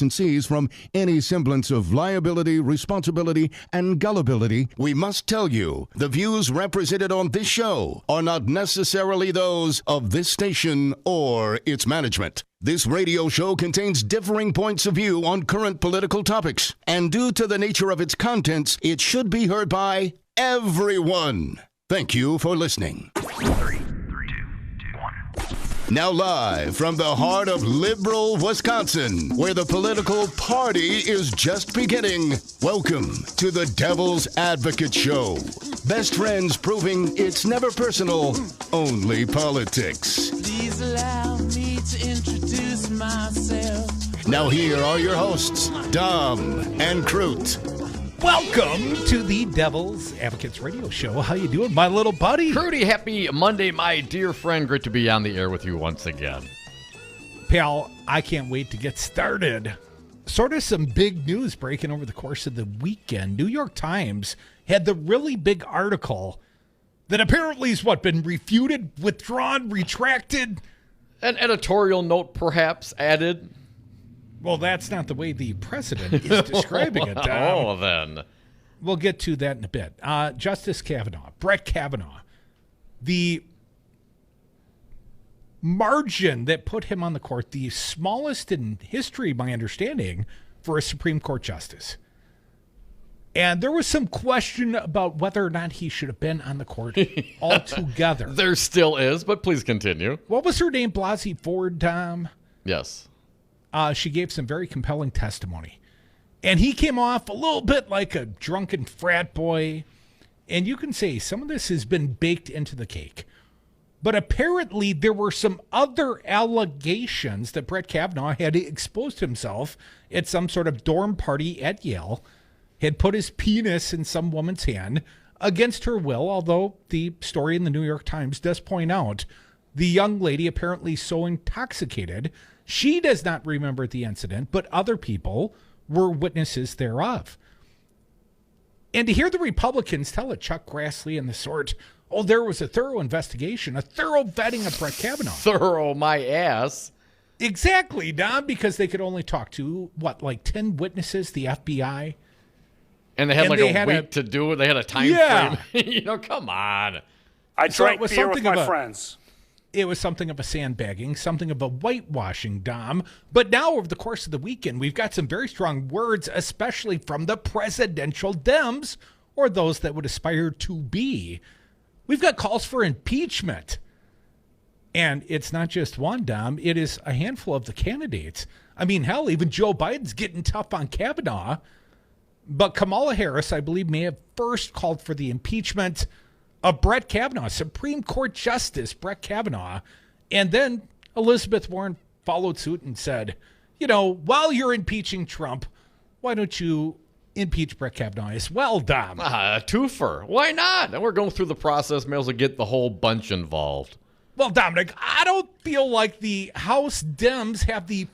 and sees from any semblance of liability, responsibility, and gullibility, we must tell you the views represented on this show are not necessarily those of this station or its management. This radio show contains differing points of view on current political topics, and due to the nature of its contents, it should be heard by everyone. Thank you for listening. 3, 2, 1. Now live from the heart of liberal Wisconsin, where the political party is just beginning. Welcome to the Devil's Advocate Show. Best friends proving it's never personal, only politics. Please allow me to introduce myself. Now here are your hosts, Dom and Crute. Welcome to the Devil's Advocates Radio Show. How you doing, my little buddy? Crudy, happy Monday, my dear friend. Great to be on the air with you once again. Pal, I can't wait to get started. Sort of some big news breaking over the course of the weekend. New York Times had the really big article that apparently has been refuted, withdrawn, retracted. An editorial note perhaps added. Well, that's not the way the president is describing it. Oh, then. We'll get to that in a bit. Justice Kavanaugh, Brett Kavanaugh, the margin that put him on the court, the smallest in history, my understanding, for a Supreme Court justice. And there was some question about whether or not he should have been on the court altogether. There still is, but please continue. What was her name? Blasey Ford, Tom? Yes. She gave some very compelling testimony. And he came off a little bit like a drunken frat boy. And you can say some of this has been baked into the cake. But apparently there were some other allegations that Brett Kavanaugh had exposed himself at some sort of dorm party at Yale, had put his penis in some woman's hand against her will, although the story in the New York Times does point out the young lady apparently so intoxicated she does not remember the incident, but other people were witnesses thereof. And to hear the Republicans tell it, Chuck Grassley and the sort, oh, there was a thorough investigation, a thorough vetting of Brett Kavanaugh. Thorough my ass. Exactly, Don, because they could only talk to, 10 witnesses, the FBI? And they had a week to do it. They had a time frame. Come on. I drank beer with my friends. It was something of a sandbagging, something of a whitewashing, Dom. But now, over the course of the weekend, we've got some very strong words, especially from the presidential Dems, or those that would aspire to be. We've got calls for impeachment. And it's not just one, Dom. It is a handful of the candidates. I mean, hell, even Joe Biden's getting tough on Kavanaugh. But Kamala Harris, I believe, may have first called for the impeachment of Brett Kavanaugh, Supreme Court Justice Brett Kavanaugh. And then Elizabeth Warren followed suit and said, while you're impeaching Trump, why don't you impeach Brett Kavanaugh as well, Dom? A twofer. Why not? And we're going through the process. May as well get the whole bunch involved. Well, Dominic, I don't feel like the House Dems have the,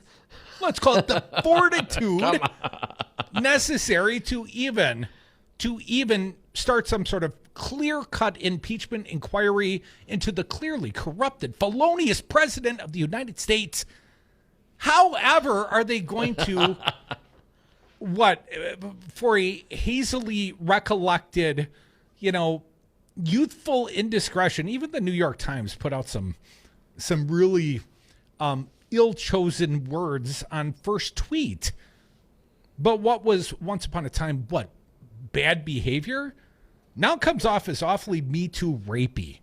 let's call it the fortitude necessary to even start some sort of clear-cut impeachment inquiry into the clearly corrupted, felonious president of the United States. However, are they going to, for a hazily recollected, youthful indiscretion? Even the New York Times put out some really ill-chosen words on first tweet. But what was once upon a time, bad behavior, now comes off as awfully Me Too rapey.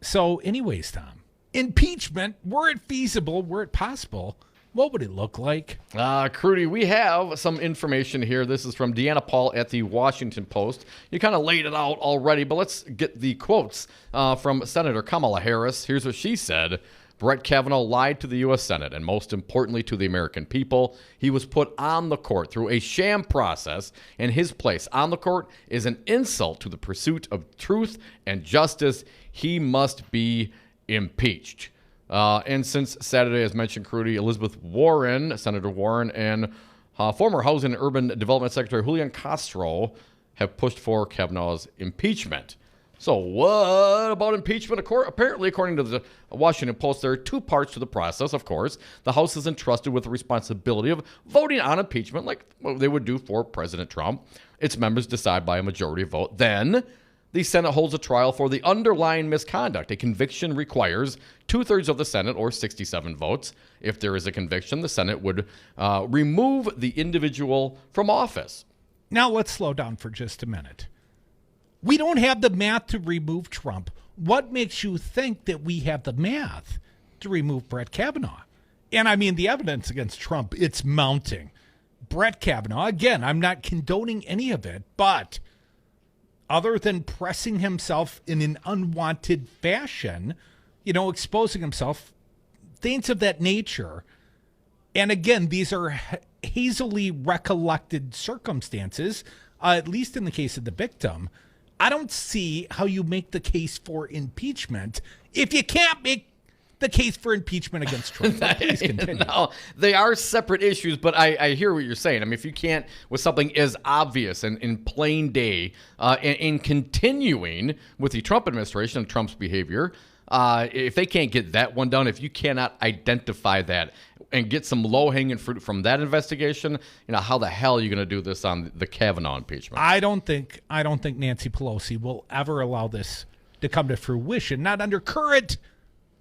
So anyways, Tom, impeachment, were it feasible, were it possible, what would it look like? Crudy, we have some information here. This is from Deanna Paul at the Washington Post. You kind of laid it out already, but let's get the quotes from Senator Kamala Harris. Here's what she said. Brett Kavanaugh lied to the U.S. Senate and, most importantly, to the American people. He was put on the court through a sham process, and his place on the court is an insult to the pursuit of truth and justice. He must be impeached. And since Saturday, as mentioned, Crudy, Elizabeth Warren, Senator Warren, and former Housing and Urban Development Secretary Julian Castro have pushed for Kavanaugh's impeachment. So what about impeachment? Apparently, according to the Washington Post, there are two parts to the process, of course. The House is entrusted with the responsibility of voting on impeachment like they would do for President Trump. Its members decide by a majority vote. Then the Senate holds a trial for the underlying misconduct. A conviction requires 2/3 of the Senate, or 67 votes. If there is a conviction, the Senate would remove the individual from office. Now let's slow down for just a minute. We don't have the math to remove Trump. What makes you think that we have the math to remove Brett Kavanaugh? And I mean, the evidence against Trump, it's mounting. Brett Kavanaugh, again, I'm not condoning any of it, but other than pressing himself in an unwanted fashion, exposing himself, things of that nature. And again, these are hazily recollected circumstances, at least in the case of the victim. I don't see how you make the case for impeachment if you can't make the case for impeachment against Trump. Please continue. No, they are separate issues, but I hear what you're saying. I mean, if you can't, with something as obvious and in plain day, in continuing with the Trump administration and Trump's behavior, if they can't get that one done, if you cannot identify that and get some low-hanging fruit from that investigation, how the hell are you going to do this on the Kavanaugh impeachment? I don't think Nancy Pelosi will ever allow this to come to fruition, not under current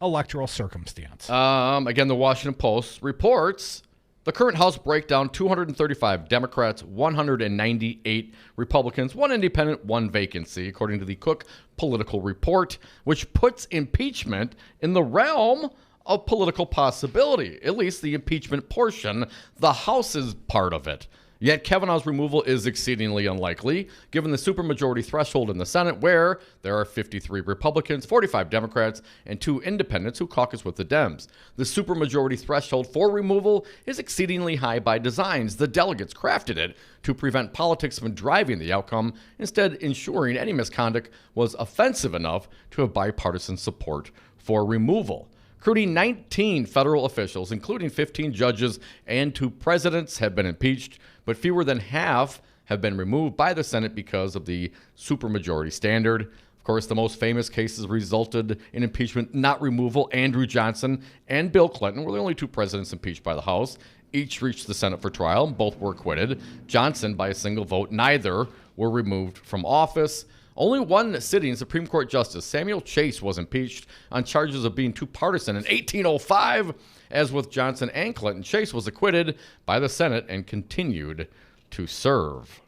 electoral circumstance. Again, the Washington Post reports the current House breakdown: 235 Democrats, 198 Republicans, 1 independent, 1 vacancy, according to the Cook Political Report, which puts impeachment in the realm of political possibility, at least the impeachment portion, the House's part of it. Yet Kavanaugh's removal is exceedingly unlikely, given the supermajority threshold in the Senate, where there are 53 Republicans, 45 Democrats, and 2 independents who caucus with the Dems. The supermajority threshold for removal is exceedingly high by design. The delegates crafted it to prevent politics from driving the outcome, instead ensuring any misconduct was offensive enough to have bipartisan support for removal. Currently, 19 federal officials, including 15 judges and 2 presidents, have been impeached, but fewer than half have been removed by the Senate because of the supermajority standard. Of course, the most famous cases resulted in impeachment, not removal. Andrew Johnson and Bill Clinton were the only 2 presidents impeached by the House. Each reached the Senate for trial. Both were acquitted. Johnson, by a single vote, neither were removed from office. Only one sitting Supreme Court Justice, Samuel Chase, was impeached on charges of being too partisan in 1805. As with Johnson and Clinton, Chase was acquitted by the Senate and continued to serve.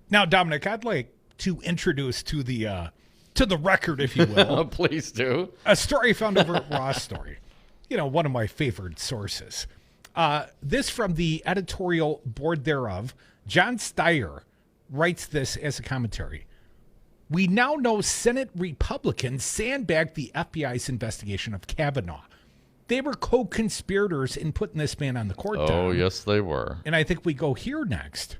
Now, Dominic, I'd like to introduce to the record, if you will. Please do. A story found over at Raw Story. One of my favorite sources. This from the editorial board thereof. John Steyer writes this as a commentary. We now know Senate Republicans sandbagged the FBI's investigation of Kavanaugh. They were co-conspirators in putting this man on the court down. Oh, yes, they were. And I think we go here next,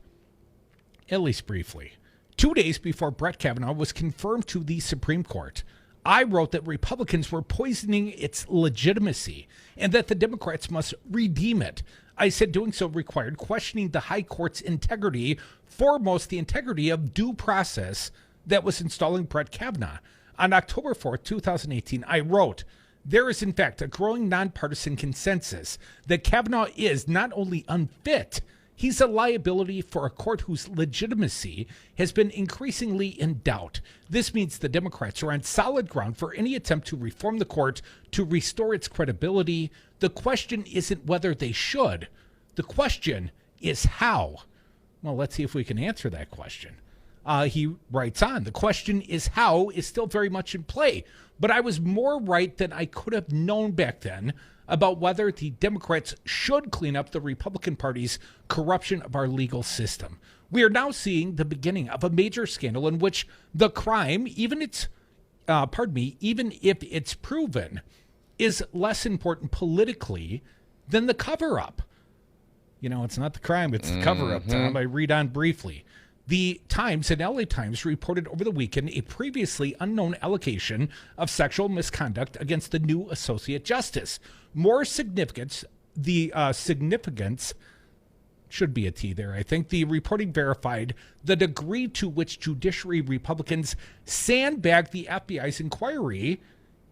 at least briefly. 2 days before Brett Kavanaugh was confirmed to the Supreme Court, I wrote that Republicans were poisoning its legitimacy and that the Democrats must redeem it. I said doing so required questioning the high court's integrity, foremost the integrity of due process that was installing Brett Kavanaugh. On October 4th, 2018, I wrote, there is in fact a growing nonpartisan consensus that Kavanaugh is not only unfit, he's a liability for a court whose legitimacy has been increasingly in doubt. This means the Democrats are on solid ground for any attempt to reform the court to restore its credibility. The question isn't whether they should. The question is how. Well, let's see if we can answer that question. He writes on, the question is how is still very much in play, but I was more right than I could have known back then about whether the Democrats should clean up the Republican Party's corruption of our legal system. We are now seeing the beginning of a major scandal in which the crime, even if it's proven, is less important politically than the cover-up. It's not the crime, it's the cover-up, Tom. I read on briefly. The Times and LA Times reported over the weekend a previously unknown allegation of sexual misconduct against the new associate justice. More significance, the significance should be a T there. I think the reporting verified the degree to which Judiciary Republicans sandbagged the FBI's inquiry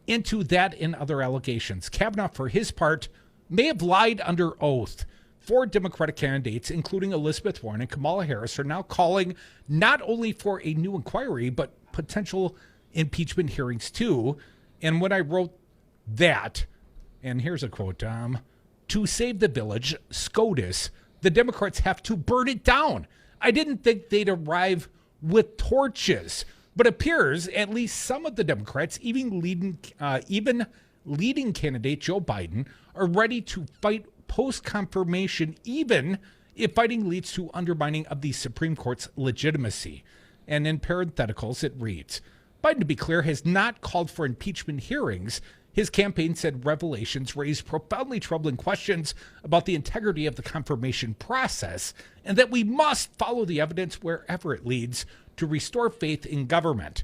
into that and other allegations. Kavanaugh, for his part, may have lied under oath. 4 Democratic candidates, including Elizabeth Warren and Kamala Harris, are now calling not only for a new inquiry, but potential impeachment hearings too. And when I wrote that, and here's a quote, to save the village, SCOTUS, the Democrats have to burn it down. I didn't think they'd arrive with torches, but appears at least some of the Democrats, even leading candidate Joe Biden, are ready to fight post-confirmation, even if fighting leads to undermining of the Supreme Court's legitimacy. And in parentheticals, it reads, Biden, to be clear, has not called for impeachment hearings. His campaign said revelations raised profoundly troubling questions about the integrity of the confirmation process and that we must follow the evidence wherever it leads to restore faith in government.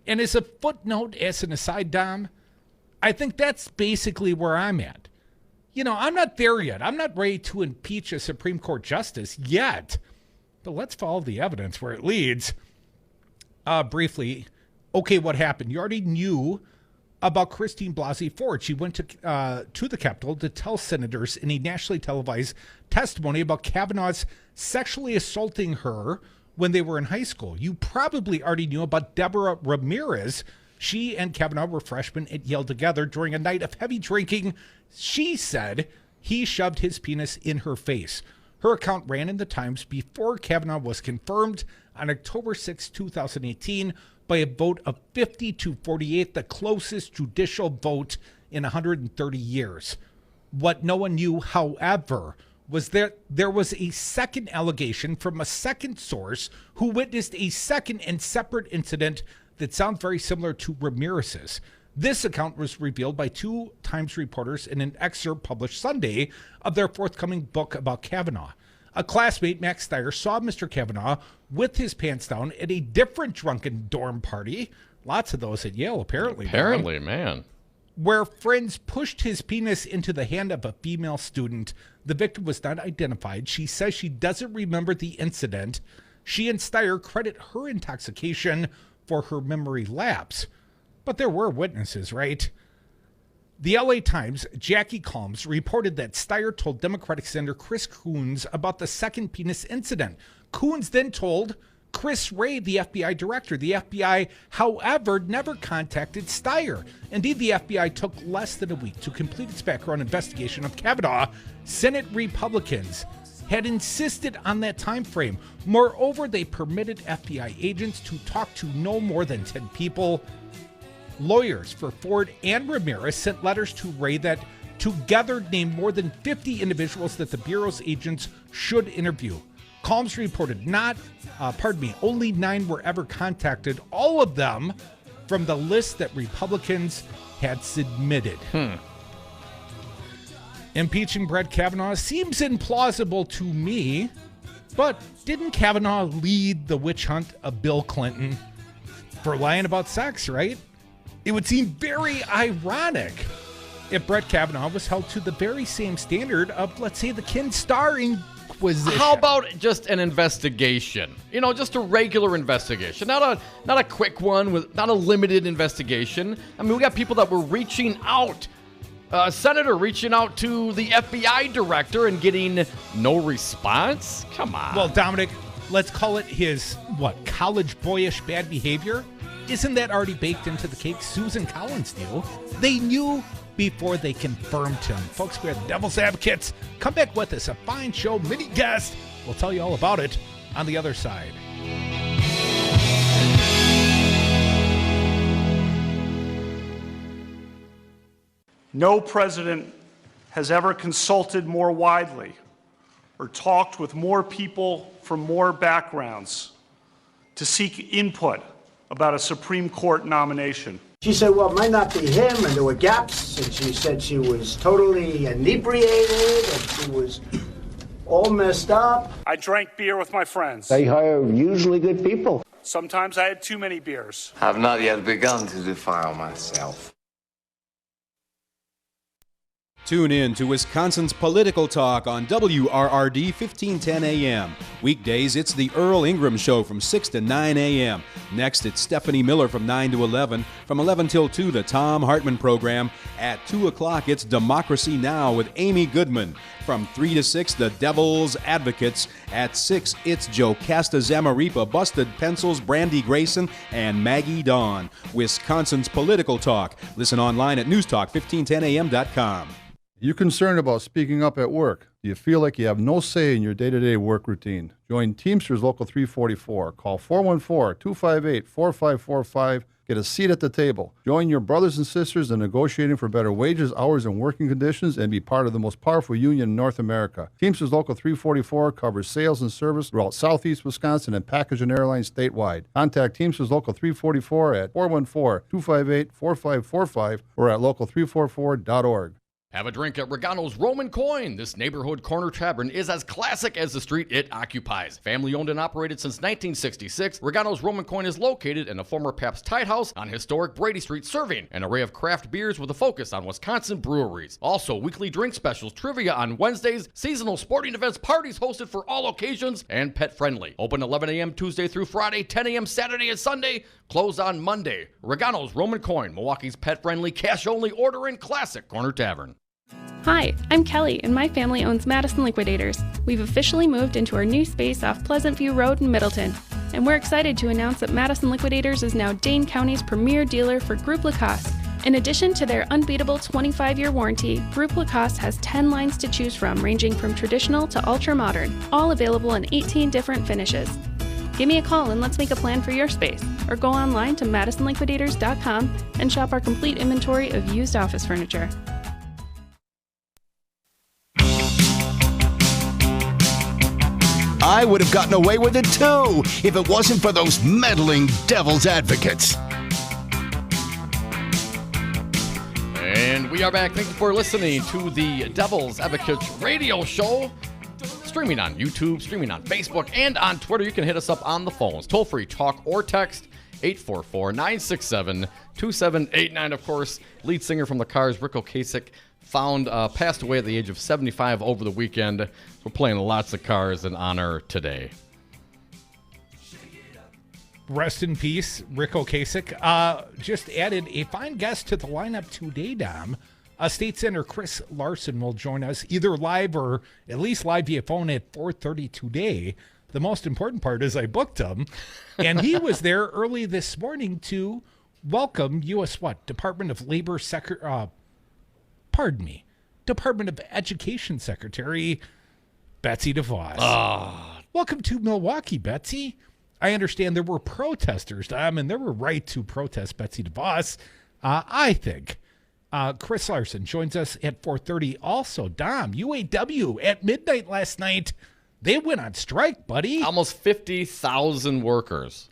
And as a footnote, as an aside, Dom, I think that's basically where I'm at. You know, I'm not there yet. I'm not ready to impeach a Supreme Court justice yet. But let's follow the evidence where it leads. Briefly, okay, what happened? You already knew about Christine Blasey Ford. She went to the Capitol to tell senators in a nationally televised testimony about Kavanaugh's sexually assaulting her when they were in high school. You probably already knew about Deborah Ramirez. She and Kavanaugh were freshmen at Yale together during a night of heavy drinking. She said he shoved his penis in her face. Her account ran in the Times before Kavanaugh was confirmed on October 6, 2018, by a vote of 50-48, the closest judicial vote in 130 years. What no one knew, however, was that there was a second allegation from a second source who witnessed a second and separate incident that sounds very similar to Ramirez's. This account was revealed by 2 Times reporters in an excerpt published Sunday of their forthcoming book about Kavanaugh. A classmate, Max Steyer, saw Mr. Kavanaugh with his pants down at a different drunken dorm party. Lots of those at Yale, apparently. Apparently, man. Where friends pushed his penis into the hand of a female student. The victim was not identified. She says she doesn't remember the incident. She and Steyer credit her intoxication for her memory lapse. But there were witnesses, right? The LA Times, Jackie Calms, reported that Steyer told Democratic Senator Chris Coons about the second penis incident. Coons then told Chris Wray, the FBI director. The FBI, however, never contacted Steyer. Indeed, the FBI took less than a week to complete its background investigation of Kavanaugh. Senate Republicans had insisted on that time frame. Moreover, they permitted FBI agents to talk to no more than 10 people. Lawyers for Ford and Ramirez sent letters to Wray that together named more than 50 individuals that the Bureau's agents should interview. Calms reported only 9 were ever contacted, all of them from the list that Republicans had submitted. Impeaching Brett Kavanaugh seems implausible to me, but didn't Kavanaugh lead the witch hunt of Bill Clinton for lying about sex, right? It would seem very ironic if Brett Kavanaugh was held to the very same standard of, let's say, the Ken Starr Inquisition. How about just an investigation? You know, just a regular investigation, not a quick one, not a limited investigation. I mean, we got people that were reaching out. A senator reaching out to the FBI director and getting no response? Come on. Well, Dominic, let's call it his, college boyish bad behavior? Isn't that already baked into the cake? Susan Collins knew. They knew before they confirmed him. Folks, we're the Devil's Advocates. Come back with us. A fine show, many guests. We'll tell you all about it on the other side. No president has ever consulted more widely or talked with more people from more backgrounds to seek input about a Supreme Court nomination. She said, well, it might not be him, and there were gaps, and she said she was totally inebriated, and she was all messed up. I drank beer with my friends. They hire usually good people. Sometimes I had too many beers. I've not yet begun to defile myself. Tune in to Wisconsin's Political Talk on WRRD 1510 AM. Weekdays, it's the Earl Ingram Show from 6 to 9 a.m. Next, it's Stephanie Miller from 9 to 11. From 11 till 2, the Tom Hartman Program. At 2 o'clock, it's Democracy Now! With Amy Goodman. From 3 to 6, the Devil's Advocates. At 6, it's Jocasta Zamaripa, Busted Pencils, Brandy Grayson, and Maggie Dawn. Wisconsin's Political Talk. Listen online at newstalk1510am.com. You concerned about speaking up at work? Do you feel like you have no say in your day-to-day work routine? Join Teamsters Local 344. Call 414-258-4545. Get a seat at the table. Join your brothers and sisters in negotiating for better wages, hours, and working conditions, and be part of the most powerful union in North America. Teamsters Local 344 covers sales and service throughout Southeast Wisconsin and package and airlines statewide. Contact Teamsters Local 344 at 414-258-4545 or at local344.org. Have a drink at Regano's Roman Coin. This neighborhood corner tavern is as classic as the street it occupies. Family owned and operated since 1966, Regano's Roman Coin is located in a former Pabst Tide House on historic Brady Street, serving an array of craft beers with a focus on Wisconsin breweries. Also, weekly drink specials, trivia on Wednesdays, seasonal sporting events, parties hosted for all occasions, and pet friendly. Open 11 a.m. Tuesday through Friday, 10 a.m. Saturday and Sunday, closed on Monday. Regano's Roman Coin, Milwaukee's pet friendly, cash only order and classic corner tavern. Hi, I'm Kelly, and my family owns Madison Liquidators. We've officially moved into our new space off Pleasant View Road in Middleton, and we're excited to announce that Madison Liquidators is now Dane County's premier dealer for Groupe Lacoste. In addition to their unbeatable 25-year warranty, Groupe Lacoste has 10 lines to choose from, ranging from traditional to ultra-modern, all available in 18 different finishes. Give me a call and let's make a plan for your space, or go online to madisonliquidators.com and shop our complete inventory of used office furniture. I would have gotten away with it too if it wasn't for those meddling devil's advocates. And we are back. Thank you for listening to the Devil's Advocates radio show. Streaming on YouTube, streaming on Facebook, and on Twitter. You can hit us up on the phones. Toll free talk or text 844-967-2789. Of course, lead singer from the Cars, Rick Ocasek, passed away at the age of 75 over the weekend. We're playing lots of Cars in honor today. Rest in peace, Rick Ocasek. Just added a fine guest to the lineup today, Dom. State Senator Chris Larson will join us either live or at least live via phone at 4:30 today. The most important part is I booked him, and he was there early this morning to welcome U.S. Department of Labor Department of Education Secretary Betsy Devos. Welcome to Milwaukee, Betsy. I understand there were protesters, Dom, and they were right to protest Betsy DeVos, I think. Chris Larson joins us at 4:30. Also, Dom, UAW at midnight last night, they went on strike, buddy. Almost 50,000 workers.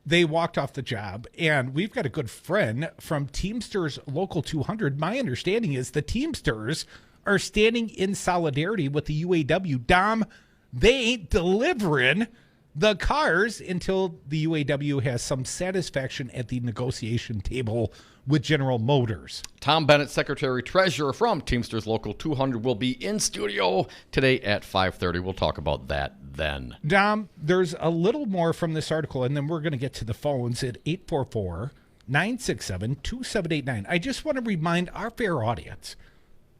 They walked off the job, and we've got a good friend from Teamsters Local 200. My understanding is the Teamsters are standing in solidarity with the UAW. Dom, they ain't delivering the cars until the UAW has some satisfaction at the negotiation table with General Motors. Tom Bennett, Secretary Treasurer from Teamsters Local 200, will be in studio today at 5:30. We'll talk about that then. Dom, there's a little more from this article, and then we're going to get to the phones at 844-967-2789. I just want to remind our fair audience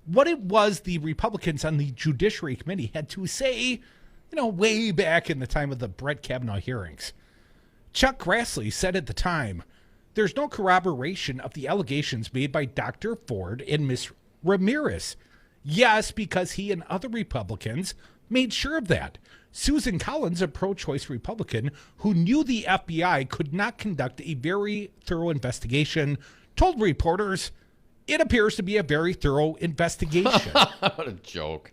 what it was the Republicans on the Judiciary Committee had to say, way back in the time of the Brett Kavanaugh hearings. Chuck Grassley said at the time, there's no corroboration of the allegations made by Dr. Ford and Ms. Ramirez. Yes, because he and other Republicans made sure of that. Susan Collins, a pro-choice Republican who knew the FBI could not conduct a very thorough investigation, told reporters, it appears to be a very thorough investigation. What a joke.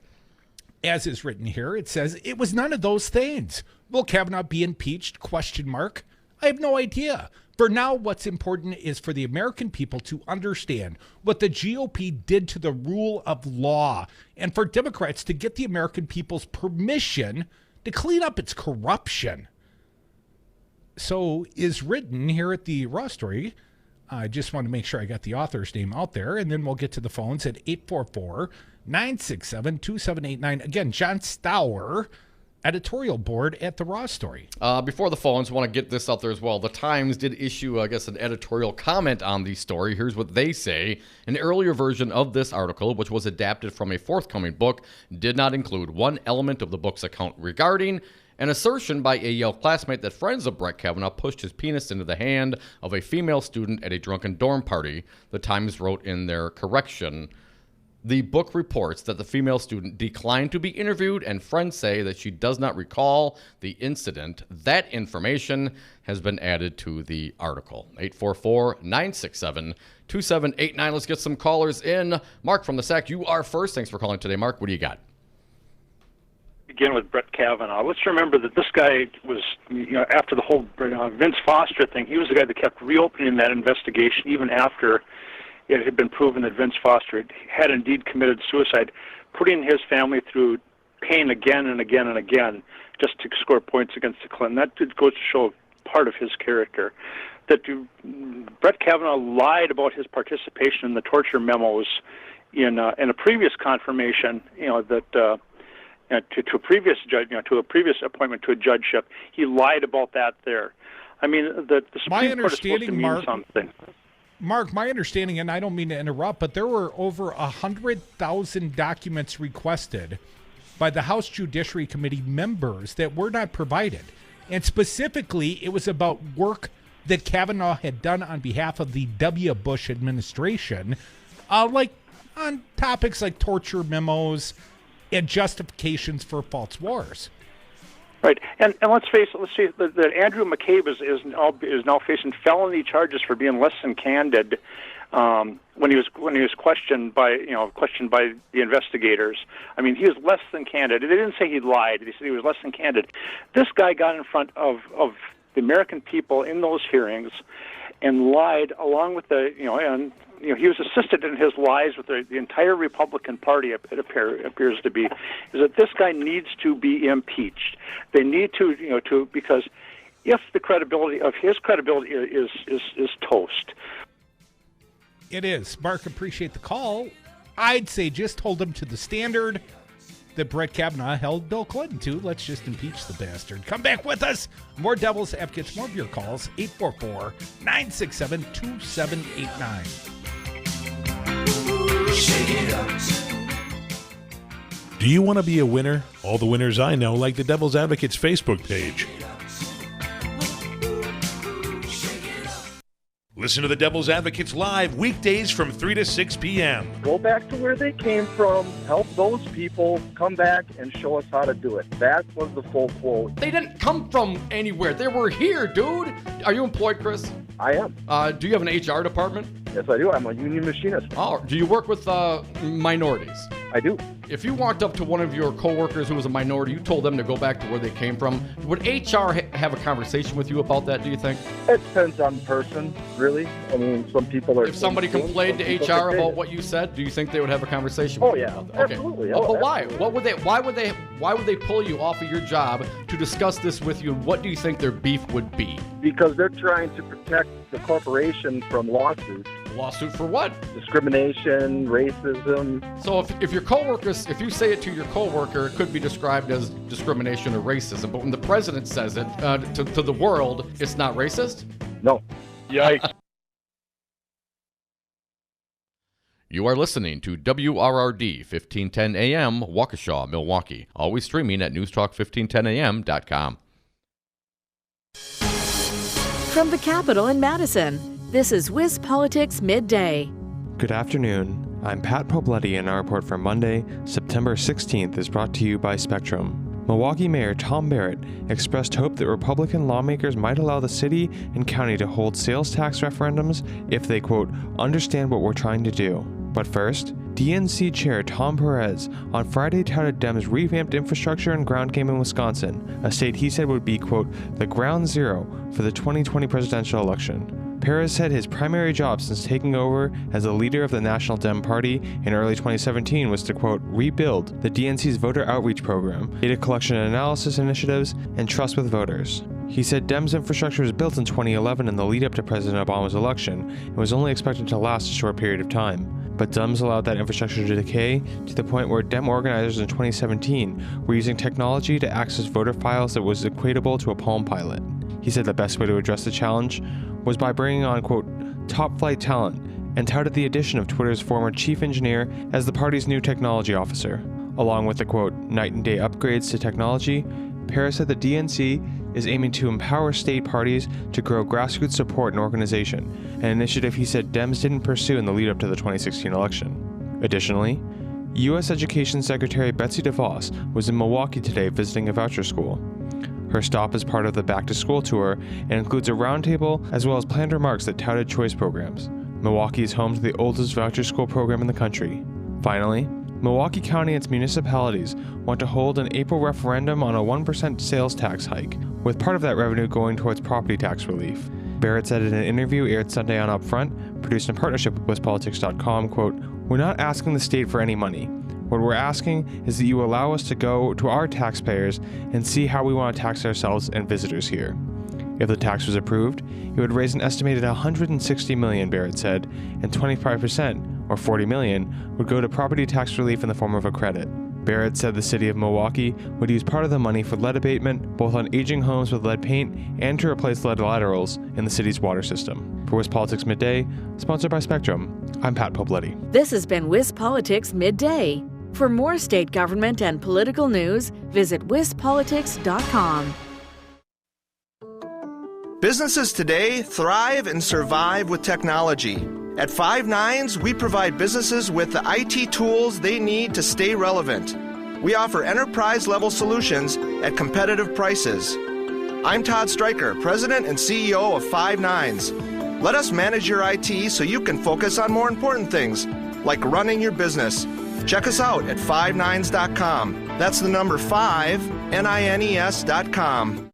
As is written here, it says, it was none of those things. Will Kavanaugh be impeached? ? I have no idea. For now, what's important is for the American people to understand what the GOP did to the rule of law, and for Democrats to get the American people's permission to clean up its corruption. So is written here at the Raw Story, I just want to make sure I got the author's name out there, and then we'll get to the phones at 844-967-2789. Again, John Stour, editorial board at the Raw Story. Before the phones, want to get this out there as well. The Times did issue, I guess, an editorial comment on the story. Here's what they say. An earlier version of this article, which was adapted from a forthcoming book, did not include one element of the book's account regarding an assertion by a Yale classmate that friends of Brett Kavanaugh pushed his penis into the hand of a female student at a drunken dorm party. The Times wrote in their correction, the book reports that the female student declined to be interviewed, and friends say that she does not recall the incident. That information has been added to the article. 844-967-2789. Let's get some callers in. Mark from the SAC, you are first. Thanks for calling today, Mark. What do you got? Begin with Brett Kavanaugh. Let's remember that this guy was, after the whole Vince Foster thing, he was the guy that kept reopening that investigation even after it had been proven that Vince Foster had indeed committed suicide, putting his family through pain again and again and again just to score points against the Clinton. That goes to show part of his character. That Brett Kavanaugh lied about his participation in the torture memos in a previous confirmation, that to a previous judge, to a previous appointment to a judgeship. He lied about that there. I mean, the Supreme Court is supposed to mean something. Mark, my understanding, and I don't mean to interrupt, but there were over 100,000 documents requested by the House Judiciary Committee members that were not provided. And specifically, it was about work that Kavanaugh had done on behalf of the W. Bush administration, like on topics like torture memos and justifications for false wars. Right, and let's face it. Let's see that Andrew McCabe is now facing felony charges for being less than candid when he was questioned by the investigators. I mean, he was less than candid. They didn't say he lied. They said he was less than candid. This guy got in front of the American people in those hearings and lied along with he was assisted in his lies with the entire Republican Party, it appears to be, is that this guy needs to be impeached. They need to because if the credibility of his credibility is toast. It is. Mark, appreciate the call. I'd say just hold him to the standard that Brett Kavanaugh held Bill Clinton to. Let's just impeach the bastard. Come back with us. More Devil's Advocates, more of your calls. 844-967-2789. Shake it up. Do you want to be a winner? All the winners I know like the Devil's Advocates Facebook page. Listen to the Devil's Advocates live weekdays from 3 to 6 p.m. Go back to where they came from, help those people, come back and show us how to do it. That was the full quote. They didn't come from anywhere. They were here, dude. Are you employed, Chris? I am. Do you have an HR department? Yes, I do. I'm a union machinist. Oh, do you work with minorities? I do. If you walked up to one of your coworkers who was a minority, you told them to go back to where they came from, would HR have a conversation with you about that, do you think? It depends on the person, really. I mean, some people are... If somebody complained to HR about what you said, do you think they would have a conversation with you about that? Okay. Absolutely. But why? Why would they pull you off of your job to discuss this with you, and what do you think their beef would be? Because they're trying to protect the corporation from lawsuits. Lawsuit for what? Discrimination, racism. So if your coworkers, if you say it to your coworker, it could be described as discrimination or racism. But when the president says it to the world, it's not racist? No. Yikes. You are listening to WRRD 1510 AM, Waukesha, Milwaukee. Always streaming at newstalk1510am.com. From the Capitol in Madison, this is Wiz Politics Midday. Good afternoon. I'm Pat Pobletti, and our report for Monday, September 16th is brought to you by Spectrum. Milwaukee Mayor Tom Barrett expressed hope that Republican lawmakers might allow the city and county to hold sales tax referendums if they, quote, understand what we're trying to do. But first, DNC Chair Tom Perez on Friday touted Dems' revamped infrastructure and ground game in Wisconsin, a state he said would be, quote, the ground zero for the 2020 presidential election. Perez said his primary job since taking over as the leader of the National Dem Party in early 2017 was to, quote, rebuild the DNC's voter outreach program, data collection and analysis initiatives, and trust with voters. He said Dems infrastructure was built in 2011 in the lead up to President Obama's election and was only expected to last a short period of time. But Dems allowed that infrastructure to decay to the point where Dem organizers in 2017 were using technology to access voter files that was equatable to a Palm Pilot. He said the best way to address the challenge was by bringing on, quote, top-flight talent, and touted the addition of Twitter's former chief engineer as the party's new technology officer. Along with the, quote, night and day upgrades to technology, Paris said the DNC is aiming to empower state parties to grow grassroots support and organization, an initiative he said Dems didn't pursue in the lead-up to the 2016 election. Additionally, U.S. Education Secretary Betsy Devos was in Milwaukee today visiting a voucher school. Her stop is part of the Back to School tour and includes a roundtable as well as planned remarks that touted choice programs. Milwaukee is home to the oldest voucher school program in the country. Finally, Milwaukee County and its municipalities want to hold an April referendum on a 1% sales tax hike, with part of that revenue going towards property tax relief. Barrett said in an interview aired Sunday on Upfront, produced in partnership with WestPolitics.com, quote, "We're not asking the state for any money. What we're asking is that you allow us to go to our taxpayers and see how we want to tax ourselves and visitors here." If the tax was approved, it would raise an estimated $160 million, Barrett said, and 25%, or $40 million, would go to property tax relief in the form of a credit. Barrett said the city of Milwaukee would use part of the money for lead abatement, both on aging homes with lead paint and to replace lead laterals in the city's water system. For WisPolitics Midday, sponsored by Spectrum, I'm Pat Pobletti. This has been WisPolitics Midday. For more state government and political news, visit wispolitics.com. Businesses today thrive and survive with technology. At Five Nines, we provide businesses with the IT tools they need to stay relevant. We offer enterprise-level solutions at competitive prices. I'm Todd Stryker, President and CEO of Five Nines. Let us manage your IT so you can focus on more important things, like running your business. Check us out at 5nines.com. That's the number 5, NINES.com.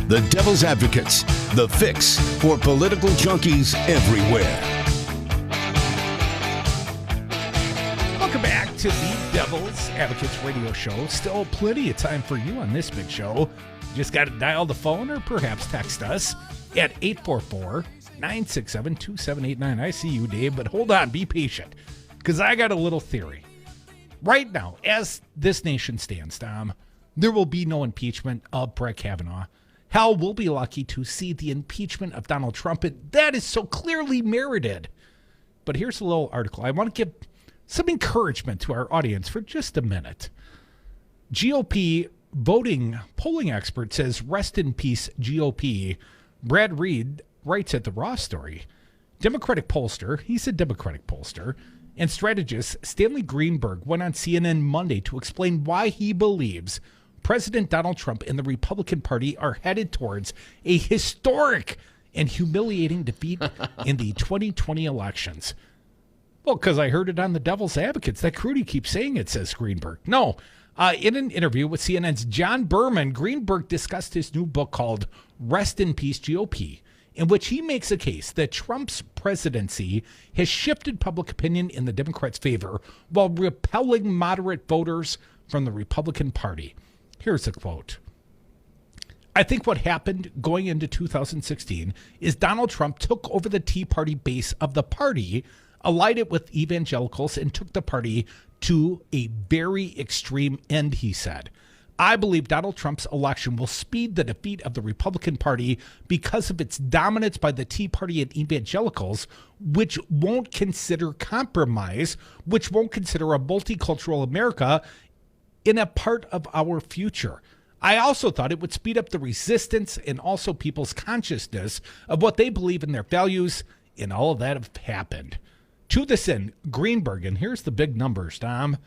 The Devil's Advocates, the fix for political junkies everywhere. Welcome back to the Devil's Advocates radio show. Still plenty of time for you on this big show. Just got to dial the phone or perhaps text us at 844-967-2789. I see you, Dave, but hold on, be patient, because I got a little theory. Right now, as this nation stands, Tom, there will be no impeachment of Brett Kavanaugh. Hell, we'll be lucky to see the impeachment of Donald Trump, and that is so clearly merited. But here's a little article. I want to give some encouragement to our audience for just a minute. GOP voting polling expert says, rest in peace, GOP. Brad Reed writes at the Raw Story. Democratic pollster, he's a Democratic pollster, and strategist Stanley Greenberg went on CNN Monday to explain why he believes President Donald Trump and the Republican Party are headed towards a historic and humiliating defeat in the 2020 elections. Well, because I heard it on the Devil's Advocates. That Crudy keeps saying it, says Greenberg. No. In an interview with CNN's John Berman, Greenberg discussed his new book called Rest in Peace GOP, in which he makes a case that Trump's presidency has shifted public opinion in the Democrats' favor while repelling moderate voters from the Republican Party. Here's a quote. I think what happened going into 2016 is Donald Trump took over the Tea Party base of the party, allied it with evangelicals, and took the party to a very extreme end, he said. I believe Donald Trump's election will speed the defeat of the Republican Party because of its dominance by the Tea Party and evangelicals, which won't consider compromise, which won't consider a multicultural America in a part of our future. I also thought it would speed up the resistance and also people's consciousness of what they believe in their values, and all of that have happened. To this end, Greenberg, and here's the big numbers, Tom.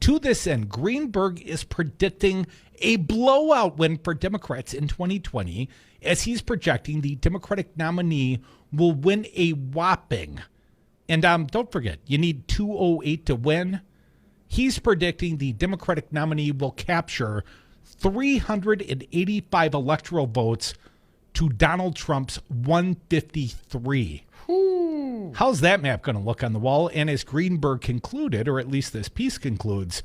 To this end, Greenberg is predicting a blowout win for Democrats in 2020, as he's projecting the Democratic nominee will win a whopping, and don't forget, you need 208 to win. He's predicting the Democratic nominee will capture 385 electoral votes to Donald Trump's 153. Ooh. How's that map going to look on the wall? And as Greenberg concluded, or at least this piece concludes,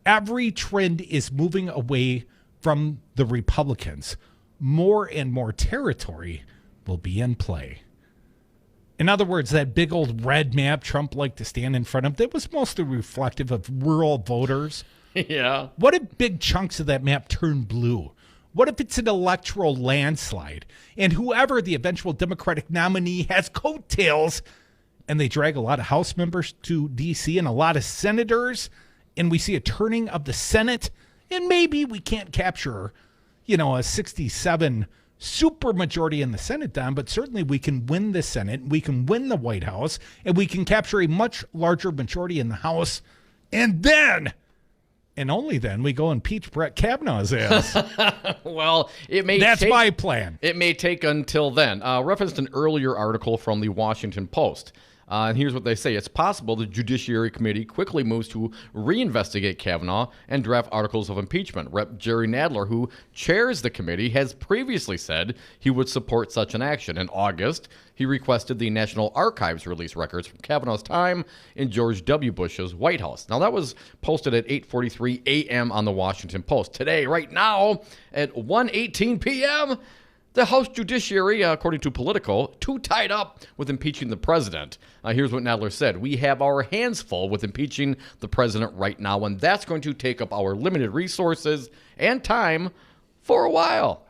every trend is moving away from the Republicans. More and more territory will be in play. In other words, that big old red map Trump liked to stand in front of, that was mostly reflective of rural voters. Yeah. What if big chunks of that map turn blue? What if it's an electoral landslide and whoever the eventual Democratic nominee has coattails and they drag a lot of House members to D.C. and a lot of senators and we see a turning of the Senate and maybe we can't capture, a 67 supermajority in the Senate, Don, but certainly we can win the Senate, we can win the White House, and we can capture a much larger majority in the House, and then, and only then, we go impeach Brett Kavanaugh's ass. Well, That's my plan. It may take until then. Referenced an earlier article from the Washington Post. And here's what they say. It's possible the Judiciary Committee quickly moves to reinvestigate Kavanaugh and draft articles of impeachment. Rep. Jerry Nadler, who chairs the committee, has previously said he would support such an action. In August, he requested the National Archives release records from Kavanaugh's time in George W. Bush's White House. Now, that was posted at 8:43 a.m. on the Washington Post. Today, right now, at 1:18 p.m., the House Judiciary, according to Politico, too tied up with impeaching the president. Here's what Nadler said. We have our hands full with impeaching the president right now, and that's going to take up our limited resources and time for a while.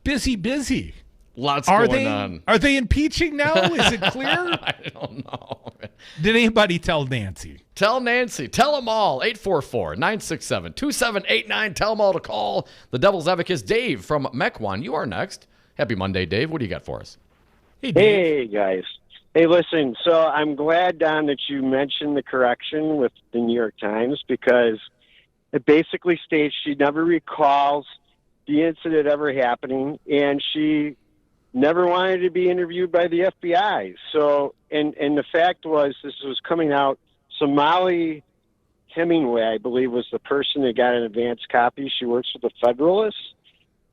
Busy. Lots going on. Are they impeaching now? Is it clear? I don't know. Did anybody tell Nancy? Tell Nancy. Tell them all. 844-967-2789. Tell them all to call. The Devil's Advocate, Dave from Mequon. You are next. Happy Monday, Dave. What do you got for us? Hey, Dave. Hey, guys. Hey, listen, so I'm glad, Don, that you mentioned the correction with the New York Times because it basically states she never recalls the incident ever happening, and she never wanted to be interviewed by the FBI. So, and the fact was, this was coming out, Somali Hemingway, I believe, was the person that got an advance copy. She works with the Federalists.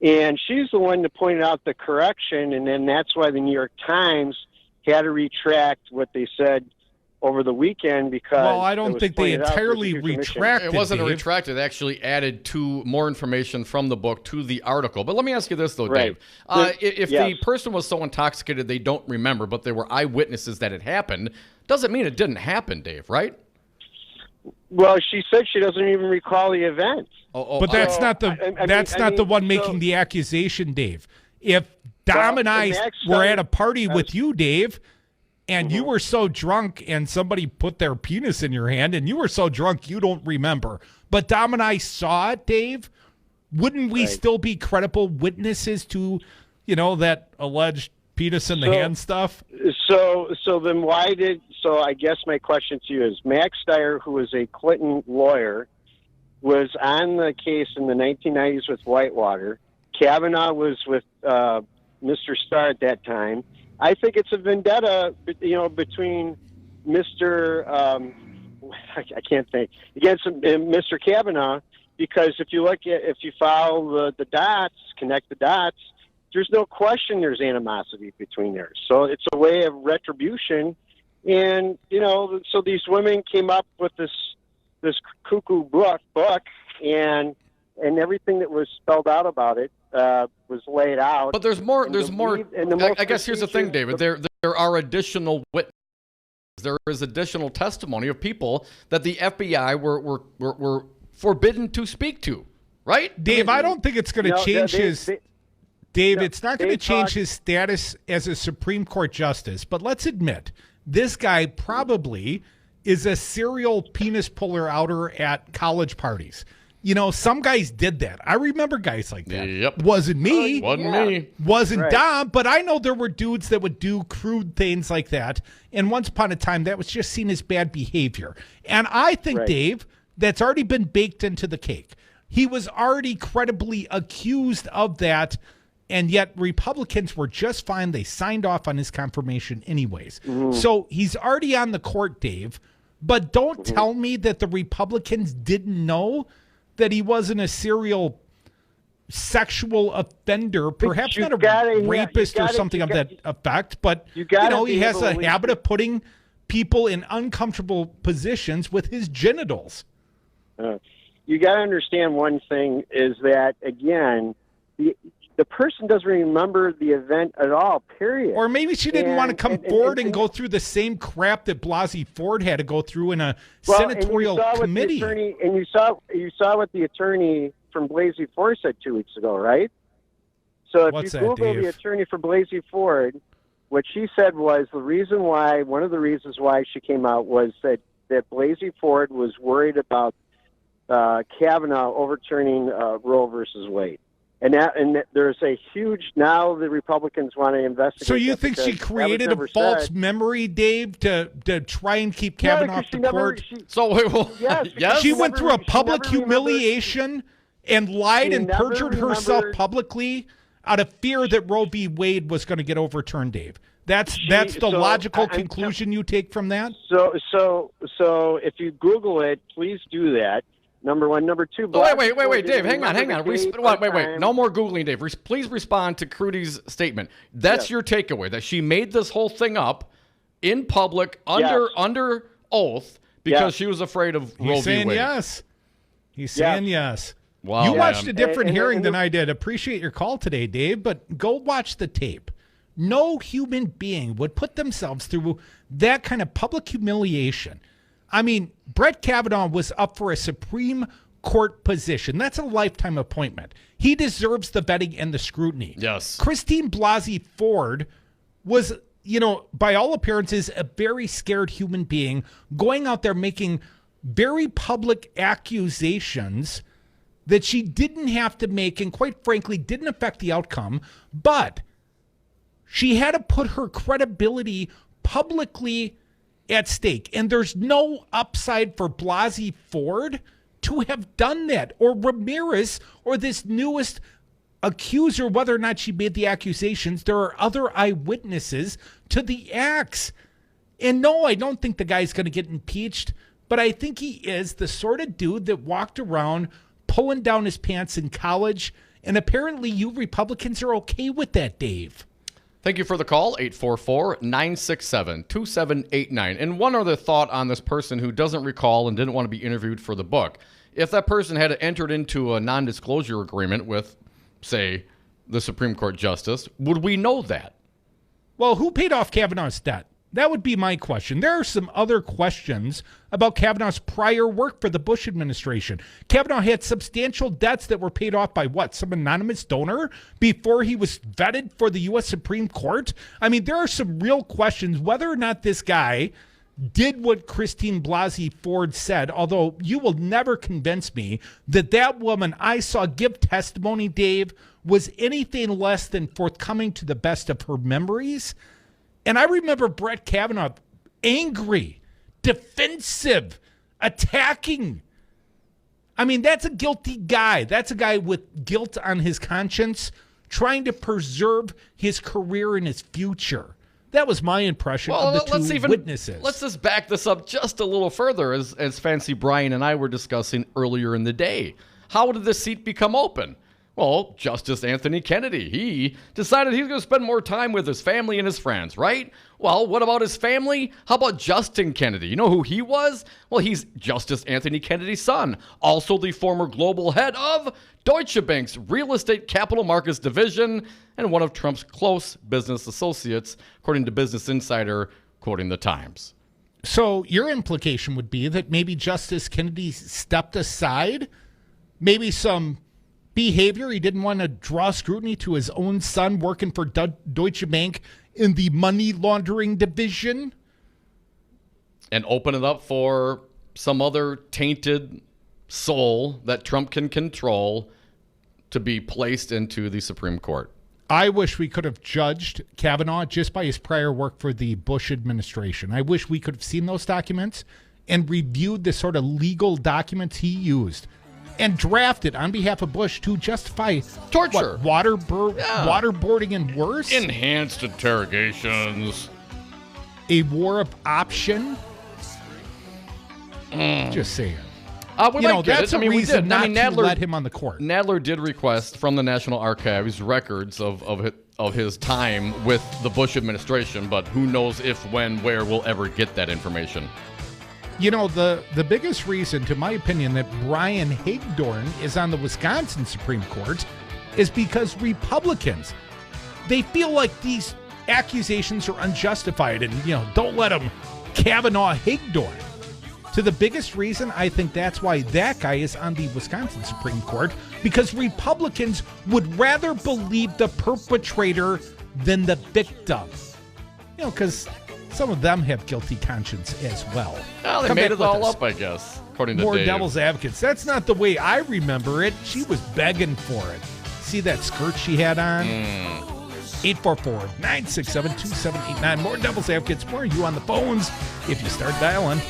And she's the one that pointed out the correction, and then that's why the New York Times had to retract what they said over the weekend because... Well, I don't think they entirely retracted. It wasn't Dave. a retract. They actually added more information from the book to the article. But let me ask you this, though, Right. Dave. If the person was so intoxicated they don't remember, but they were eyewitnesses that it happened, doesn't mean it didn't happen, Dave, right? Well, she said she doesn't even recall the event. But that's not the one making the accusation, Dave. If Dom and I were at a party with you, Dave, and you were so drunk and somebody put their penis in your hand and you were so drunk you don't remember, but Dom and I saw it, Dave, wouldn't we still be credible witnesses to, that alleged penis in the hand stuff? So then so I guess my question to you is, Max Steyer, who was a Clinton lawyer, was on the case in the 1990s with Whitewater. Kavanaugh was with Mr. Starr at that time. I think it's a vendetta, between Mr. I can't think, against Mr. Kavanaugh, because if you follow the dots, connect the dots, there's no question there's animosity between there. So it's a way of retribution. And, so these women came up with this cuckoo book and everything that was spelled out about it was laid out. But there's more. I guess here's the thing, David. There are additional witnesses. There is additional testimony of people that the FBI were forbidden to speak to, right? Dave, I don't think it's going to change his... Dave, it's not going to change his status as a Supreme Court justice, but let's admit, this guy probably is a serial penis puller outer at college parties. Some guys did that. I remember guys like that. Yep. Wasn't me. Wasn't me. Wasn't Right. Dom, but I know there were dudes that would do crude things like that. And once upon a time, that was just seen as bad behavior. And I think, Right. Dave, that's already been baked into the cake. He was already credibly accused of that, and yet Republicans were just fine. They signed off on his confirmation anyways. So he's already on the court, Dave. But don't tell me that the Republicans didn't know that he wasn't a serial sexual offender, perhaps not a rapist or something of that effect, but he has a habit of putting people in uncomfortable positions with his genitals. You got to understand one thing is that, again, the person doesn't remember the event at all, period. Or maybe she didn't want to come forward and go through the same crap that Blasey Ford had to go through in a senatorial committee. You saw what the attorney from Blasey Ford said 2 weeks ago, right? So if What's you that, Google Dave? the attorney for Blasey Ford, what she said was one of the reasons why she came out was that Blasey Ford was worried about Kavanaugh overturning Roe versus Wade. And there's a huge, now the Republicans want to investigate. So you think she created a false memory, Dave, to try and keep Kavanaugh off the court? She went through a public humiliation and lied and perjured herself publicly out of fear that Roe v. Wade was going to get overturned, Dave. That's the logical conclusion you take from that? So if you Google it, please do that. Number one. Number two. Wait, Dave, hang on. Wait. No more Googling, Dave. Please respond to Crudy's statement. That's your takeaway, that she made this whole thing up in public under oath because she was afraid of Roe v. Wade. He's saying yes. He's saying yes. Wow. You watched a different hearing than I did. Appreciate your call today, Dave, but go watch the tape. No human being would put themselves through that kind of public humiliation. I mean, Brett Kavanaugh was up for a Supreme Court position. That's a lifetime appointment. He deserves the vetting and the scrutiny. Yes. Christine Blasey Ford was, by all appearances, a very scared human being going out there making very public accusations that she didn't have to make and quite frankly didn't affect the outcome, but she had to put her credibility publicly at stake. And there's no upside for Blasey Ford to have done that, or Ramirez, or this newest accuser, whether or not she made the accusations. There are other eyewitnesses to the acts. And no, I don't think the guy's going to get impeached, but I think he is the sort of dude that walked around pulling down his pants in college, and apparently you Republicans are okay with that, Dave. Thank you for the call, 844-967-2789. And one other thought on this person who doesn't recall and didn't want to be interviewed for the book. If that person had entered into a non-disclosure agreement with, say, the Supreme Court justice, would we know that? Well, who paid off Kavanaugh's debt? That would be my question. There are some other questions about Kavanaugh's prior work for the Bush administration. Kavanaugh had substantial debts that were paid off by what? Some anonymous donor before he was vetted for the U.S. Supreme Court? I mean, there are some real questions whether or not this guy did what Christine Blasey Ford said, although you will never convince me that that woman I saw give testimony, Dave, was anything less than forthcoming to the best of her memories. And I remember Brett Kavanaugh angry, defensive, attacking. I mean, that's a guilty guy. That's a guy with guilt on his conscience, trying to preserve his career and his future. That was my impression of the two witnesses. Let's just back this up just a little further, as Fancy Brian and I were discussing earlier in the day. How did this seat become open? Well, Justice Anthony Kennedy, he decided he was going to spend more time with his family and his friends, right? Well, what about his family? How about Justin Kennedy? You know who he was? Well, he's Justice Anthony Kennedy's son, also the former global head of Deutsche Bank's real estate capital markets division and one of Trump's close business associates, according to Business Insider, quoting the Times. So your implication would be that maybe Justice Kennedy stepped aside, maybe some behavior. He didn't want to draw scrutiny to his own son working for Deutsche Bank in the money laundering division. And open it up for some other tainted soul that Trump can control to be placed into the Supreme Court. I wish we could have judged Kavanaugh just by his prior work for the Bush administration. I wish we could have seen those documents and reviewed the sort of legal documents he used and drafted on behalf of Bush to justify torture, waterboarding, and worse. Enhanced interrogations, a war of option. Just saying. That's a reason not to let him on the court. Nadler did request from the National Archives records of his time with the Bush administration, but who knows if, when, where we'll ever get that information. You know, the biggest reason, to my opinion, that Brian Hagedorn is on the Wisconsin Supreme Court is because Republicans, they feel like these accusations are unjustified and, don't let them Kavanaugh Hagedorn. To the biggest reason, I think that's why that guy is on the Wisconsin Supreme Court, because Republicans would rather believe the perpetrator than the victim. Because some of them have guilty conscience as well. Well, they made it all up, I guess, according to More Dave. devil's advocates. That's not the way I remember it. She was begging for it. See that skirt she had on? 844-967-2789. More devil's advocates. More of you on the phones if you start dialing.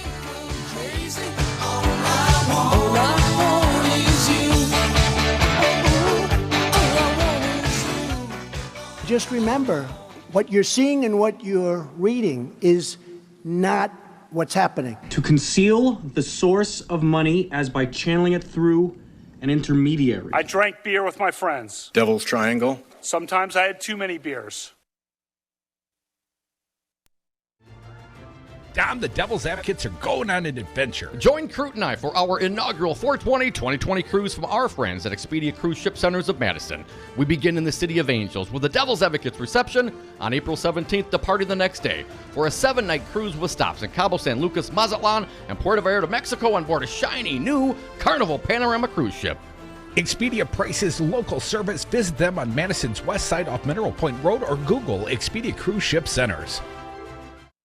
Just remember, what you're seeing and what you're reading is not what's happening. To conceal the source of money as by channeling it through an intermediary. I drank beer with my friends. Devil's Triangle. Sometimes I had too many beers. Dom, the devil's advocates are going on an adventure. Join Crute and I for our inaugural 420 cruise from our friends at Expedia Cruise Ship Centers of Madison. We begin in the City of Angels with the Devil's Advocates reception on April 17th, departing the next day for a 7-night cruise with stops in Cabo San Lucas, Mazatlan, and Puerto Vallarta, Mexico on board a shiny new Carnival Panorama cruise ship. Expedia prices local service. Visit them on Madison's west side off Mineral Point Road or Google Expedia Cruise Ship Centers.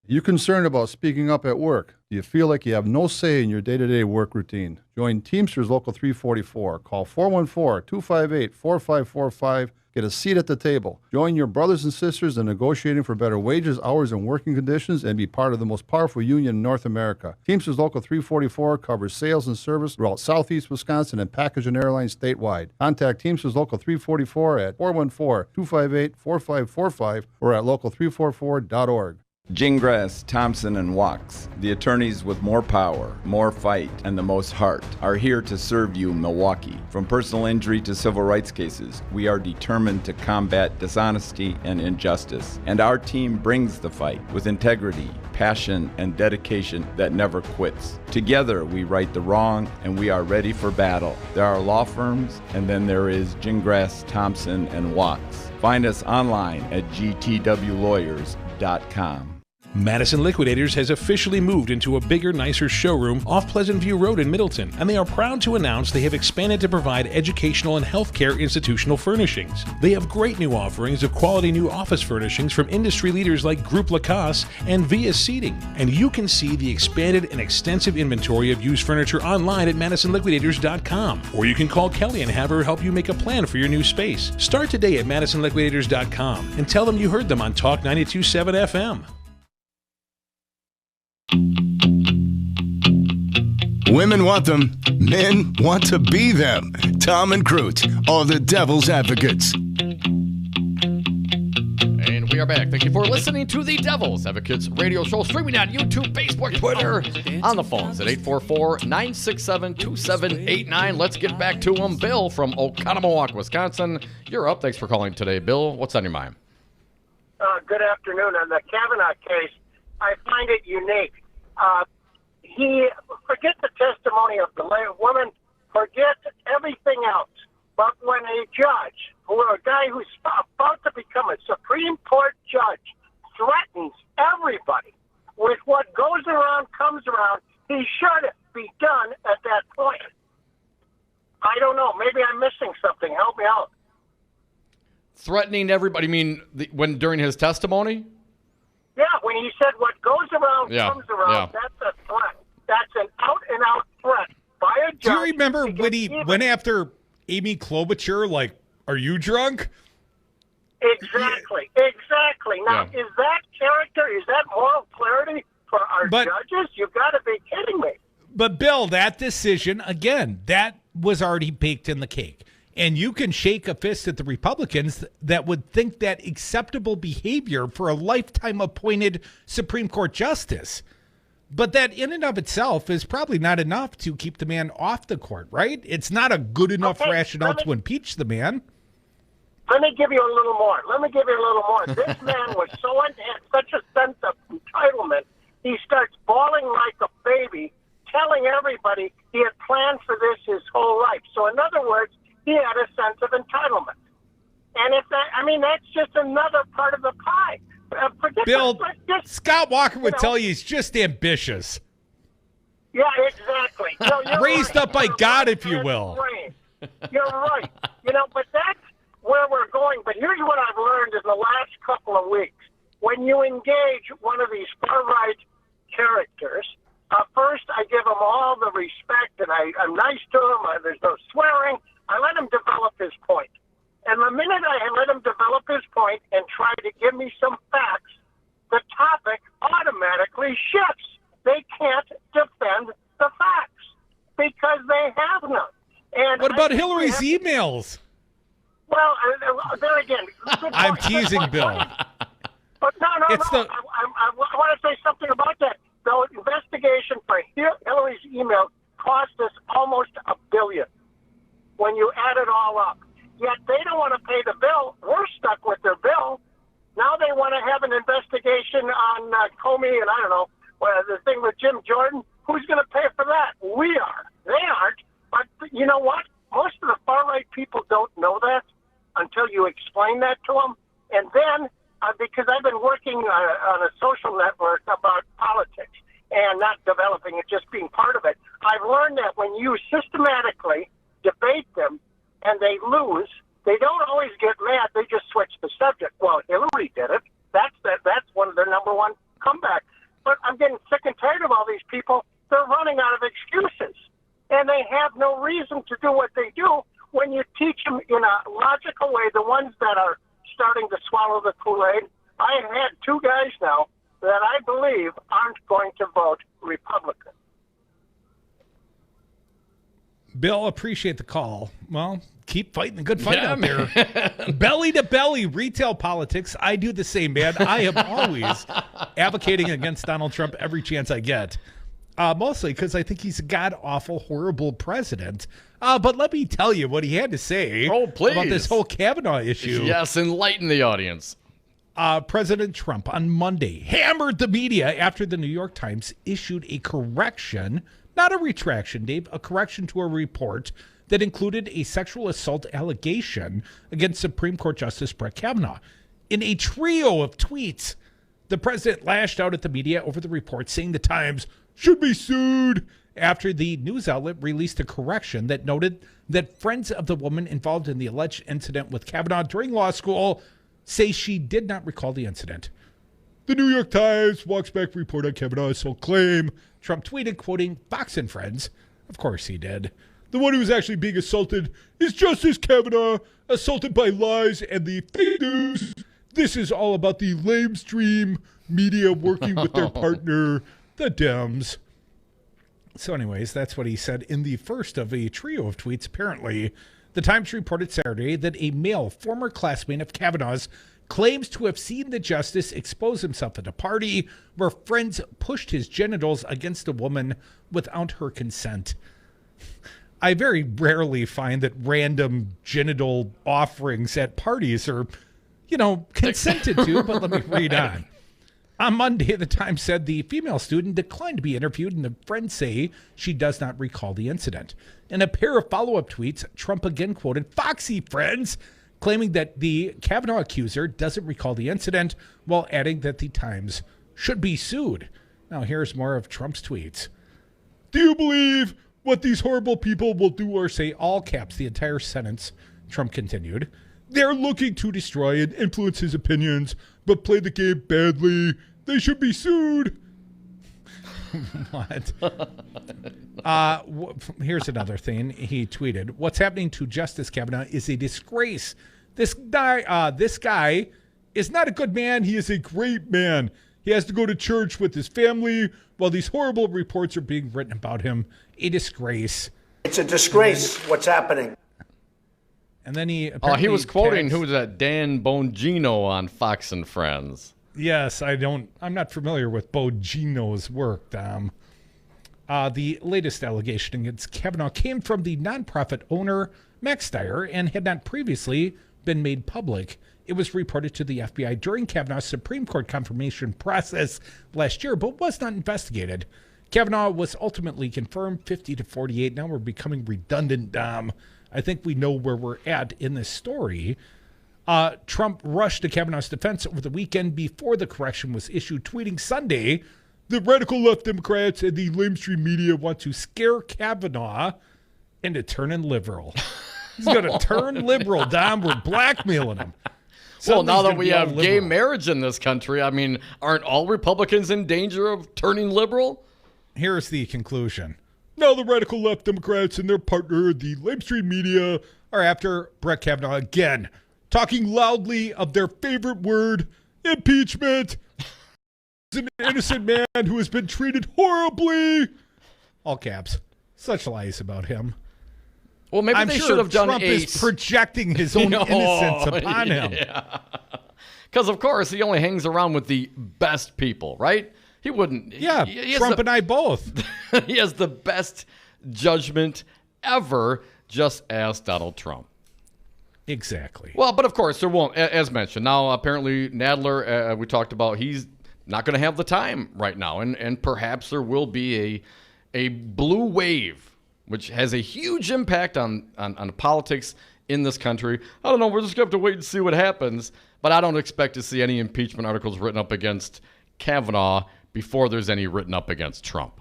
You concerned about speaking up at work? Do you feel like you have no say in your day-to-day work routine? Join Teamsters Local 344. Call 414-258-4545. Get a seat at the table. Join your brothers and sisters in negotiating for better wages, hours, and working conditions, and be part of the most powerful union in North America. Teamsters Local 344 covers sales and service throughout Southeast Wisconsin and package and airlines statewide. Contact Teamsters Local 344 at 414-258-4545 or at local344.org. Gingras, Thompson, and Wachs, the attorneys with more power, more fight, and the most heart, are here to serve you, Milwaukee. From personal injury to civil rights cases, we are determined to combat dishonesty and injustice. And our team brings the fight with integrity, passion, and dedication that never quits. Together, we right the wrong, and we are ready for battle. There are law firms, and then there is Gingras, Thompson, and Wachs. Find us online at gtwlawyers.com. Madison Liquidators has officially moved into a bigger, nicer showroom off Pleasant View Road in Middleton, and they are proud to announce they have expanded to provide educational and healthcare institutional furnishings. They have great new offerings of quality new office furnishings from industry leaders like Groupe Lacoste and Via Seating, and you can see the expanded and extensive inventory of used furniture online at MadisonLiquidators.com, or you can call Kelly and have her help you make a plan for your new space. Start today at MadisonLiquidators.com and tell them you heard them on Talk 92.7 FM. Women want them. Men want to be them. Tom and Crute are the devil's advocates. And we are back. Thank you for listening to the Devil's Advocates radio show, streaming on YouTube, Facebook, Twitter, on the phones at 844-967-2789. Let's get back to them. Bill from Oconomowoc, Wisconsin. You're up. Thanks for calling today, Bill. What's on your mind? Good afternoon. On the Kavanaugh case, I find it unique. Forget the testimony of the woman, forget everything else. But when a judge, a guy who's about to become a Supreme Court judge, threatens everybody with what goes around comes around, he should be done at that point. I don't know. Maybe I'm missing something. Help me out. Threatening everybody? You mean when during his testimony? Yeah, when he said what goes around comes around, that's a threat. That's an out-and-out threat by a judge. Do you remember when he went after Amy Klobuchar, like, are you drunk? Exactly. Now, is that character, is that moral clarity for our judges? You've got to be kidding me. But, Bill, that decision, again, that was already baked in the cake. And you can shake a fist at the Republicans that would think that acceptable behavior for a lifetime appointed Supreme Court justice. But that in and of itself is probably not enough to keep the man off the court, right? It's not a good enough rationale to impeach the man. Let me give you a little more. This man was had such a sense of entitlement he starts bawling like a baby, telling everybody he had planned for this his whole life. So in other words, he had a sense of entitlement. And if that, I mean, that's just another part of the pie. Bill, Scott Walker would tell you he's just ambitious. Yeah, exactly. No, you're Raised right. up by God, if you will. You're right. But that's where we're going. But here's what I've learned in the last couple of weeks. When you engage one of these far-right characters, first I give him all the respect, and I'm nice to him. There's no swearing. I let him develop his point. And the minute I let him develop his point and try to give me some facts, the topic automatically shifts. They can't defend the facts because they have none. And what about Hillary's emails? Well, there again. I'm teasing Bill. But no. I want to say something about that. The investigation for Hillary's email cost us almost $1 billion when you add it all up. Yet they don't want to pay the bill. We're stuck with their bill. Now they want to have an investigation on Comey and I don't know, the thing with Jim Jordan. Who's going to pay for that? We are. They aren't. But you know what? Most of the far-right people don't know that until you explain that to them. And then, because I've been working on a social network about politics and not developing it, just being part of it, I've learned that when you systematically debate them and they lose, they don't always get mad. They just switch the subject. Well, Hillary did it. That's one of their number one comebacks. But I'm getting sick and tired of all these people. They're running out of excuses. And they have no reason to do what they do when you teach them in a logical way, the ones that are starting to swallow the Kool-Aid. I have had 2 guys now that I believe aren't going to vote Republican. Bill, appreciate the call. Well, keep fighting the good fight out there. Belly to belly, retail politics. I do the same, man. I am always advocating against Donald Trump every chance I get. Mostly because I think he's a god-awful, horrible president. But let me tell you what he had to say about this whole Kavanaugh issue. Yes, enlighten the audience. President Trump on Monday hammered the media after the New York Times issued a correction, not a retraction, Dave, a correction to a report that included a sexual assault allegation against Supreme Court Justice Brett Kavanaugh. In a trio of tweets, the president lashed out at the media over the report, saying the Times should be sued after the news outlet released a correction that noted that friends of the woman involved in the alleged incident with Kavanaugh during law school say she did not recall the incident. The New York Times walks back report on Kavanaugh's sole claim. Trump tweeted, quoting Fox and Friends. Of course he did. The one who is actually being assaulted is Justice Kavanaugh, assaulted by lies and the fake news. This is all about the lamestream media working with their partner, the Dems. So anyways, that's what he said in the first of a trio of tweets. Apparently, the Times reported Saturday that a male former classmate of Kavanaugh's claims to have seen the justice expose himself at a party where friends pushed his genitals against a woman without her consent. I very rarely find that random genital offerings at parties are, consented to, but let me read on. On Monday, the Times said the female student declined to be interviewed, and the friends say she does not recall the incident. In a pair of follow-up tweets, Trump again quoted Foxy Friends, claiming that the Kavanaugh accuser doesn't recall the incident, while adding that the Times should be sued. Now, here's more of Trump's tweets. Do you believe what these horrible people will do or say? All caps, the entire sentence, Trump continued. They're looking to destroy and influence his opinions, but play the game badly. They should be sued. What? Here's another thing he tweeted. What's happening to Justice Kavanaugh is a disgrace. This guy is not a good man. He is a great man. He has to go to church with his family while these horrible reports are being written about him. A disgrace. It's a disgrace what's happening. And then he was quoting, who was that? Dan Bongino on Fox and Friends. Yes, I'm not familiar with Bongino's work, Dom. The latest allegation against Kavanaugh came from the nonprofit owner, Max Steyer, and had not previously been made public. It was reported to the FBI during Kavanaugh's Supreme Court confirmation process last year, but was not investigated. Kavanaugh was ultimately confirmed 50-48. Now we're becoming redundant, Dom. I think we know where we're at in this story. Trump rushed to Kavanaugh's defense over the weekend before the correction was issued, tweeting Sunday, "The radical left Democrats and the lamestream media want to scare Kavanaugh into turning liberal." He's going to turn liberal, Dom. We're blackmailing him. Well, now that we have liberal. gay marriage in this country, I mean, aren't all Republicans in danger of turning liberal? Here's the conclusion. Now the radical left Democrats and their partner, the lamestream media, are after Brett Kavanaugh again, talking loudly of their favorite word, impeachment. An innocent man who has been treated horribly. All caps. Such lies about him. Well, maybe I'm they sure should have done Trump is projecting his own innocence upon him. Because, of course, he only hangs around with the best people, right? He wouldn't. Yeah, Trump and I both. He has the best judgment ever, just as Donald Trump. Exactly. Well, but of course, there won't, as mentioned. Now, apparently, Nadler, we talked about, he's not going to have the time right now. And perhaps there will be a blue wave, which has a huge impact on politics in this country. I don't know. We're just going to have to wait and see what happens. But I don't expect to see any impeachment articles written up against Kavanaugh before there's any written up against Trump.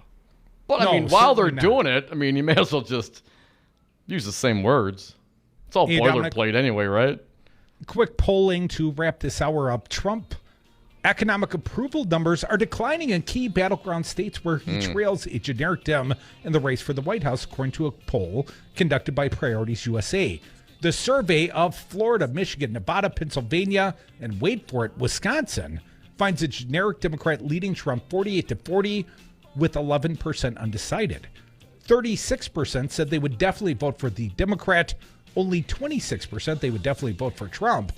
But, I mean, while they're doing it, I mean, you may as well just use the same words. It's all boilerplate anyway, right? Quick polling to wrap this hour up. Trump economic approval numbers are declining in key battleground states where he trails a generic Dem in the race for the White House, according to a poll conducted by Priorities USA. The survey of Florida, Michigan, Nevada, Pennsylvania, and wait for it, Wisconsin, finds a generic Democrat leading Trump 48-40 with 11% undecided. 36% said they would definitely vote for the Democrat. Only 26% they would definitely vote for Trump.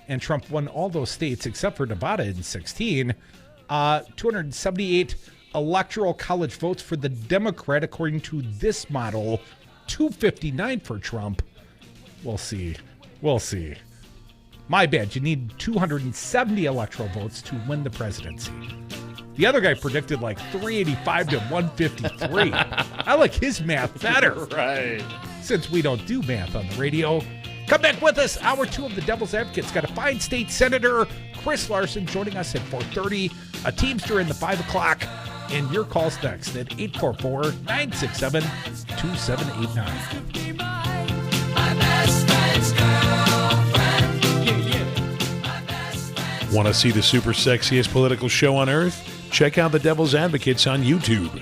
And Trump won all those states except for Nevada in 2016. 278 electoral college votes for the Democrat, according to this model. 259 for Trump. We'll see. We'll see. My bad. You need 270 electoral votes to win the presidency. The other guy predicted like 385 to 153. I like his math better. Right. Since we don't do math on the radio. Come back with us. Hour 2 of the Devil's Advocates. Got a fine state senator, Chris Larson, joining us at 4:30. A Teamster in the 5 o'clock. And your calls next at 844-967-2789. Want to see the super sexiest political show on earth? Check out the Devil's Advocates on YouTube.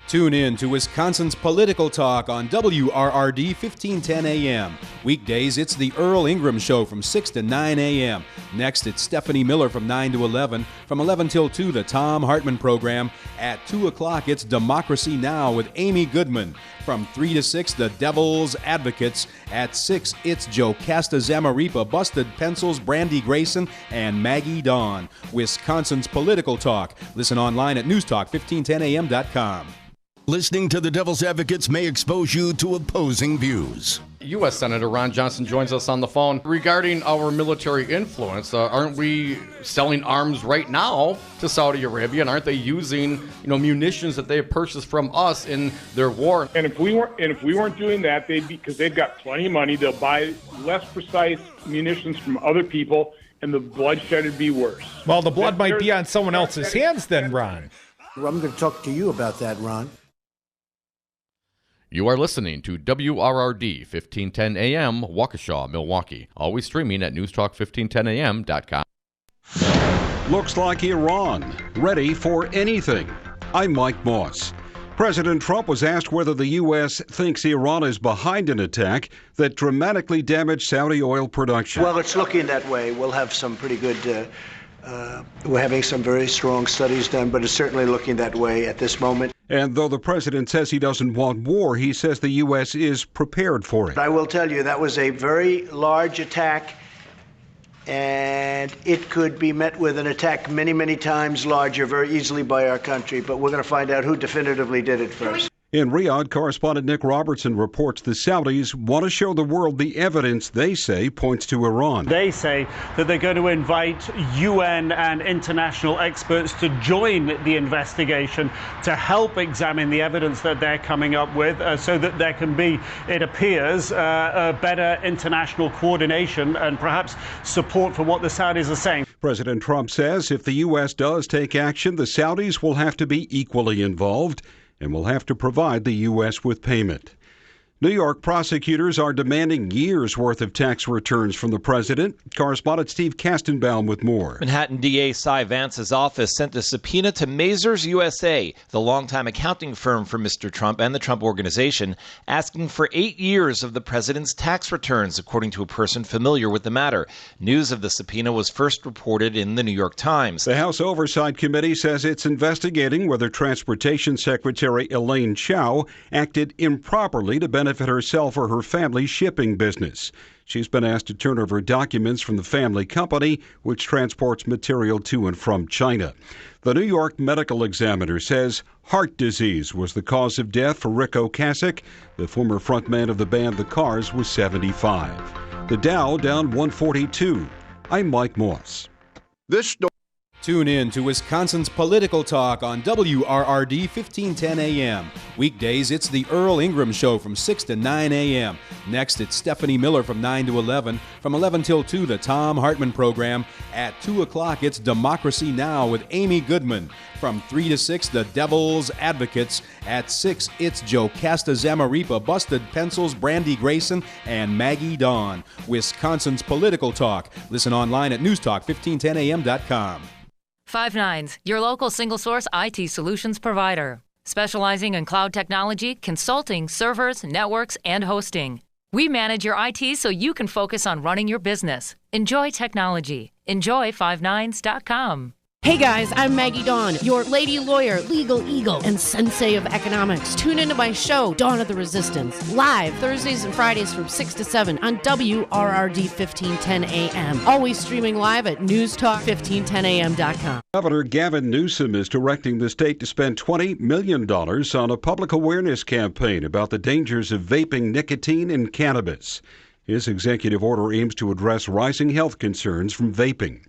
Tune in to Wisconsin's Political Talk on WRRD 1510 AM. Weekdays, it's the Earl Ingram Show from 6 to 9 a.m. Next, it's Stephanie Miller from 9 to 11. From 11 till 2, the Tom Hartman Program. At 2 o'clock, it's Democracy Now! With Amy Goodman. From 3 to 6, the Devil's Advocates. At 6, it's Jocasta Zamaripa, Busted Pencils, Brandy Grayson, and Maggie Dawn. Wisconsin's Political Talk. Listen online at newstalk1510am.com. Listening to the Devil's Advocates may expose you to opposing views. U.S. Senator Ron Johnson joins us on the phone regarding our military influence. Aren't we selling arms right now to Saudi Arabia, and aren't they using, munitions that they have purchased from us in their war? And if we weren't doing that, because they've got plenty of money, they'll buy less precise munitions from other people, and the bloodshed would be worse. Well, the blood might be on someone else's hands then, Ron. Well, I'm going to talk to you about that, Ron. You are listening to WRRD 1510 AM, Waukesha, Milwaukee. Always streaming at newstalk1510am.com. Looks like Iran, ready for anything. I'm Mike Moss. President Trump was asked whether the U.S. thinks Iran is behind an attack that dramatically damaged Saudi oil production. Well, it's looking that way. We'll have some pretty good, we're having some very strong studies done, but it's certainly looking that way at this moment. And though the president says he doesn't want war, he says the U.S. is prepared for it. I will tell you that was a very large attack and it could be met with an attack many, many times larger very easily by our country. But we're going to find out who definitively did it first. In Riyadh, correspondent Nick Robertson reports the Saudis want to show the world the evidence they say points to Iran. They say that they're going to invite UN and international experts to join the investigation to help examine the evidence that they're coming up with so that there can be, it appears, a better international coordination and perhaps support for what the Saudis are saying. President Trump says if the U.S. does take action, the Saudis will have to be equally involved and will have to provide the U.S. with payment. New York prosecutors are demanding years' worth of tax returns from the president. Correspondent Steve Kastenbaum with more. Manhattan DA Cy Vance's office sent a subpoena to Mazars USA, the longtime accounting firm for Mr. Trump and the Trump Organization, asking for 8 years of the president's tax returns, according to a person familiar with the matter. News of the subpoena was first reported in the New York Times. The House Oversight Committee says it's investigating whether Transportation Secretary Elaine Chao acted improperly to benefit herself or her family's shipping business. She's been asked to turn over documents from the family company, which transports material to and from China. The New York Medical Examiner says heart disease was the cause of death for Rick Ocasek. The former frontman of the band The Cars was 75. The Dow down 142. I'm Mike Moss. Tune in to Wisconsin's Political Talk on WRRD 1510 AM. Weekdays, it's the Earl Ingram Show from 6 to 9 a.m. Next, it's Stephanie Miller from 9 to 11. From 11 till 2, the Tom Hartman program. At 2 o'clock, it's Democracy Now! With Amy Goodman. From 3 to 6, the Devil's Advocates. At 6, it's Jocasta Zamaripa, Busted Pencils, Brandy Grayson, and Maggie Dawn. Wisconsin's Political Talk. Listen online at newstalk1510am.com. 5 your local single-source IT solutions provider, specializing in cloud technology, consulting, servers, networks, and hosting. We manage your IT so you can focus on running your business. Enjoy technology. Enjoy 59s.com. Hey guys, I'm Maggie Dawn, your lady lawyer, legal eagle, and sensei of economics. Tune into my show, Dawn of the Resistance, live Thursdays and Fridays from 6 to 7 on WRRD 1510 AM. Always streaming live at newstalk1510am.com. Governor Gavin Newsom is directing the state to spend $20 million on a public awareness campaign about the dangers of vaping nicotine and cannabis. His executive order aims to address rising health concerns from vaping.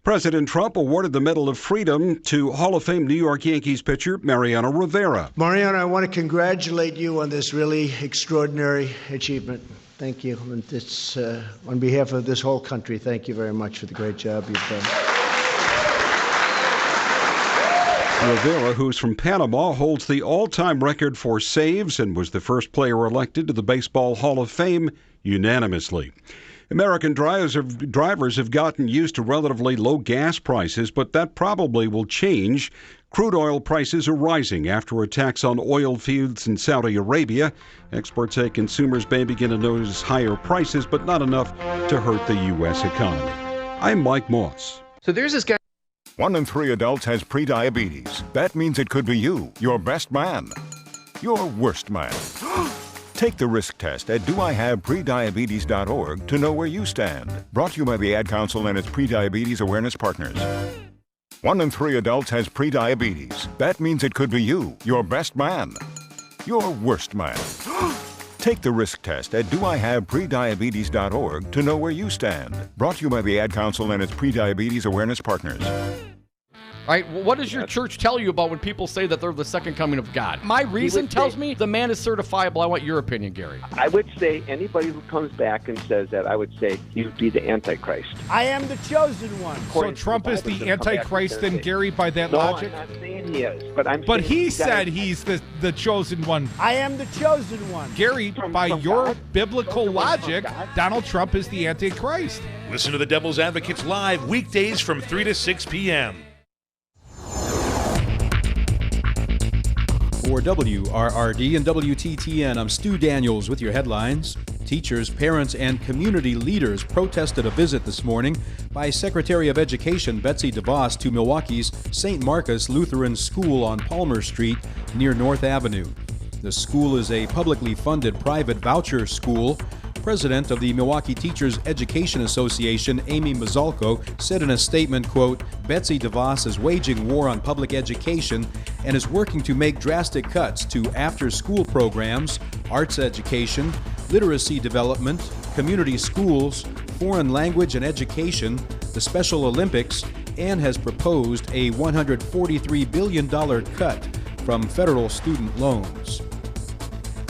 President Trump awarded the Medal of Freedom to Hall of Fame New York Yankees pitcher Mariano Rivera. Mariano, I want to congratulate you on this really extraordinary achievement. Thank you. And it's, on behalf of this whole country, thank you very much for the great job you've done. Rivera, who's from Panama, holds the all-time record for saves and was the first player elected to the Baseball Hall of Fame unanimously. American drivers have gotten used to relatively low gas prices, but that probably will change. Crude oil prices are rising after attacks on oil fields in Saudi Arabia. Experts say consumers may begin to notice higher prices, but not enough to hurt the U.S. economy. I'm Mike Moss. So there's this guy. 1 in 3 adults has prediabetes. That means it could be you, your best man, your worst man. Take the risk test at doihaveprediabetes.org to know where you stand. Brought to you by the Ad Council and its prediabetes awareness partners. 1 in 3 adults has prediabetes. That means it could be you, your best man, your worst man. Take the risk test at doihaveprediabetes.org to know where you stand. Brought to you by the Ad Council and its prediabetes awareness partners. All right, what does your church tell you about when people say that they're the second coming of God? My reason tells me the man is certifiable. I want your opinion, Gary. I would say anybody who comes back and says that, I would say he would be the Antichrist. I am the chosen one. So Trump is the Antichrist then, Gary, by that logic? No, I'm not saying he is, but I'm But saying he said he's the chosen one. I am the chosen one. Gary, by your biblical logic, Donald Trump is the Antichrist. Listen to the Devil's Advocates live weekdays from 3 to 6 p.m. For WRRD and WTTN, I'm Stu Daniels with your headlines. Teachers, parents, and community leaders protested a visit this morning by Secretary of Education Betsy Devos to Milwaukee's St. Marcus Lutheran School on Palmer Street near North Avenue. The school is a publicly funded private voucher school President of the Milwaukee Teachers Education Association, Amy Mazzalco, said in a statement, quote, Betsy Devos is waging war on public education and is working to make drastic cuts to after-school programs, arts education, literacy development, community schools, foreign language and education, the Special Olympics, and has proposed a $143 billion cut from federal student loans.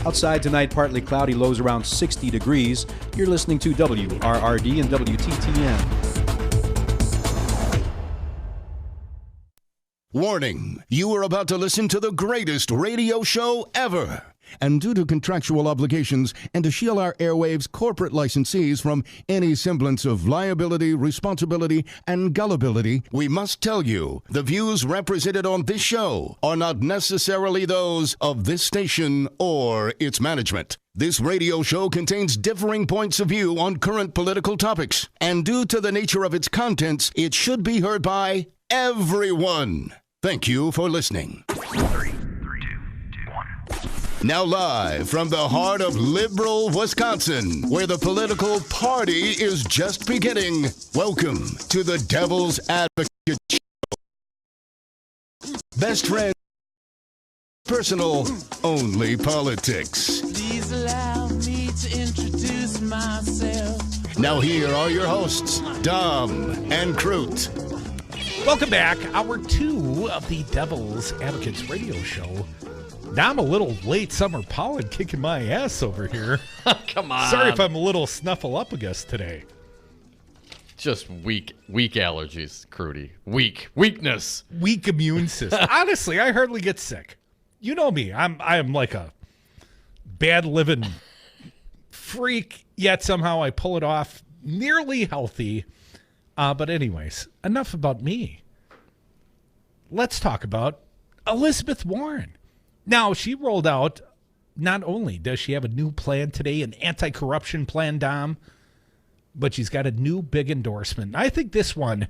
Outside tonight, partly cloudy, lows around 60 degrees. You're listening to WRRD and WTTN. Warning, you are about to listen to the greatest radio show ever. And due to contractual obligations and to shield our airwaves' corporate licensees from any semblance of liability, responsibility, and gullibility, we must tell you the views represented on this show are not necessarily those of this station or its management. This radio show contains differing points of view on current political topics, and due to the nature of its contents, it should be heard by everyone. Thank you for listening. Now live from the heart of liberal Wisconsin, where the political party is just beginning, welcome to the Devil's Advocate Show. Best friend, personal, only politics. Please allow me to introduce myself. Now here are your hosts, Dom and Crute. Welcome back. Hour 2 of the Devil's Advocates radio show. Now I'm a little late summer pollen kicking my ass over here. Come on. Sorry if I'm a little snuffleupagus today. Just weak allergies, Crudy. Weakness. Weak immune system. Honestly, I hardly get sick. You know me. I am like a bad living freak, yet somehow I pull it off nearly healthy. But anyways, enough about me. Let's talk about Elizabeth Warren. Now, she rolled out, not only does she have a new plan today, an anti-corruption plan, Dom, but she's got a new big endorsement. I think this one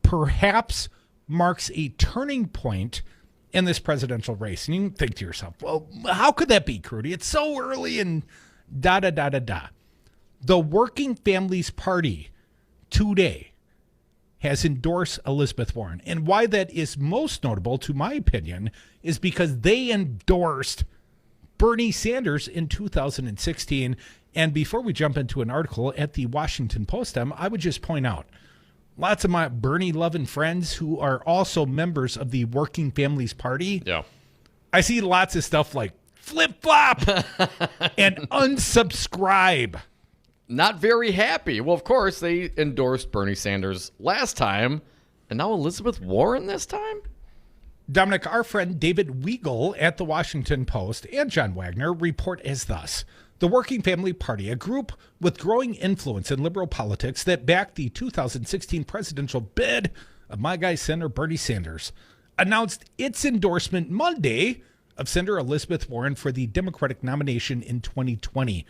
perhaps marks a turning point in this presidential race. And you can think to yourself, well, how could that be, Crudy? It's so early and da-da-da-da-da. The Working Families Party today has endorsed Elizabeth Warren. And why that is most notable, to my opinion, is because they endorsed Bernie Sanders in 2016. And before we jump into an article at the Washington Post, I would just point out, lots of my Bernie-loving friends who are also members of the Working Families Party, I see lots of stuff like flip-flop and unsubscribe. Not very happy. Well, of course, they endorsed Bernie Sanders last time, and now Elizabeth Warren this time? Dominic, our friend David Weigel at the Washington Post and John Wagner report as thus. The Working Family Party, a group with growing influence in liberal politics that backed the 2016 presidential bid of my guy, Senator Bernie Sanders, announced its endorsement Monday of Senator Elizabeth Warren for the Democratic nomination in 2020.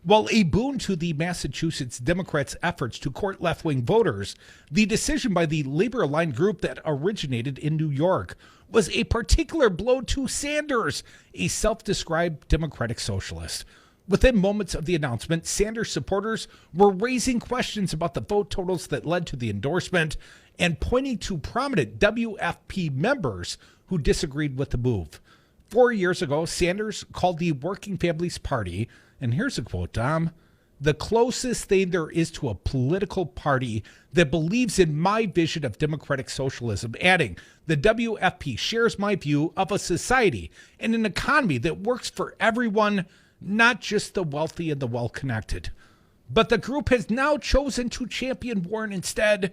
While a boon to the Massachusetts Democrats' efforts to court left-wing voters, the decision by the labor-aligned group that originated in New York was a particular blow to Sanders, a self-described Democratic socialist. Within moments of the announcement, Sanders supporters were raising questions about the vote totals that led to the endorsement and pointing to prominent WFP members who disagreed with the move. 4 years ago, Sanders called the Working Families Party, and here's a quote, Dom, the closest thing there is to a political party that believes in my vision of democratic socialism, adding, the WFP shares my view of a society and an economy that works for everyone, not just the wealthy and the well-connected. But the group has now chosen to champion Warren instead.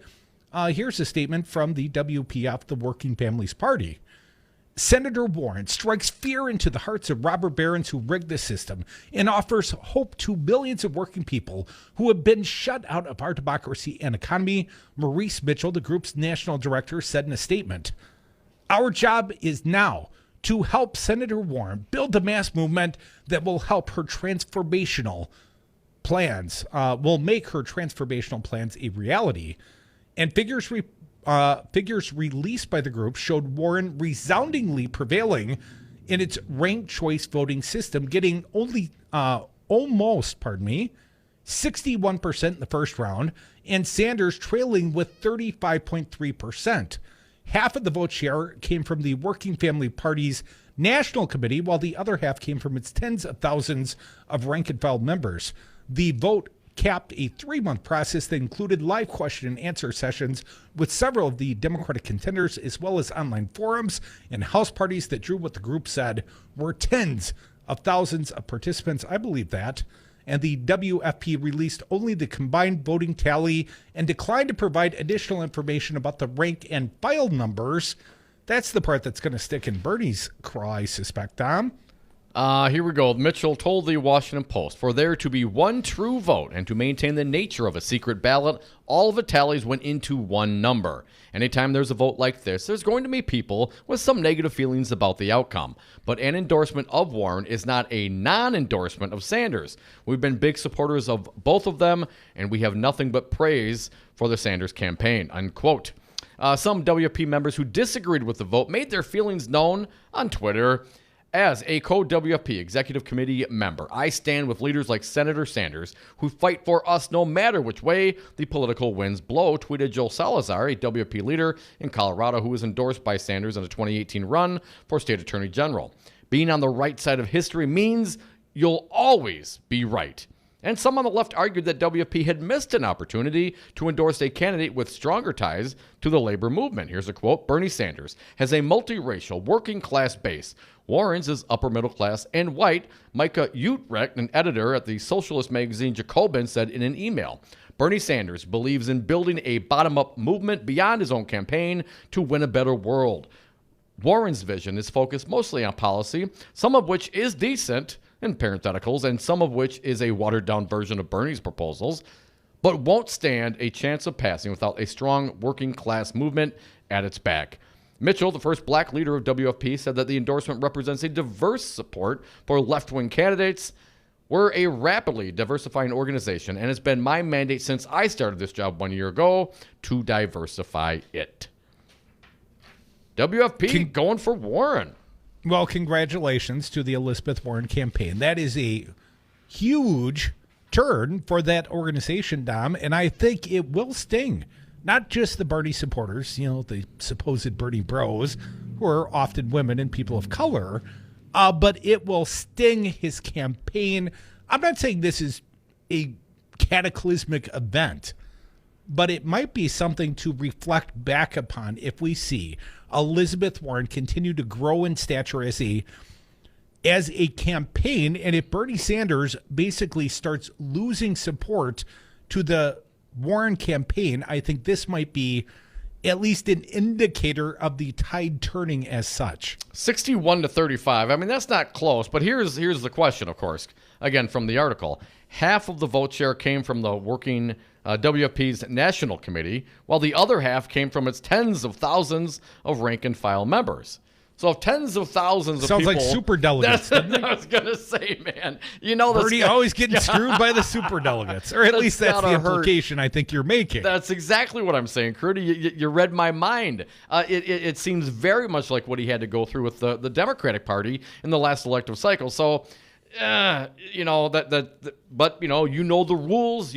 Here's a statement from the WPF, the Working Families Party. Senator Warren strikes fear into the hearts of robber barons who rigged the system and offers hope to millions of working people who have been shut out of our democracy and economy, Maurice Mitchell, the group's national director, said in a statement. Our job is now to help Senator Warren build a mass movement that will help her transformational plans, will make her transformational plans a reality. And figures released by the group showed Warren resoundingly prevailing in its ranked choice voting system, getting only 61% in the first round, and Sanders trailing with 35.3%. Half of the vote share came from the Working Family Party's National Committee, while the other half came from its tens of thousands of rank-and-file members. The vote capped a 3-month process that included live question and answer sessions with several of the Democratic contenders, as well as online forums and house parties that drew what the group said were tens of thousands of participants. I believe that. And the WFP released only the combined voting tally and declined to provide additional information about the rank and file numbers. That's the part that's going to stick in Bernie's craw, I suspect, Tom. Here we go. Mitchell told the Washington Post, for there to be one true vote and to maintain the nature of a secret ballot, all of the tallies went into one number. Anytime there's a vote like this, there's going to be people with some negative feelings about the outcome. But an endorsement of Warren is not a non-endorsement of Sanders. We've been big supporters of both of them, and we have nothing but praise for the Sanders campaign, unquote. Some WFP members who disagreed with the vote made their feelings known on Twitter. As a co-WFP executive committee member, I stand with leaders like Senator Sanders who fight for us no matter which way the political winds blow, tweeted Joe Salazar, a WFP leader in Colorado who was endorsed by Sanders in a 2018 run for state attorney general. Being on the right side of history means you'll always be right. And some on the left argued that WFP had missed an opportunity to endorse a candidate with stronger ties to the labor movement. Here's a quote. Bernie Sanders has a multiracial, working-class base. Warren's is upper middle class and white. Micah Utrecht, an editor at the socialist magazine Jacobin, said in an email, Bernie Sanders believes in building a bottom-up movement beyond his own campaign to win a better world. Warren's vision is focused mostly on policy, some of which is decent, in parentheticals, and some of which is a watered-down version of Bernie's proposals, but won't stand a chance of passing without a strong working-class movement at its back. Mitchell, the first black leader of WFP, said that the endorsement represents a diverse support for left-wing candidates. We're a rapidly diversifying organization, and it's been my mandate since I started this job 1 year ago to diversify it. WFP going for Warren. Well, congratulations to the Elizabeth Warren campaign. That is a huge turn for that organization, Dom, and I think it will sting not just the Bernie supporters, the supposed Bernie bros, who are often women and people of color, but it will sting his campaign. I'm not saying this is a cataclysmic event, but it might be something to reflect back upon if we see Elizabeth Warren continue to grow in stature as a campaign, and if Bernie Sanders basically starts losing support to the Warren campaign, I think this might be at least an indicator of the tide turning as such. 61-35. I mean, that's not close, but here's the question, of course, again, from the article. Half of the vote share came from the working WFP's National Committee, while the other half came from its tens of thousands of rank-and-file members. So if tens of thousands of Sounds people... like super delegates, doesn't it? I was going to say, man. That's Bernie always getting screwed by the super delegates. Or at least that's the implication I think you're making. That's exactly what I'm saying, Crudy. You read my mind. It seems very much like what he had to go through with the Democratic Party in the last elective cycle. So, but you know the rules,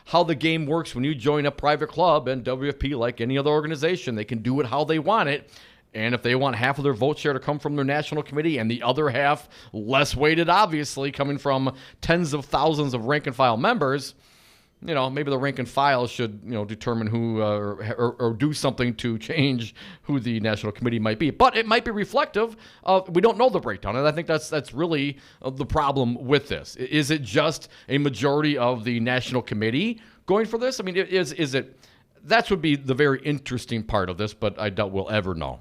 how the game works when you join a private club, and WFP, like any other organization, they can do it how they want it. And if they want half of their vote share to come from their national committee and the other half, less weighted, obviously, coming from tens of thousands of rank-and-file members, maybe the rank-and-file should, determine who or do something to change who the national committee might be. But it might be reflective of, we don't know the breakdown, and I think that's really the problem with this. Is it just a majority of the national committee going for this? I mean, is it? That would be the very interesting part of this, but I doubt we'll ever know.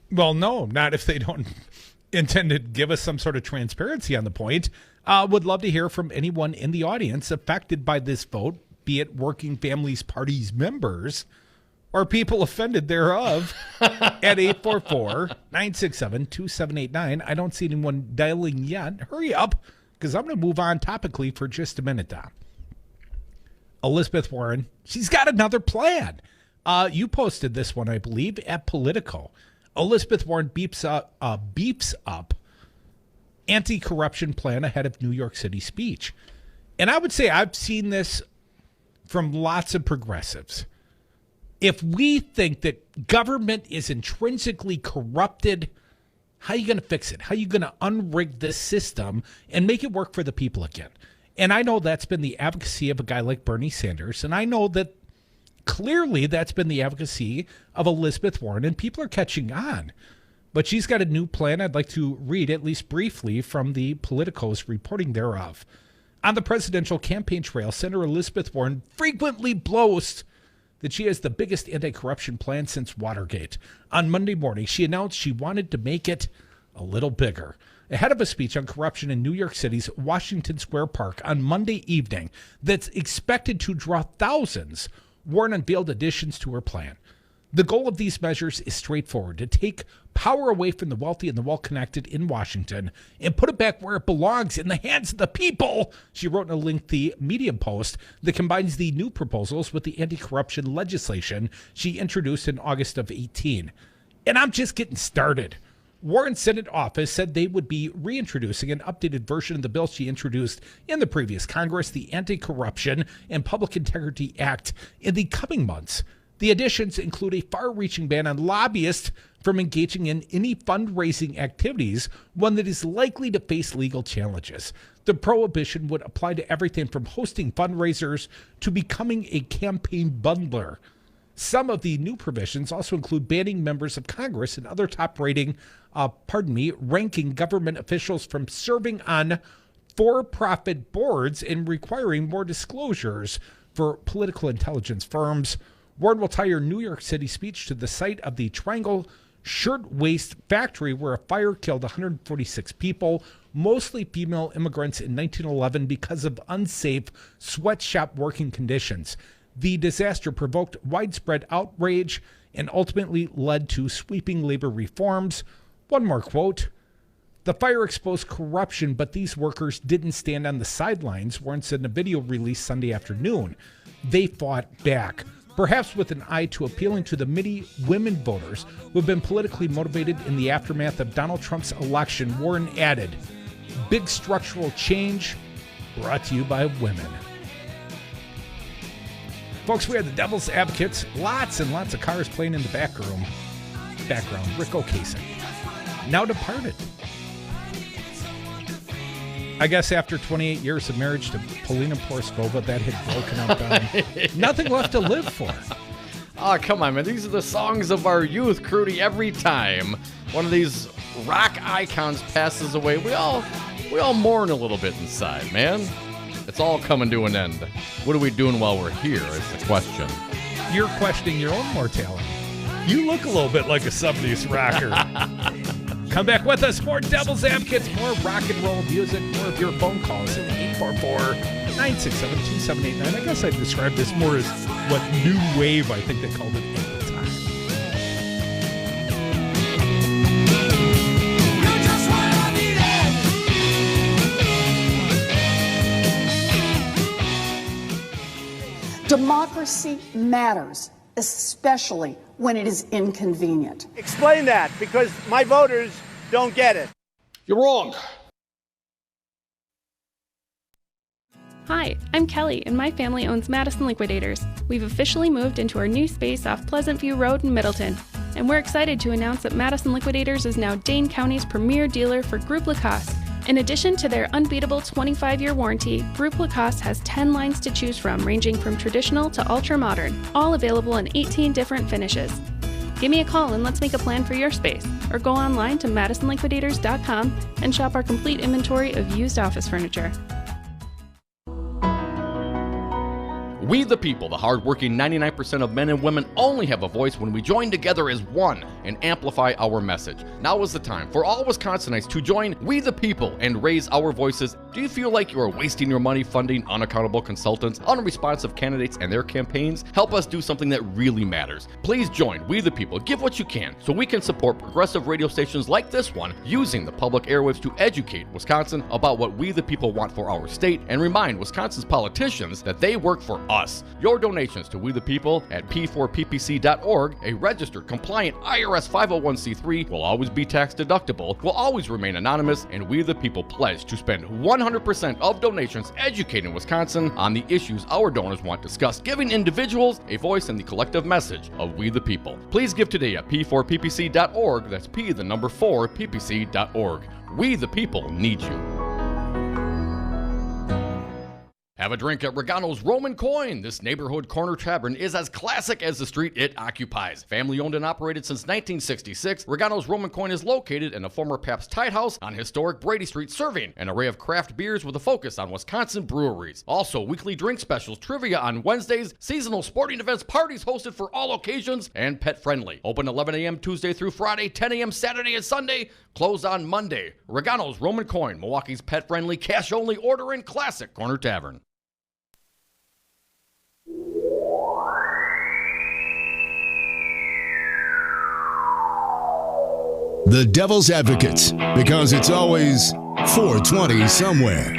Well, no, not if they don't intend to give us some sort of transparency on the point. Would love to hear from anyone in the audience affected by this vote, be it Working Families Party's members or people offended thereof at 844-967-2789. I don't see anyone dialing yet. Hurry up, because I'm going to move on topically for just a minute, Dom. Elizabeth Warren, she's got another plan. You posted this one, I believe, at Politico. Elizabeth Warren beefs up anti-corruption plan ahead of New York City speech. And I would say I've seen this from lots of progressives. If we think that government is intrinsically corrupted, how are you going to fix it? How are you going to unrig this system and make it work for the people again? And I know that's been the advocacy of a guy like Bernie Sanders, and I know that clearly that's been the advocacy of Elizabeth Warren, and people are catching on. But she's got a new plan I'd like to read, at least briefly, from the Politico's reporting thereof. On the presidential campaign trail, Senator Elizabeth Warren frequently boasts that she has the biggest anti-corruption plan since Watergate. On Monday morning, she announced she wanted to make it a little bigger. Ahead of a speech on corruption in New York City's Washington Square Park on Monday evening that's expected to draw thousands, Warren unveiled additions to her plan. The goal of these measures is straightforward: to take power away from the wealthy and the well-connected in Washington and put it back where it belongs, in the hands of the people, she wrote in a lengthy Medium post that combines the new proposals with the anti-corruption legislation she introduced in August of 2018. And I'm just getting started. Warren's Senate office said they would be reintroducing an updated version of the bill she introduced in the previous Congress, the Anti-Corruption and Public Integrity Act, in the coming months. The additions include a far-reaching ban on lobbyists from engaging in any fundraising activities, one that is likely to face legal challenges. The prohibition would apply to everything from hosting fundraisers to becoming a campaign bundler. Some of the new provisions also include banning members of Congress and other ranking government officials from serving on for-profit boards and requiring more disclosures for political intelligence firms. Warren will tie her New York City speech to the site of the Triangle Shirtwaist Factory, where a fire killed 146 people, mostly female immigrants, in 1911 because of unsafe sweatshop working conditions. The disaster provoked widespread outrage and ultimately led to sweeping labor reforms. One more quote: "The fire exposed corruption, but these workers didn't stand on the sidelines," Warren said in a video released Sunday afternoon. "They fought back." Perhaps with an eye to appealing to the many women voters who have been politically motivated in the aftermath of Donald Trump's election, Warren added, "Big structural change brought to you by women." Folks, we are the Devil's Advocates. Lots and lots of cars playing in the background. Rick Ocasek, now departed. I guess after 28 years of marriage to Polina Poroskova, that had broken up. Nothing left to live for. Oh, come on, man. These are the songs of our youth, Crudy. Every time one of these rock icons passes away, we all mourn a little bit inside, man. It's all coming to an end. What are we doing while we're here is the question. You're questioning your own mortality. You look a little bit like a 70s rocker. Come back with us. More Devil's Advocates, more rock and roll music, more of your phone calls at 844-967-2789. I guess I'd describe this more as what new wave, I think they called it at the time. Democracy matters, especially when it is inconvenient. Explain that, because my voters don't get it. You're wrong. Hi, I'm Kelly, and my family owns Madison Liquidators. We've officially moved into our new space off Pleasant View Road in Middleton, and we're excited to announce that Madison Liquidators is now Dane County's premier dealer for Groupe Lacoste. In addition to their unbeatable 25-year warranty, Groupe Lacoste has 10 lines to choose from, ranging from traditional to ultra-modern, all available in 18 different finishes. Give me a call and let's make a plan for your space, or go online to madisonliquidators.com and shop our complete inventory of used office furniture. We the people, the hardworking 99% of men and women, only have a voice when we join together as one and amplify our message. Now is the time for all Wisconsinites to join We the People and raise our voices. Do you feel like you are wasting your money funding unaccountable consultants, unresponsive candidates, and their campaigns? Help us do something that really matters. Please join We the People. Give what you can so we can support progressive radio stations like this one, using the public airwaves to educate Wisconsin about what we the people want for our state and remind Wisconsin's politicians that they work for us. us. Your donations to We the People at p4ppc.org, a registered, compliant IRS 501c3, will always be tax deductible, will always remain anonymous, and We the People pledge to spend 100% of donations educating Wisconsin on the issues our donors want discussed, giving individuals a voice in the collective message of We the People. Please give today at p4ppc.org. That's p4ppc.org. We the people need you. Have a drink at Regano's Roman Coin. This neighborhood corner tavern is as classic as the street it occupies. Family owned and operated since 1966, Regano's Roman Coin is located in a former Pabst Tide House on historic Brady Street, serving an array of craft beers with a focus on Wisconsin breweries. Also, weekly drink specials, trivia on Wednesdays, seasonal sporting events, parties hosted for all occasions, and pet friendly. Open 11 a.m. Tuesday through Friday, 10 a.m. Saturday and Sunday, closed on Monday. Regano's Roman Coin, Milwaukee's pet friendly, cash only ordering classic corner tavern. The Devil's Advocates, because it's always 420 somewhere.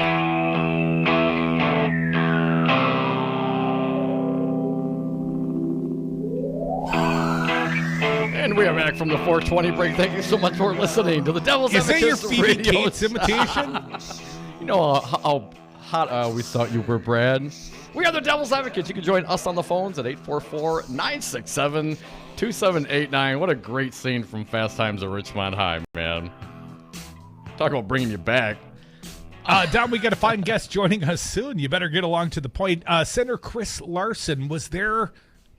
And we are back from the 420 break. Thank you so much for listening to the Devil's Advocates. Is that your Phoebe Cates imitation? You know how hot we thought you were, Brad. We are the Devil's Advocates. You can join us on the phones at 844-967-2789. What a great scene from Fast Times at Richmond High, man. Talk about bringing you back. Don, we got a fine guest joining us soon. You better get along to the point. Senator Chris Larson was there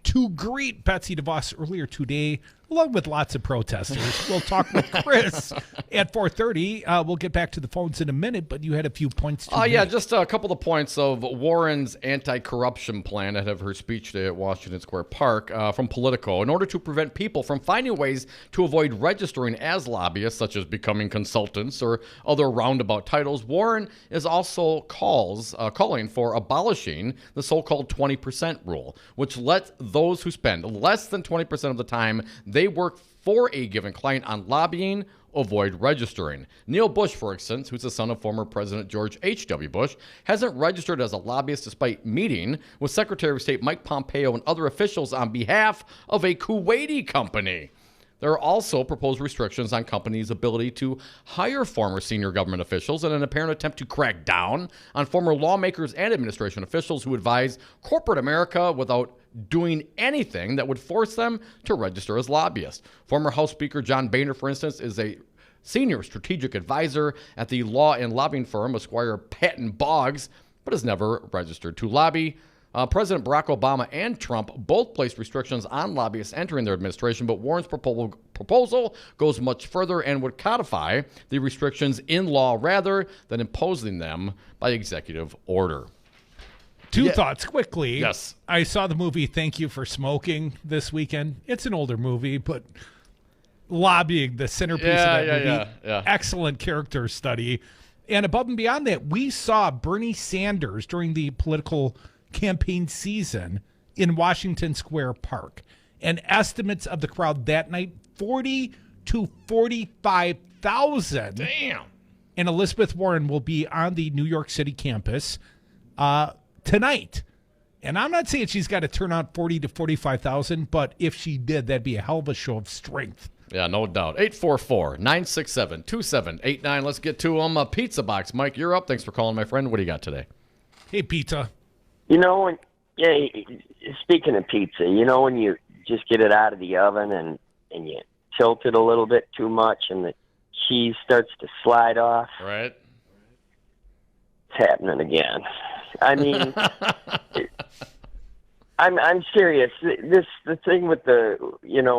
to greet Betsy Devos earlier today, along with lots of protesters. We'll talk with Chris at 4:30. We'll get back to the phones in a minute, but you had a few points to make. Yeah, just a couple of points of Warren's anti-corruption plan ahead of her speech today at Washington Square Park from Politico. In order to prevent people from finding ways to avoid registering as lobbyists, such as becoming consultants or other roundabout titles, Warren is also calling for abolishing the so-called 20% rule, which lets those who spend less than 20% of the time they work for a given client on lobbying avoid registering. Neil Bush, for instance, who's the son of former President George H.W. Bush, hasn't registered as a lobbyist despite meeting with Secretary of State Mike Pompeo and other officials on behalf of a Kuwaiti company. There are also proposed restrictions on companies' ability to hire former senior government officials in an apparent attempt to crack down on former lawmakers and administration officials who advise corporate America without doing anything that would force them to register as lobbyists. Former House Speaker John Boehner, for instance, is a senior strategic advisor at the law and lobbying firm Esquire Patton Boggs, but has never registered to lobby. President Barack Obama and Trump both placed restrictions on lobbyists entering their administration, but Warren's proposal goes much further and would codify the restrictions in law rather than imposing them by executive order. Two thoughts quickly. Yes. I saw the movie Thank You for Smoking this weekend. It's an older movie, but lobbying, the centerpiece of that movie. Yeah. Excellent character study. And above and beyond that, we saw Bernie Sanders during the political campaign season in Washington Square Park. And estimates of the crowd that night, 40 to 45,000. Damn. And Elizabeth Warren will be on the New York City campus tonight. And I'm not saying she's got to turn out 40 to 45,000, but if she did, that'd be a hell of a show of strength. Yeah, no doubt. 844-967-2789. Let's get to them. Pizza Box. Mike, you're up. Thanks for calling, my friend. What do you got today? Hey, pizza. You know, speaking of pizza, you know when you just get it out of the oven and you tilt it a little bit too much and the cheese starts to slide off? Right. It's happening again. I mean, I'm serious. The thing with the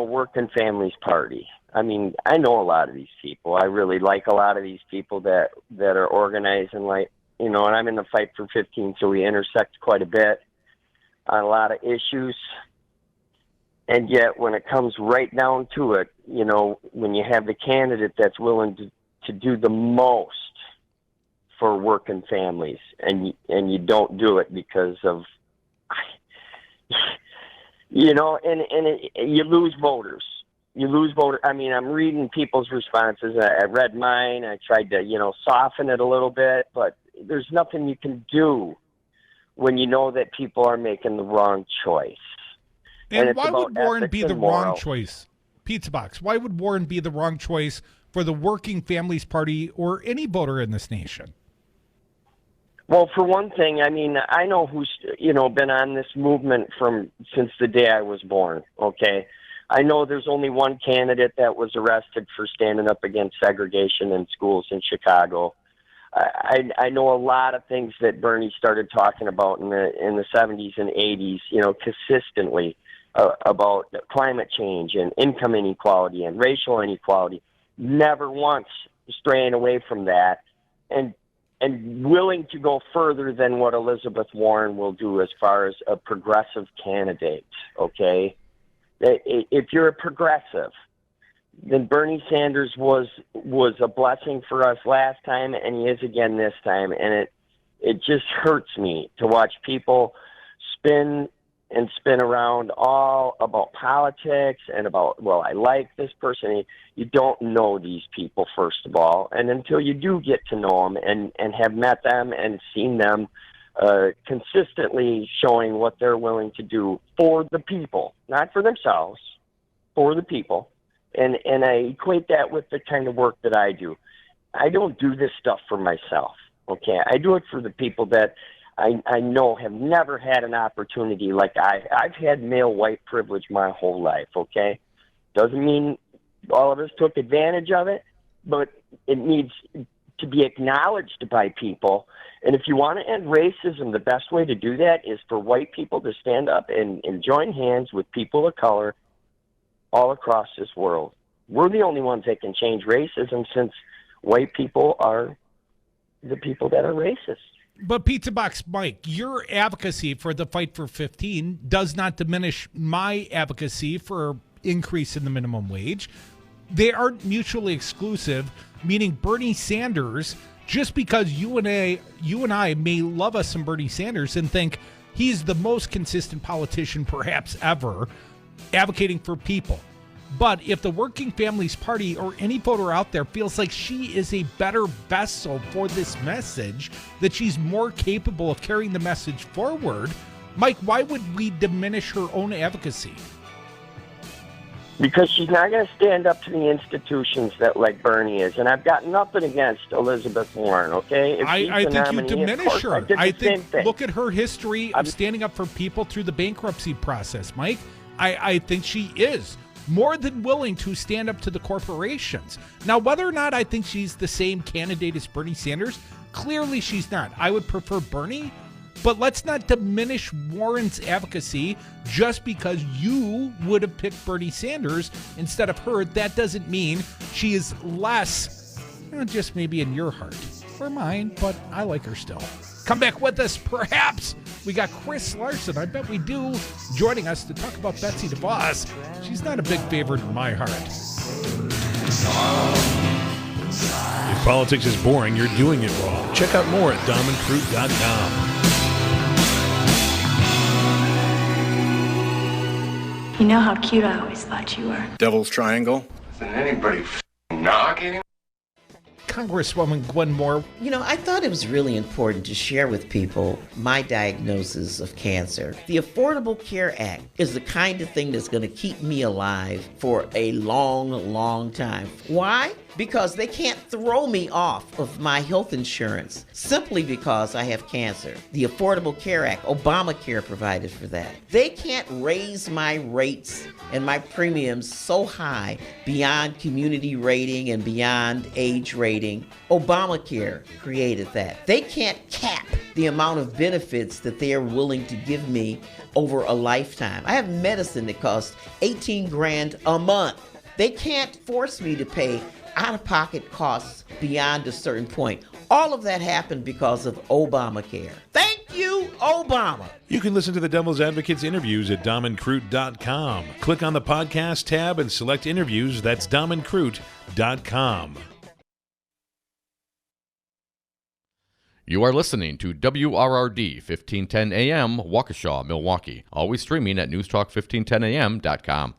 Working Families Party. I mean, I know a lot of these people. I really like a lot of these people that are organized and and I'm in the fight for 15, so we intersect quite a bit on a lot of issues. And yet, when it comes right down to it, when you have the candidate that's willing to do the most for working families, and you don't do it because of, you lose voters. You lose voters. I mean, I'm reading people's responses. I read mine. I tried to, soften it a little bit, but there's nothing you can do when you know that people are making the wrong choice. And it's why about would Warren ethics be the and moral. wrong choice? Pizza Box, why would Warren be the wrong choice for the Working Families Party or any voter in this nation? Well, for one thing, I mean, I know who's, been on this movement since the day I was born, okay? I know there's only one candidate that was arrested for standing up against segregation in schools in Chicago. I know a lot of things that Bernie started talking about in the 70s and 80s, consistently about climate change and income inequality and racial inequality. Never once straying away from that, and willing to go further than what Elizabeth Warren will do as far as a progressive candidate. Okay, if you're a progressive, then Bernie Sanders was a blessing for us last time, and he is again this time. And it just hurts me to watch people spin around all about politics and about, well, I like this person. You don't know these people, first of all, and until you do get to know them and have met them and seen them consistently showing what they're willing to do for the people, not for themselves, for the people. And I equate that with the kind of work that I do. I don't do this stuff for myself, okay? I do it for the people that I know have never had an opportunity like I've had male white privilege my whole life, okay? Doesn't mean all of us took advantage of it, but it needs to be acknowledged by people. And if you want to end racism, the best way to do that is for white people to stand up and join hands with people of color all across this world. We're the only ones that can change racism, since white people are the people that are racist. But Pizza Box Mike, your advocacy for the Fight for 15 does not diminish my advocacy for increase in the minimum wage. They aren't mutually exclusive, meaning Bernie Sanders, just because you and I may love us some Bernie Sanders and think he's the most consistent politician perhaps ever, advocating for people. But if the Working Families Party or any voter out there feels like she is a better vessel for this message, that she's more capable of carrying the message forward, Mike, why would we diminish her own advocacy? Because she's not going to stand up to the institutions that like Bernie is. And I've got nothing against Elizabeth Warren, okay? I think you diminish her. I think, look at her history of standing up for people through the bankruptcy process, Mike. I think she is more than willing to stand up to the corporations. Now, whether or not I think she's the same candidate as Bernie Sanders, clearly she's not. I would prefer Bernie, but let's not diminish Warren's advocacy just because you would have picked Bernie Sanders instead of her. That doesn't mean she is less, just maybe in your heart or mine, but I like her still. Come back with us, perhaps. We got Chris Larson, I bet we do, joining us to talk about Betsy Devos. She's not a big favorite in my heart. If politics is boring, you're doing it wrong. Check out more at domandcrude.com. You know how cute I always thought you were. Devil's Triangle. Isn't anybody knocking? Congresswoman Gwen Moore. I thought it was really important to share with people my diagnosis of cancer. The Affordable Care Act is the kind of thing that's going to keep me alive for a long, long time. Why? Because they can't throw me off of my health insurance simply because I have cancer. The Affordable Care Act, Obamacare provided for that. They can't raise my rates and my premiums so high beyond community rating and beyond age rating. Obamacare created that. They can't cap the amount of benefits that they are willing to give me over a lifetime. I have medicine that costs $18,000 a month. They can't force me to pay out-of-pocket costs beyond a certain point. All of that happened because of Obamacare. Thank you, Obama. You can listen to the Devil's Advocates interviews at domandcrude.com. Click on the podcast tab and select interviews. That's domandcrude.com. You are listening to WRRD 1510 AM, Waukesha, Milwaukee. Always streaming at newstalk1510am.com.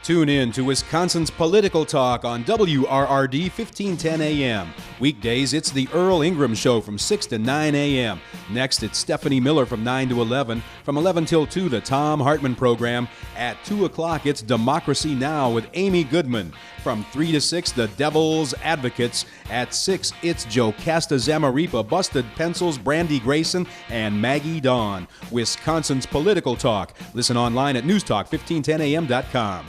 Tune in to Wisconsin's Political Talk on WRRD 1510 AM. Weekdays, it's the Earl Ingram Show from 6 to 9 a.m. Next, it's Stephanie Miller from 9 to 11. From 11 till 2, the Tom Hartman program. At 2 o'clock, it's Democracy Now! With Amy Goodman. From 3 to 6, the Devil's Advocates. At 6, it's Jocasta Zamaripa, Busted Pencils, Brandy Grayson, and Maggie Dawn. Wisconsin's Political Talk. Listen online at newstalk1510am.com.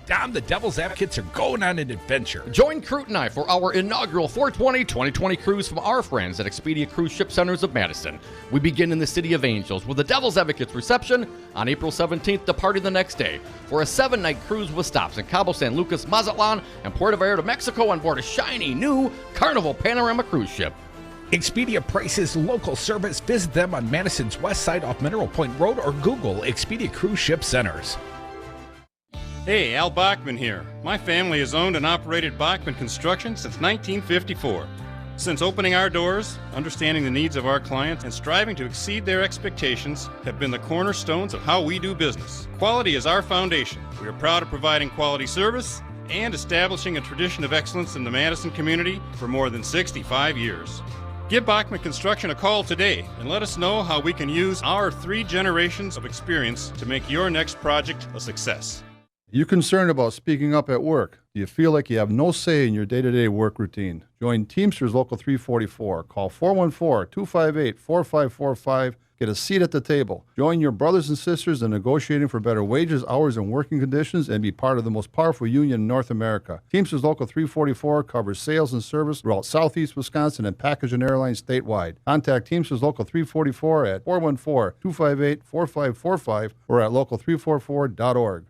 Dom, the Devil's Advocates are going on an adventure. Join Crute and I for our inaugural 420-2020 cruise from our friends at Expedia Cruise Ship Centers of Madison. We begin in the City of Angels with the Devil's Advocates reception on April 17th, departing the next day for a 7-night cruise with stops in Cabo San Lucas, Mazatlan, and Puerto Vallarta, Mexico on board a shiny new Carnival Panorama cruise ship. Expedia prices local service. Visit them on Madison's west side off Mineral Point Road or Google Expedia Cruise Ship Centers. Hey, Al Bachman here. My family has owned and operated Bachman Construction since 1954. Since opening our doors, understanding the needs of our clients, and striving to exceed their expectations have been the cornerstones of how we do business. Quality is our foundation. We are proud of providing quality service and establishing a tradition of excellence in the Madison community for more than 65 years. Give Bachman Construction a call today and let us know how we can use our 3 generations of experience to make your next project a success. You concerned about speaking up at work? Do you feel like you have no say in your day-to-day work routine? Join Teamsters Local 344. Call 414-258-4545. Get a seat at the table. Join your brothers and sisters in negotiating for better wages, hours, and working conditions, and be part of the most powerful union in North America. Teamsters Local 344 covers sales and service throughout Southeast Wisconsin and package and airlines statewide. Contact Teamsters Local 344 at 414-258-4545 or at local344.org.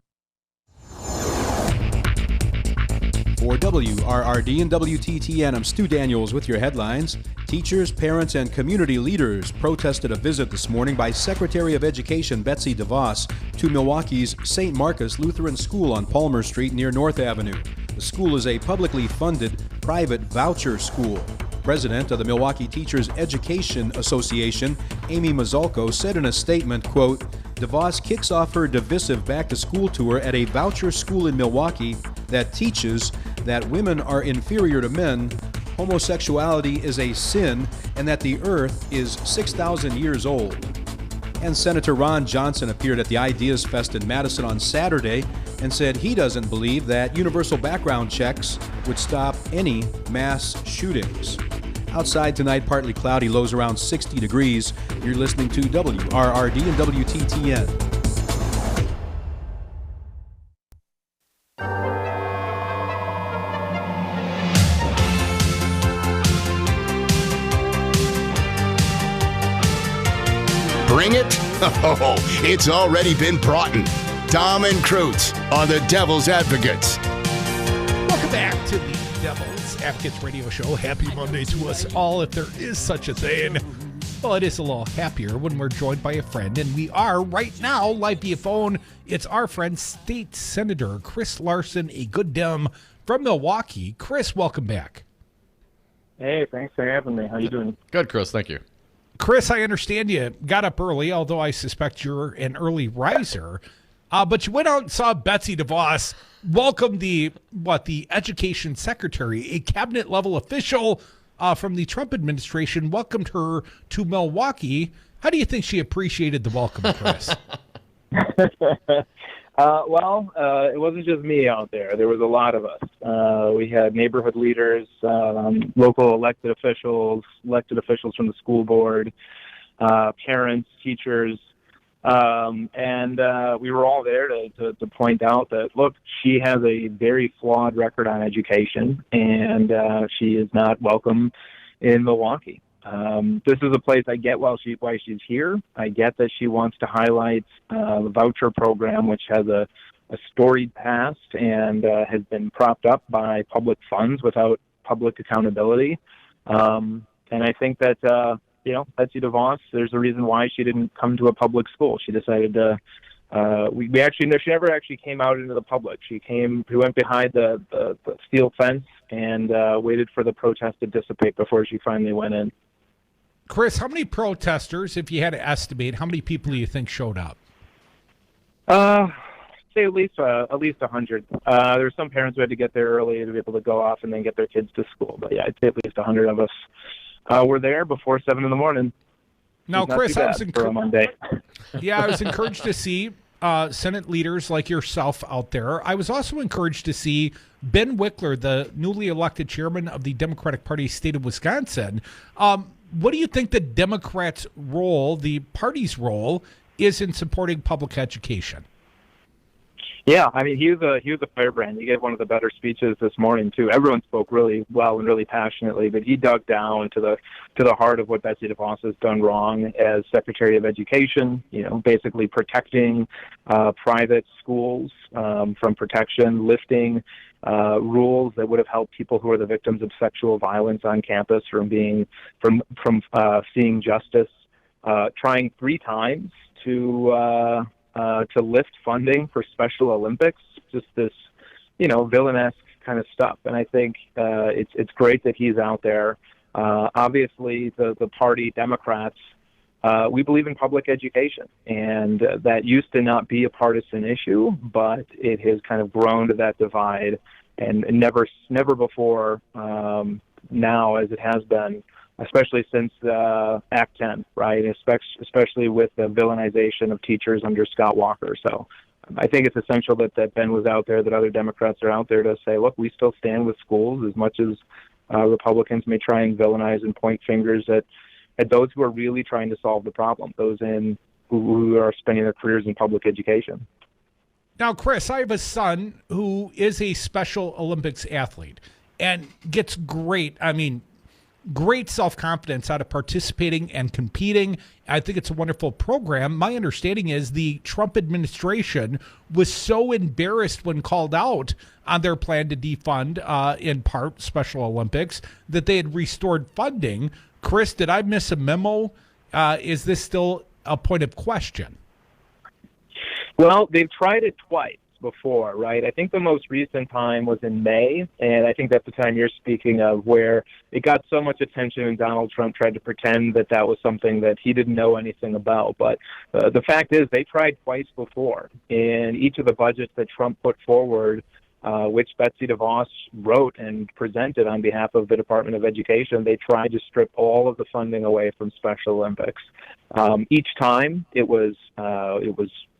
For WRRD and WTTN, I'm Stu Daniels with your headlines. Teachers, parents, and community leaders protested a visit this morning by Secretary of Education Betsy Devos to Milwaukee's St. Marcus Lutheran School on Palmer Street near North Avenue. The school is a publicly funded private voucher school. President of the Milwaukee Teachers Education Association, Amy Mazzalco, said in a statement, quote, DeVos kicks off her divisive back-to-school tour at a voucher school in Milwaukee that teaches that women are inferior to men, homosexuality is a sin, and that the earth is 6,000 years old. And Senator Ron Johnson appeared at the Ideas Fest in Madison on Saturday and said he doesn't believe that universal background checks would stop any mass shootings. Outside tonight, partly cloudy, lows around 60 degrees. You're listening to WRRD and WTTN. Bring it? Oh, it's already been brought in. Tom and Crute on the Devil's Advocates. Welcome back to the Devil's Advocates radio show. Happy Monday to us all, if there is such a thing. Well, it is a little happier when we're joined by a friend, and we are right now live via phone. It's our friend, State Senator Chris Larson, a good Dem from Milwaukee. Chris, welcome back. Hey, thanks for having me. How you doing? Good, Chris. Thank you. Chris, I understand you got up early, although I suspect you're an early riser. But you went out and saw Betsy Devos welcome the education secretary, a cabinet-level official from the Trump administration, welcomed her to Milwaukee. How do you think she appreciated the welcome, Chris? It wasn't just me out there. There was a lot of us. We had neighborhood leaders, local elected officials from the school board, parents, teachers, and we were all there to point out that, look, she has a very flawed record on education, and she is not welcome in Milwaukee. This is a place I get why she's here. I get that she wants to highlight the voucher program, which has a storied past and has been propped up by public funds without public accountability. And I think that, Betsy DeVos, there's a reason why she didn't come to a public school. She decided to, she never actually came out into the public. She went behind the steel fence and waited for the protest to dissipate before she finally went in. Chris, how many protesters, if you had to estimate, how many people do you think showed up? say at least 100. There's some parents who had to get there early to be able to go off and then get their kids to school. But yeah, I'd say at least 100 of us were there before 7 in the morning. Now, Chris, I was encouraged to see Senate leaders like yourself out there. I was also encouraged to see Ben Wickler, the newly elected chairman of the Democratic Party state of Wisconsin. What do you think the Democrats' role, the party's role, is in supporting public education? Yeah, I mean, he was a firebrand. He gave one of the better speeches this morning too. Everyone spoke really well and really passionately, but he dug down to the heart of what Betsy Devos has done wrong as Secretary of Education. You know, basically protecting private schools from protection, lifting rules that would have helped people who are the victims of sexual violence on campus from seeing justice. Trying 3 times to lift funding for Special Olympics, just this, villainous kind of stuff. And I think it's great that he's out there. Obviously, the party Democrats, we believe in public education, and that used to not be a partisan issue, but it has kind of grown to that divide, and never before now as it has been. Especially since Act 10, right? Especially with the villainization of teachers under Scott Walker. So I think it's essential that Ben was out there, that other Democrats are out there to say, look, we still stand with schools as much as Republicans may try and villainize and point fingers at those who are really trying to solve the problem, those who are spending their careers in public education. Now, Chris, I have a son who is a Special Olympics athlete and gets great self-confidence out of participating and competing. I think it's a wonderful program. My understanding is the Trump administration was so embarrassed when called out on their plan to defund, in part, Special Olympics, that they had restored funding. Chris, did I miss a memo? Is this still a point of question? Well, they've tried it twice before, right? I think the most recent time was in May, and I think that's the time you're speaking of, where it got so much attention and Donald Trump tried to pretend that was something that he didn't know anything about. But the fact is, they tried twice before. In each of the budgets that Trump put forward, which Betsy Devos wrote and presented on behalf of the Department of Education, they tried to strip all of the funding away from Special Olympics. Each time it was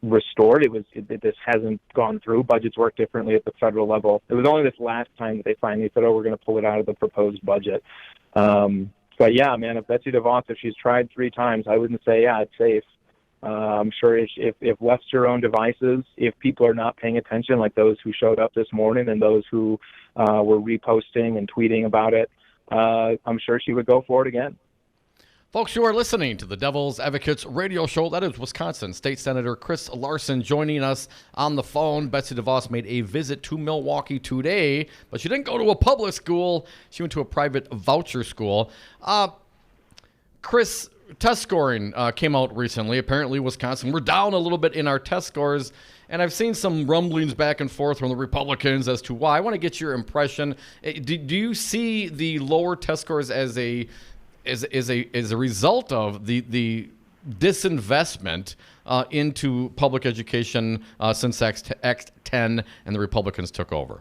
restored. This hasn't gone through. Budgets work differently at the federal level. It was only this last time that they finally said, "Oh, we're going to pull it out of the proposed budget." But yeah, man, if Betsy Devos, if she's tried 3 times, I wouldn't say, yeah, it's safe. I'm sure if left to her own devices, if people are not paying attention, like those who showed up this morning and those who were reposting and tweeting about it, I'm sure she would go for it again. Folks, you are listening to the Devil's Advocates radio show. That is Wisconsin State Senator Chris Larson joining us on the phone. Betsy Devos made a visit to Milwaukee today, but she didn't go to a public school. She went to a private voucher school. Chris, test scoring came out recently. Apparently, Wisconsin, we're down a little bit in our test scores, and I've seen some rumblings back and forth from the Republicans as to why. I want to get your impression. Do you see the lower test scores as a result of the disinvestment into public education since Act 10 and the Republicans took over?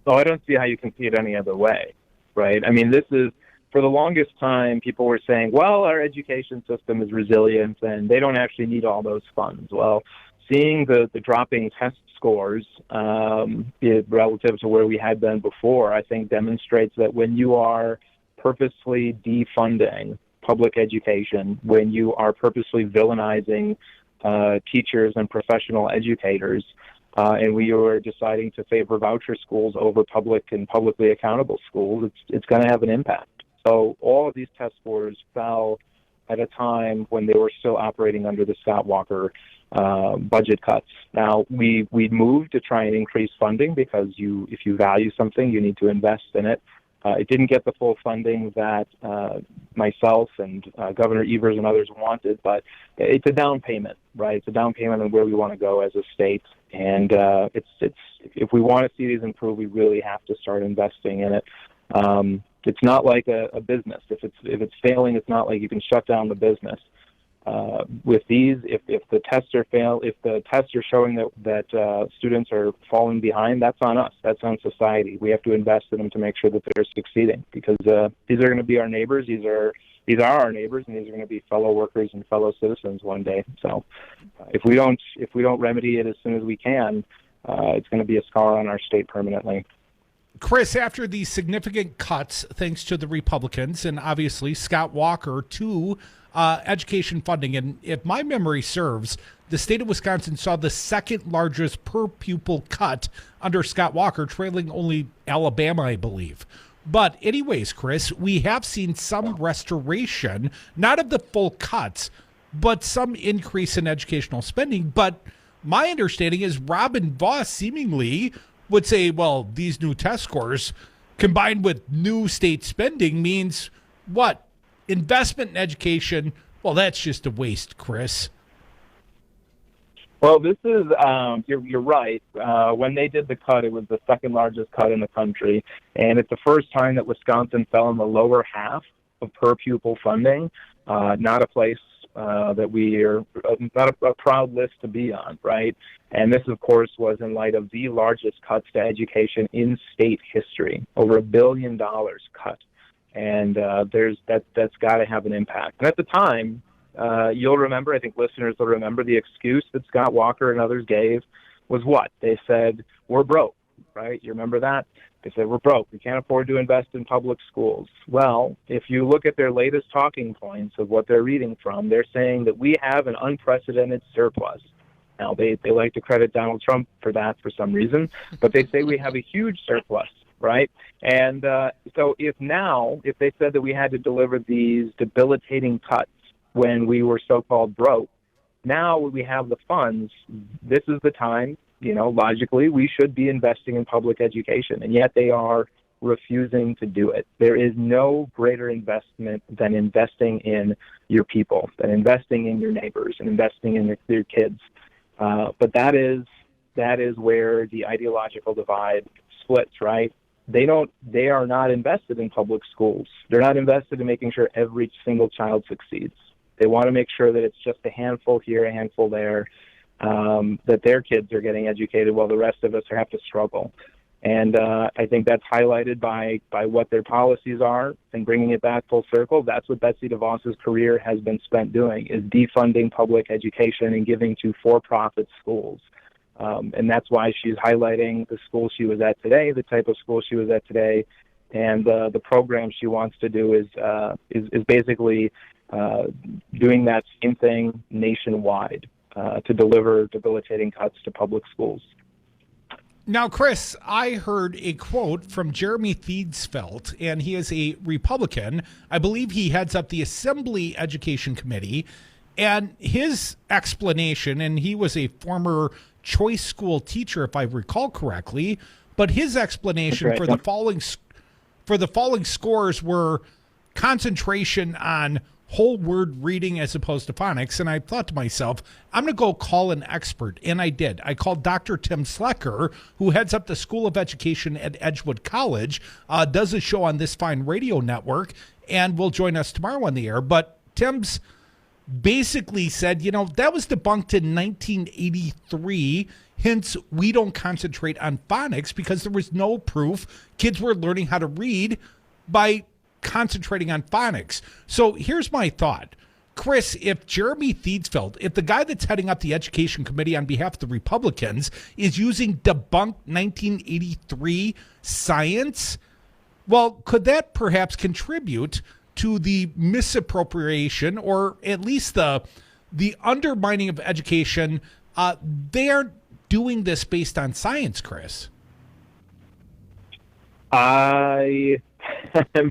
Oh, I don't see how you can see it any other way, right? I mean, this is, for the longest time, people were saying, well, our education system is resilient and they don't actually need all those funds. Well, seeing the dropping test scores relative to where we had been before, I think demonstrates that when you are purposely defunding public education, when you are purposely villainizing teachers and professional educators, and we are deciding to favor voucher schools over public and publicly accountable schools, it's going to have an impact. So all of these test scores fell at a time when they were still operating under the Scott Walker budget cuts. Now, we moved to try and increase funding because if you value something, you need to invest in it. It didn't get the full funding that myself and Governor Evers and others wanted, but it's a down payment, right? It's a down payment on where we want to go as a state. And if we want to see these improve, we really have to start investing in it. It's not like a business. If it's failing, it's not like you can shut down the business. with these, if the tests are if the tests are showing that students are falling behind, that's on us. That's on society. We have to invest in them to make sure that they're succeeding, because these are going to be our neighbors. These are our neighbors, and these are going to be fellow workers and fellow citizens one day. So, if we don't remedy it as soon as we can, it's going to be a scar on our state permanently. Chris, after these significant cuts, thanks to the Republicans and obviously Scott Walker, to education funding, and if my memory serves, the state of Wisconsin saw the second largest per pupil cut under Scott Walker, trailing only Alabama, I believe. But anyways, Chris, we have seen some restoration, not of the full cuts, but some increase in educational spending. But my understanding is Robin Vos seemingly would say, well, these new test scores combined with new state spending means what? Investment in education, well, that's just a waste, Chris. Well, this is, you're right. When they did the cut, it was the second largest cut in the country, and it's the first time that Wisconsin fell in the lower half of per pupil funding. Not a place that we are, not a proud list to be on, right? And this, of course, was in light of the largest cuts to education in state history, over $1 billion cut. And that's got to have an impact. And at the time, you'll remember, I think listeners will remember, the excuse that Scott Walker and others gave was what? They said, we're broke, right? You remember that? They said, we're broke. We can't afford to invest in public schools. Well, if you look at their latest talking points of what they're reading from, they're saying that we have an unprecedented surplus. Now, they like to credit Donald Trump for that for some reason, but they say we have a huge surplus, right? And so if they said that we had to deliver these debilitating cuts when we were so-called broke, now we have the funds, this is the time, logically, we should be investing in public education, and yet they are refusing to do it. There is no greater investment than investing in your people, than investing in your neighbors and investing in your kids. But that is where the ideological divide splits, right? They are not invested in public schools. They're not invested in making sure every single child succeeds. They want to make sure that it's just a handful here, a handful there, that their kids are getting educated while the rest of us have to struggle. And I think that's highlighted by what their policies are, and bringing it back full circle. That's what Betsy DeVos's career has been spent doing, is defunding public education and giving to for-profit schools. And that's why she's highlighting the school she was at today, the type of school she was at today, and the program she wants to do is basically doing that same thing nationwide to deliver debilitating cuts to public schools. Now, Chris, I heard a quote from Jeremy Thiedsfeld, and he is a Republican. I believe he heads up the Assembly Education Committee, and his explanation, and he was a former choice school teacher, if I recall correctly, but his explanation for the falling scores were concentration on whole word reading as opposed to phonics. And I thought to myself, I'm going to go call an expert. And I did. I called Dr. Tim Slecker, who heads up the School of Education at Edgewood College, does a show on this fine radio network, and will join us tomorrow on the air. But Tim's basically said, that was debunked in 1983. Hence, we don't concentrate on phonics because there was no proof kids were learning how to read by concentrating on phonics. So here's my thought. Chris, if Jeremy Thiedsfeld, if the guy that's heading up the Education Committee on behalf of the Republicans is using debunked 1983 science, well, could that perhaps contribute to the misappropriation, or at least the undermining of education? They aren't doing this based on science, Chris. I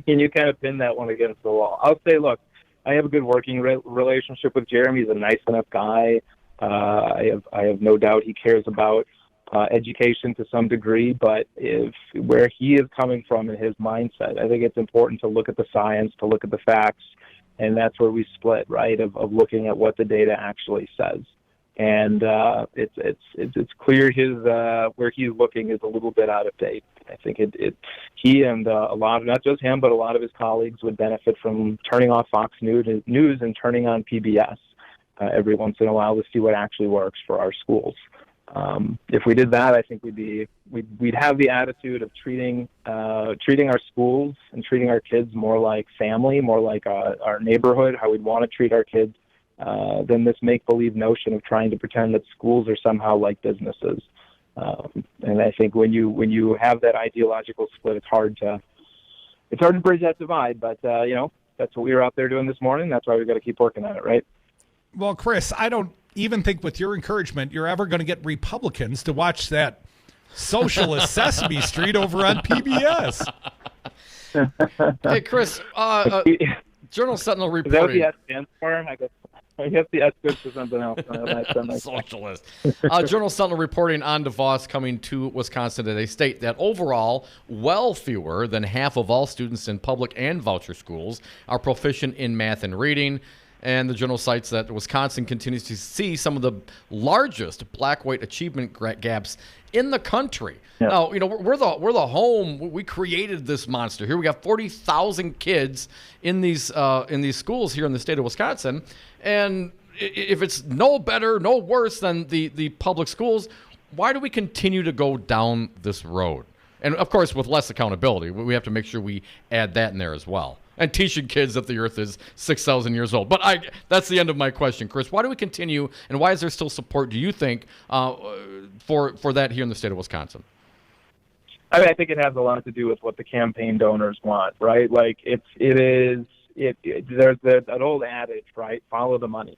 mean, you kind of pin that one against the wall. I'll say, look, I have a good working relationship with Jeremy. He's a nice enough guy. I have no doubt he cares about education to some degree, but where he is coming from in his mindset, I think it's important to look at the science, to look at the facts, and that's where we split, right, of looking at what the data actually says. And it's clear where he's looking is a little bit out of date. I think he and a lot of, not just him, but a lot of his colleagues would benefit from turning off Fox News and turning on PBS. every once in a while to see what actually works for our schools. If we did that, I think we'd have the attitude of treating our schools and treating our kids more like family, more like our neighborhood, how we'd want to treat our kids, than this make-believe notion of trying to pretend that schools are somehow like businesses. And I think when you have that ideological split, it's hard to bridge that divide. But that's what we were out there doing this morning. That's why we've got to keep working at it, right? Well, Chris, I don't even think with your encouragement you're ever going to get Republicans to watch that socialist Sesame Street over on PBS. Hey, Chris, Journal Sentinel reporting. Is that what the S stands for? I guess the S stood for something else. Socialist. Journal Sentinel reporting on DeVos coming to Wisconsin today state that overall, well fewer than half of all students in public and voucher schools are proficient in math and reading. And the journal cites that Wisconsin continues to see some of the largest black-white achievement gaps in the country. Yeah. Now, we're the home. We created this monster. Here we got 40,000 kids in these schools here in the state of Wisconsin, and if it's no better, no worse than the public schools, why do we continue to go down this road? And of course, with less accountability, we have to make sure we add that in there as well. And teaching kids that the earth is 6,000 years old. But that's the end of my question, Chris. Why do we continue, and why is there still support, do you think, for that here in the state of Wisconsin? I think it has a lot to do with what the campaign donors want, right? Like there's that old adage, right? Follow the money.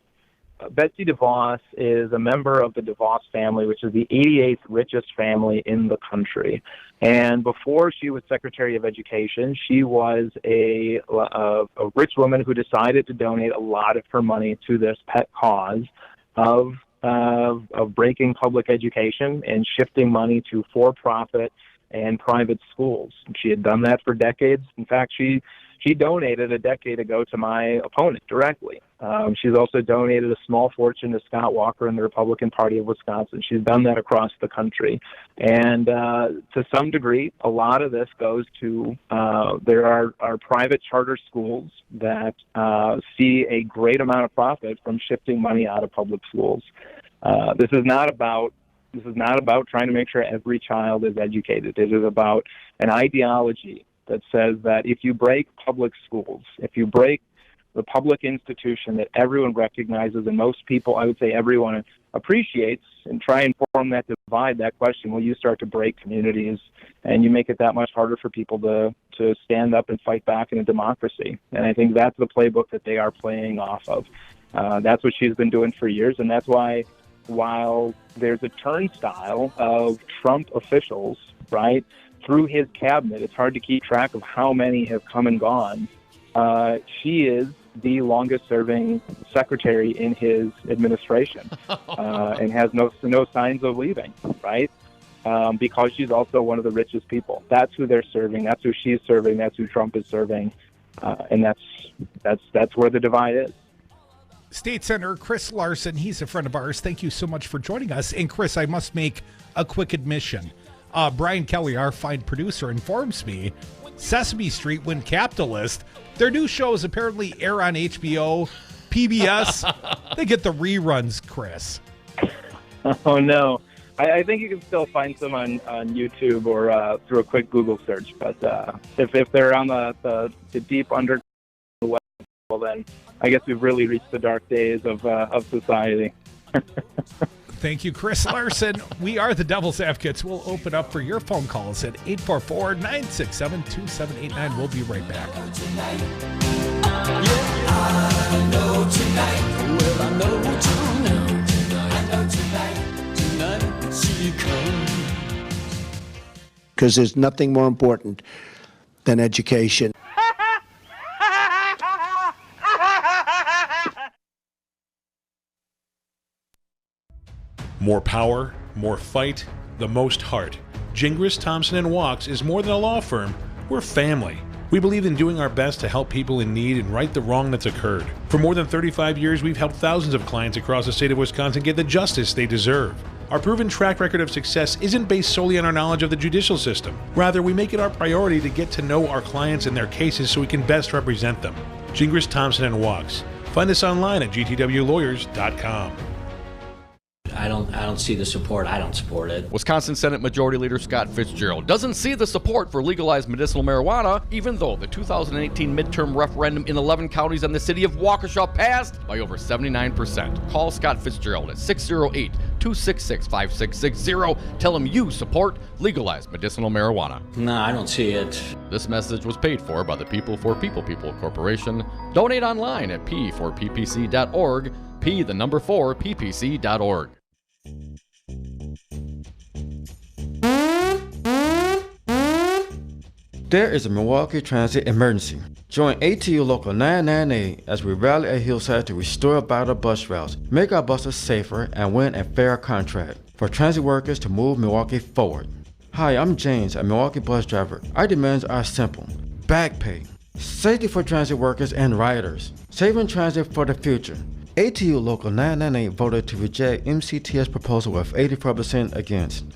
Betsy Devos is a member of the Devos family, which is the 88th richest family in the country. And before she was Secretary of Education, she was a rich woman who decided to donate a lot of her money to this pet cause of breaking public education and shifting money to for-profit and private schools. She had done that for decades. In fact, she donated a decade ago to my opponent directly. She's also donated a small fortune to Scott Walker and the Republican Party of Wisconsin. She's done that across the country. And to some degree, a lot of this goes to there are private charter schools that see a great amount of profit from shifting money out of public schools. This is not about trying to make sure every child is educated. It is about an ideology that says that if you break public schools, if you break the public institution that everyone recognizes and most people, I would say everyone appreciates, and try and form that divide, that question, will you start to break communities and you make it that much harder for people to stand up and fight back in a democracy. And I think that's the playbook that they are playing off of. That's what she's been doing for years, and that's why while there's a turnstile of Trump officials, right, through his cabinet, it's hard to keep track of how many have come and gone. She is the longest-serving secretary in his administration, and has no signs of leaving, right? Because she's also one of the richest people. That's who they're serving. That's who she's serving. That's who Trump is serving, and that's where the divide is. State Senator Chris Larson, he's a friend of ours. Thank you so much for joining us. And Chris, I must make a quick admission. Brian Kelly, our fine producer, informs me Sesame Street went capitalist. Their new shows apparently air on HBO, PBS. They get the reruns, Chris. Oh, no. I think you can still find some on YouTube or through a quick Google search. But if they're on the deep underground, well, then I guess we've really reached the dark days of society. Thank you, Chris Larson. We are the Devil's Advocates. We'll open up for your phone calls at 844-967-2789. We'll be right back. Because there's nothing more important than education. More power, more fight, the most heart. Gingras, Thompson & Walks is more than a law firm. We're family. We believe in doing our best to help people in need and right the wrong that's occurred. For more than 35 years, we've helped thousands of clients across the state of Wisconsin get the justice they deserve. Our proven track record of success isn't based solely on our knowledge of the judicial system. Rather, we make it our priority to get to know our clients and their cases so we can best represent them. Gingras, Thompson & Walks. Find us online at gtwlawyers.com. I don't see the support. I don't support it. Wisconsin Senate Majority Leader Scott Fitzgerald doesn't see the support for legalized medicinal marijuana, even though the 2018 midterm referendum in 11 counties and the city of Waukesha passed by over 79%. Call Scott Fitzgerald at 608-266-5660. Tell him you support legalized medicinal marijuana. No, I don't see it. This message was paid for by the People for People Corporation. Donate online at p4ppc.org, p4ppc.org. There is a Milwaukee transit emergency. Join ATU Local 998 as we rally at Hillside to restore vital bus routes, make our buses safer, and win a fair contract for transit workers to move Milwaukee forward. Hi, I'm James, a Milwaukee bus driver. Our demands are simple. Back pay, safety for transit workers and riders, saving transit for the future. ATU Local 998 voted to reject MCTS proposal with 84% against.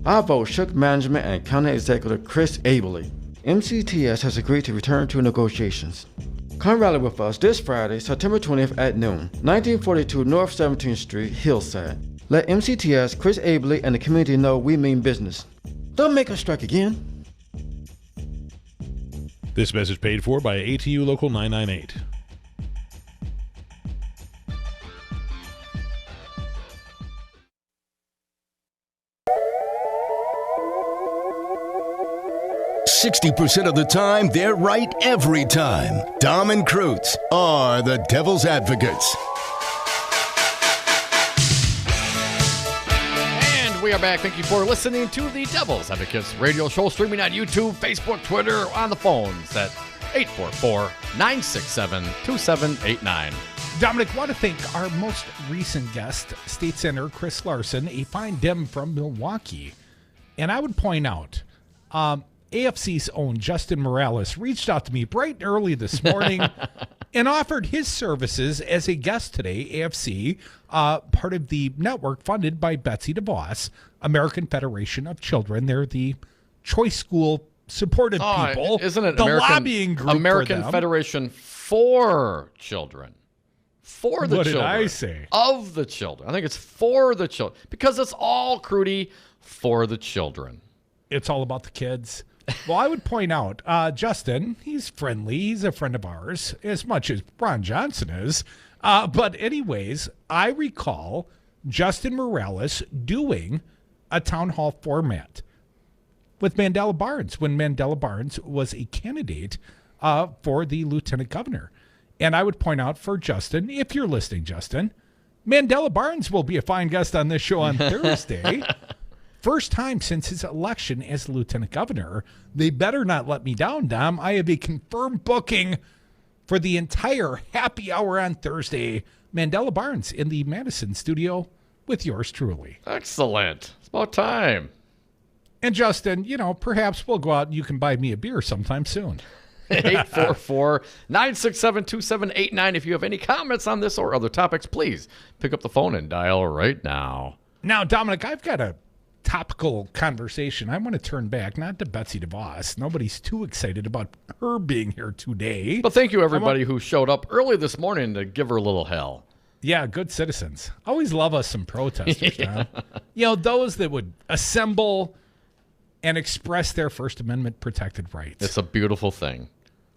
Our vote shook management and County Executive Chris Abele. MCTS has agreed to return to negotiations. Come rally with us this Friday, September 20th at noon, 1942 North 17th Street, Hillside. Let MCTS, Chris Abele, and the community know we mean business. Don't make us strike again. This message paid for by ATU Local 998. 60% of the time, they're right every time. Dom and Krutz are the devil's advocates. And we are back. Thank you for listening to the Devil's Advocates radio show, streaming on YouTube, Facebook, Twitter, on the phones at 844-967-2789. Dominic, want to thank our most recent guest, State Senator Chris Larson, a fine Dem from Milwaukee. And I would point out, AFC's own Justin Morales reached out to me bright and early this morning and offered his services as a guest today. AFC, part of the network funded by Betsy DeVos, American Federation of Children. They're the choice school supported people. Isn't it the lobbying group American for them. Federation for Children. For the what children. What did I say? Of the children. I think it's for the children. Because it's all, Crudy, for the children. It's all about the kids. Well, I would point out, Justin, he's friendly. He's a friend of ours, as much as Ron Johnson is. But anyways, I recall Justin Morales doing a town hall format with Mandela Barnes when Mandela Barnes was a candidate for the lieutenant governor. And I would point out for Justin, if you're listening, Justin, Mandela Barnes will be a fine guest on this show on Thursday. First time since his election as lieutenant governor. They better not let me down, Dom. I have a confirmed booking for the entire happy hour on Thursday. Mandela Barnes in the Madison studio with yours truly. Excellent. It's about time. And Justin, perhaps we'll go out and you can buy me a beer sometime soon. 844-967-2789. If you have any comments on this or other topics, please pick up the phone and dial right now. Now, Dominic, I've got a topical conversation. I want to turn back, not to Betsy DeVos. Nobody's too excited about her being here today. But thank you, everybody who showed up early this morning to give her a little hell. Yeah, good citizens. Always love us some protesters. Yeah. Those that would assemble and express their First Amendment protected rights. It's a beautiful thing.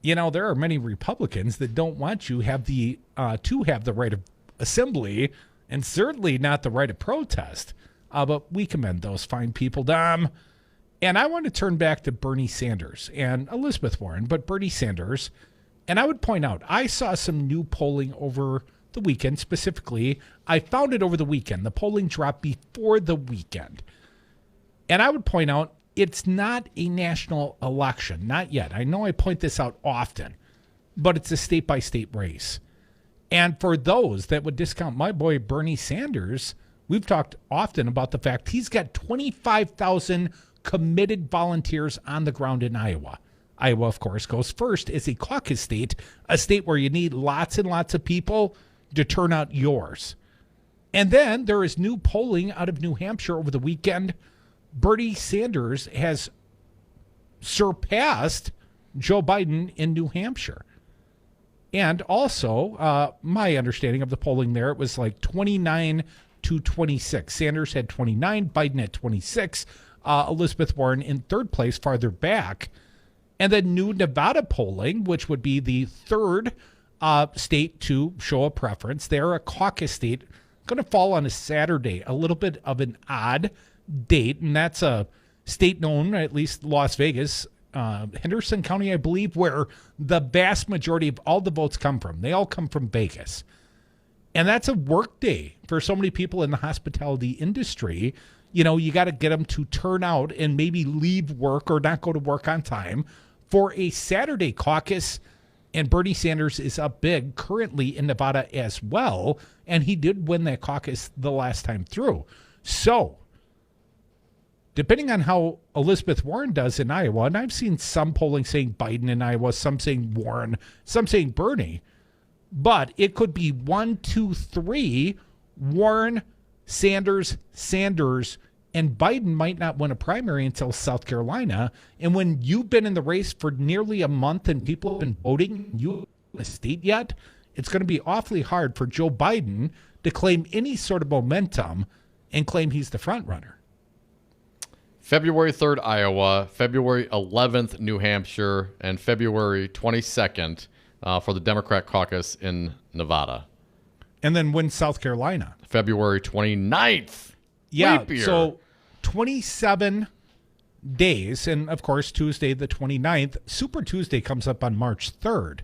There are many Republicans that don't want you to have the right of assembly and certainly not the right of protest. But we commend those fine people, Dom. And I want to turn back to Bernie Sanders and Elizabeth Warren, but Bernie Sanders. And I would point out, I saw some new polling over the weekend. Specifically, I found it over the weekend. The polling dropped before the weekend. And I would point out, it's not a national election. Not yet. I know I point this out often, but it's a state-by-state race. And for those that would discount my boy Bernie Sanders, we've talked often about the fact he's got 25,000 committed volunteers on the ground in Iowa. Iowa, of course, goes first as a caucus state, a state where you need lots and lots of people to turn out yours. And then there is new polling out of New Hampshire over the weekend. Bernie Sanders has surpassed Joe Biden in New Hampshire. And also, my understanding of the polling there, it was like 29 to 26. Sanders had 29, Biden had 26, Elizabeth Warren in third place, farther back. And then new Nevada polling, which would be the third state to show a preference. They're a caucus state, going to fall on a Saturday, a little bit of an odd date, and that's a state known, at least Las Vegas, Henderson County, I believe, where the vast majority of all the votes come from. They all come from Vegas. And that's a work day for so many people in the hospitality industry. You know, you got to get them to turn out and maybe leave work or not go to work on time for a Saturday caucus. And Bernie Sanders is up big currently in Nevada as well. And he did win that caucus the last time through. So, depending on how Elizabeth Warren does in Iowa, and I've seen some polling saying Biden in Iowa, some saying Warren, some saying Bernie, but it could be 1, 2, 3, Warren, Sanders, and Biden might not win a primary until South Carolina. And when you've been in the race for nearly a month and people have been voting, you haven't won a state yet, it's going to be awfully hard for Joe Biden to claim any sort of momentum and claim he's the front runner. February 3rd, Iowa, February 11th, New Hampshire, and February 22nd for the Democrat caucus in Nevada. And then when South Carolina? February 29th. Yeah, so 27 days, and of course Tuesday the 29th. Super Tuesday comes up on March 3rd.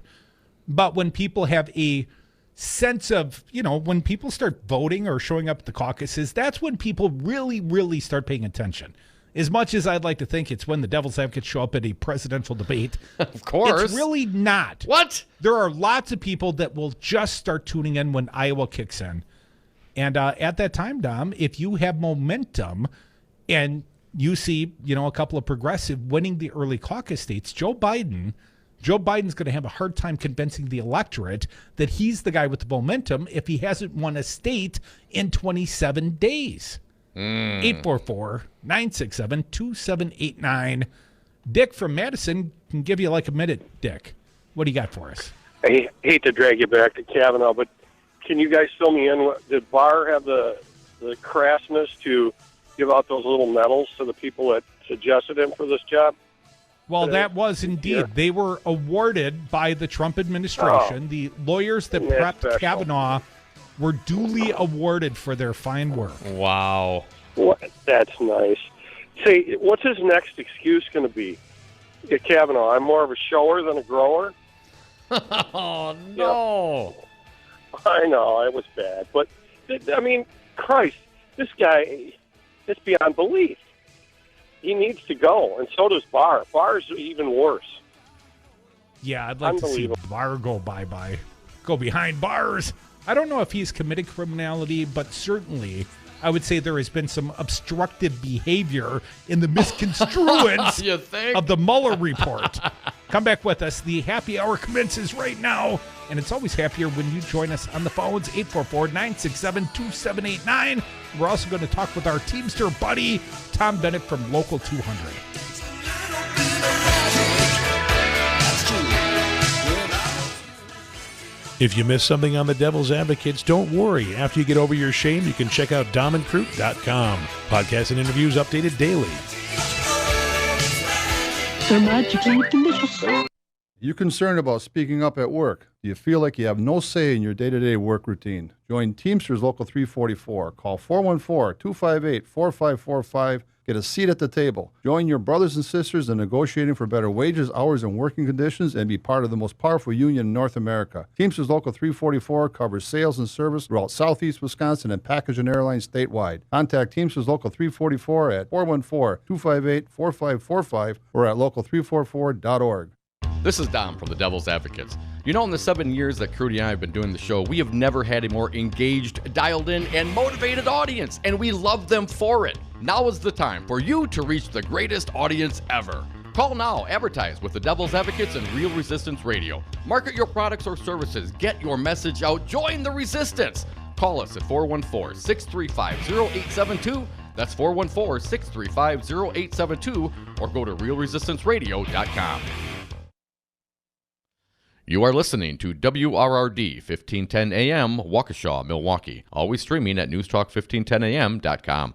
But when people have a sense of, you know, when people start voting or showing up at the caucuses, that's when people really, really start paying attention. As much as I'd like to think it's when the devil's advocates show up at a presidential debate. Of course. It's really not. What? There are lots of people that will just start tuning in when Iowa kicks in. And at that time, Dom, if you have momentum and you see, you know, a couple of progressive winning the early caucus states, Joe Biden's going to have a hard time convincing the electorate that he's the guy with the momentum if he hasn't won a state in 27 days. 844-967-2789. Dick from Madison can give you like a minute, Dick. What do you got for us? I hate to drag you back to Kavanaugh, but can you guys fill me in? Did Barr have the crassness to give out those little medals to the people that suggested him for this job? Well, that was indeed. Yeah. They were awarded by the Trump administration. The lawyers that prepped Kavanaugh were duly awarded for their fine work. Wow. That's nice. Say, what's his next excuse going to be? Yeah, Kavanaugh, I'm more of a shower than a grower? Oh, no. Yeah. I know, it was bad. But, I mean, Christ, this guy, it's beyond belief. He needs to go, and so does Barr. Barr's even worse. Yeah, I'd like to see Barr go bye-bye. Go behind bars. I don't know if he's committed criminality, but certainly I would say there has been some obstructive behavior in the misconstruence of the Mueller report. Come back with us. The happy hour commences right now, and it's always happier when you join us on the phones, 844-967-2789. We're also going to talk with our Teamster buddy, Tom Bennett from Local 200. If you missed something on the Devil's Advocates, don't worry. After you get over your shame, you can check out domandcroot.com. Podcasts and interviews updated daily. They're magically delicious. You concerned about speaking up at work? Do you feel like you have no say in your day-to-day work routine? Join Teamsters Local 344. Call 414-258-4545. Get a seat at the table. Join your brothers and sisters in negotiating for better wages, hours, and working conditions, and be part of the most powerful union in North America. Teamsters Local 344 covers sales and service throughout Southeast Wisconsin and package and airlines statewide. Contact Teamsters Local 344 at 414-258-4545 or at local344.org. This is Dom from the Devil's Advocates. You know, in the 7 years that Crudy and I have been doing the show, we have never had a more engaged, dialed in, and motivated audience, and we love them for it. Now is the time for you to reach the greatest audience ever. Call now, advertise with the Devil's Advocates and Real Resistance Radio. Market your products or services, get your message out, join the resistance. Call us at 414-635-0872. That's 414-635-0872, or go to realresistanceradio.com. You are listening to WRRD 1510 AM, Waukesha, Milwaukee. Always streaming at newstalk1510am.com.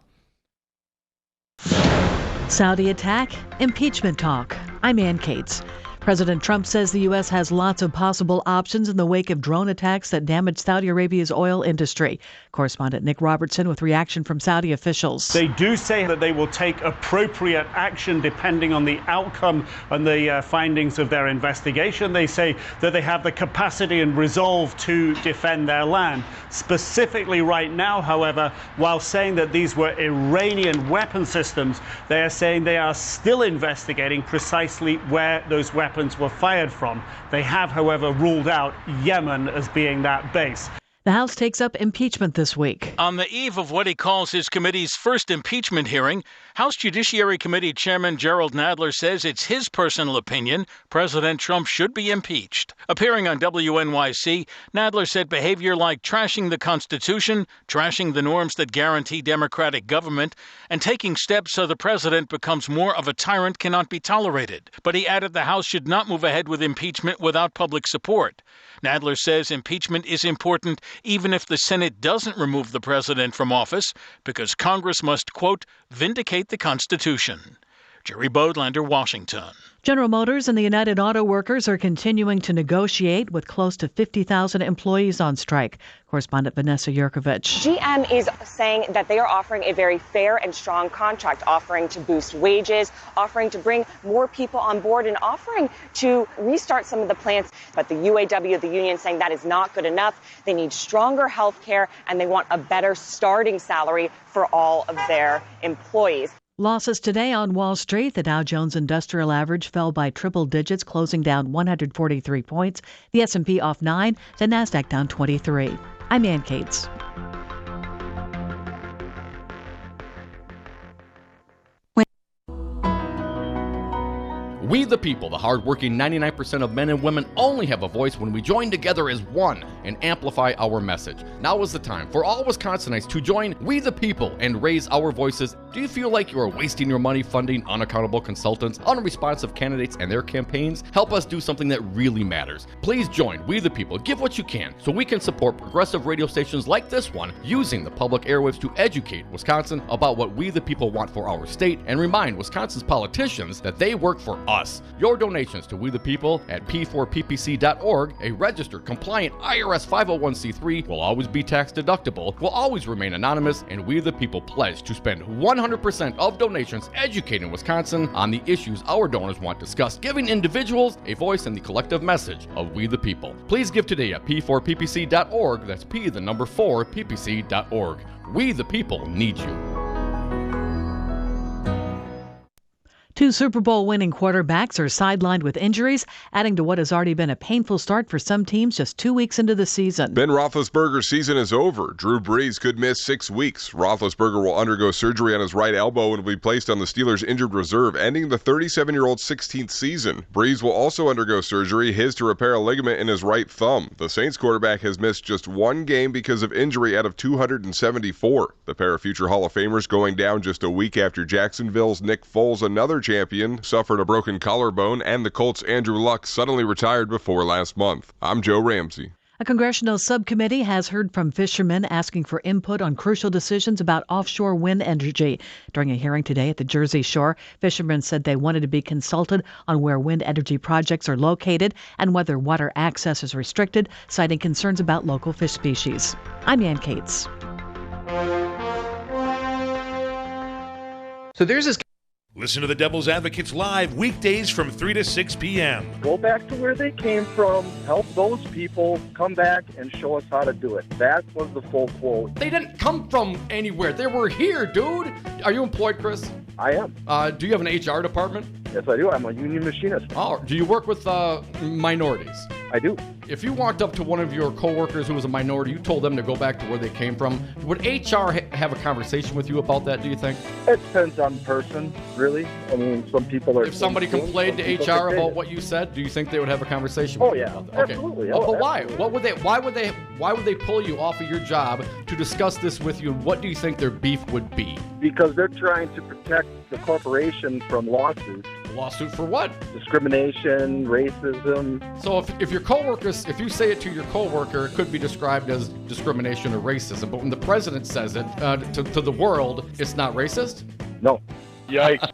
Saudi attack, impeachment talk. I'm Ann Cates. President Trump says the U.S. has lots of possible options in the wake of drone attacks that damaged Saudi Arabia's oil industry. Correspondent Nick Robertson with reaction from Saudi officials. They do say that they will take appropriate action depending on the outcome and the findings of their investigation. They say that they have the capacity and resolve to defend their land. Specifically right now, however, while saying that these were Iranian weapon systems, they are saying they are still investigating precisely where those weapons were fired from. They have, however, ruled out Yemen as being that base. The House takes up impeachment this week. On the eve of what he calls his committee's first impeachment hearing, House Judiciary Committee Chairman Gerald Nadler says it's his personal opinion President Trump should be impeached. Appearing on WNYC, Nadler said behavior like trashing the Constitution, trashing the norms that guarantee democratic government, and taking steps so the president becomes more of a tyrant cannot be tolerated. But he added the House should not move ahead with impeachment without public support. Nadler says impeachment is important even if the Senate doesn't remove the president from office, because Congress must, quote, vindicate the Constitution. Jerry Bodlander, Washington. General Motors and the United Auto Workers are continuing to negotiate with close to 50,000 employees on strike. Correspondent Vanessa Yurkovich. GM is saying that they are offering a very fair and strong contract, offering to boost wages, offering to bring more people on board, and offering to restart some of the plants. But the UAW, the union, saying that is not good enough. They need stronger health care, and they want a better starting salary for all of their employees. Losses today on Wall Street. The Dow Jones Industrial Average fell by triple digits, closing down 143 points. The S&P off 9, the Nasdaq down 23. I'm Ann Cates. We the people, the hardworking 99% of men and women, only have a voice when we join together as one and amplify our message. Now is the time for all Wisconsinites to join We the People and raise our voices. Do you feel like you are wasting your money funding unaccountable consultants, unresponsive candidates, and their campaigns? Help us do something that really matters. Please join We the People. Give what you can so we can support progressive radio stations like this one, using the public airwaves to educate Wisconsin about what we the people want for our state and remind Wisconsin's politicians that they work for us. Your donations to We the People at p4ppc.org, a registered, compliant IRS 501c3, will always be tax deductible, will always remain anonymous, and We the People pledge to spend 100% of donations educating Wisconsin on the issues our donors want discussed, giving individuals a voice in the collective message of We the People. Please give today at p4ppc.org. That's p4ppc.org. We the people need you. Two Super Bowl winning quarterbacks are sidelined with injuries, adding to what has already been a painful start for some teams just 2 weeks into the season. Ben Roethlisberger's season is over. Drew Brees could miss 6 weeks. Roethlisberger will undergo surgery on his right elbow and will be placed on the Steelers' injured reserve, ending the 37-year-old's 16th season. Brees will also undergo surgery, his to repair a ligament in his right thumb. The Saints quarterback has missed just 1 game because of injury out of 274. The pair of future Hall of Famers going down just a week after Jacksonville's Nick Foles, another champion, suffered a broken collarbone, and the Colts' Andrew Luck suddenly retired before last month. I'm Joe Ramsey. A congressional subcommittee has heard from fishermen asking for input on crucial decisions about offshore wind energy. During a hearing today at the Jersey Shore, fishermen said they wanted to be consulted on where wind energy projects are located and whether water access is restricted, citing concerns about local fish species. I'm Ann Cates. So there's this. Listen to the Devil's Advocates live weekdays from 3 to 6 p.m. Go back to where they came from, help those people come back and show us how to do it. That was the full quote. They didn't come from anywhere. They were here, dude. Are you employed, Chris? I am. Do you have an HR department? Yes, I do. I'm a union machinist. Oh, do you work with minorities? I do. If you walked up to one of your coworkers who was a minority, you told them to go back to where they came from, would HR have a conversation with you about that, do you think? It depends on the person, really. I mean, some people are... If somebody complained to HR about what you said, do you think they would have a conversation with you about that? Absolutely. Okay. But why? Why would they pull you off of your job to discuss this with you, and what do you think their beef would be? Because they're trying to protect the corporation from lawsuits. Lawsuit for what? Discrimination, racism. So if your coworkers, if you say it to your coworker, it could be described as discrimination or racism. But when the president says it to the world, it's not racist? No. Yikes.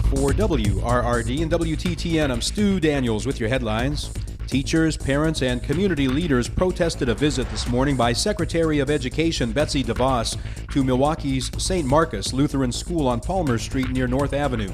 For WRRD and WTTN, I'm Stu Daniels with your headlines. Teachers, parents, and community leaders protested a visit this morning by Secretary of Education Betsy Devos to Milwaukee's St. Marcus Lutheran School on Palmer Street near North Avenue.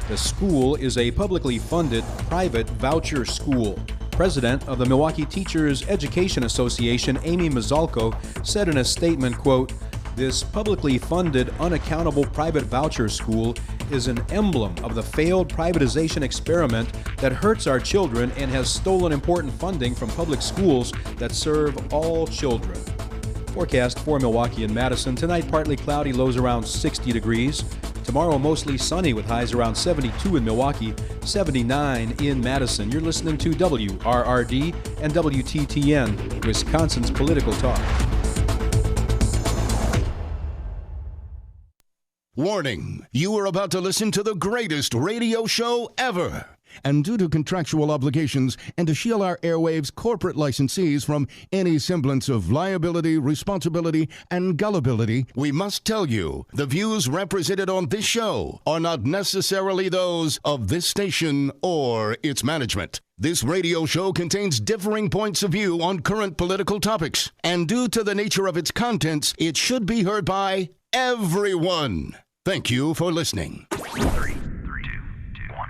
The school is a publicly funded private voucher school. President of the Milwaukee Teachers Education Association, Amy Mazalko, said in a statement, quote, "This publicly funded, unaccountable private voucher school is an emblem of the failed privatization experiment that hurts our children and has stolen important funding from public schools that serve all children." Forecast for Milwaukee and Madison. Tonight, partly cloudy, lows around 60 degrees. Tomorrow, mostly sunny with highs around 72 in Milwaukee, 79 in Madison. You're listening to WRRD and WTTN, Wisconsin's Political Talk. Warning, you are about to listen to the greatest radio show ever. And due to contractual obligations and to shield our airwaves corporate licensees from any semblance of liability, responsibility, and gullibility, we must tell you the views represented on this show are not necessarily those of this station or its management. This radio show contains differing points of view on current political topics, and due to the nature of its contents, it should be heard by everyone. Thank you for listening. 3, 2, 1.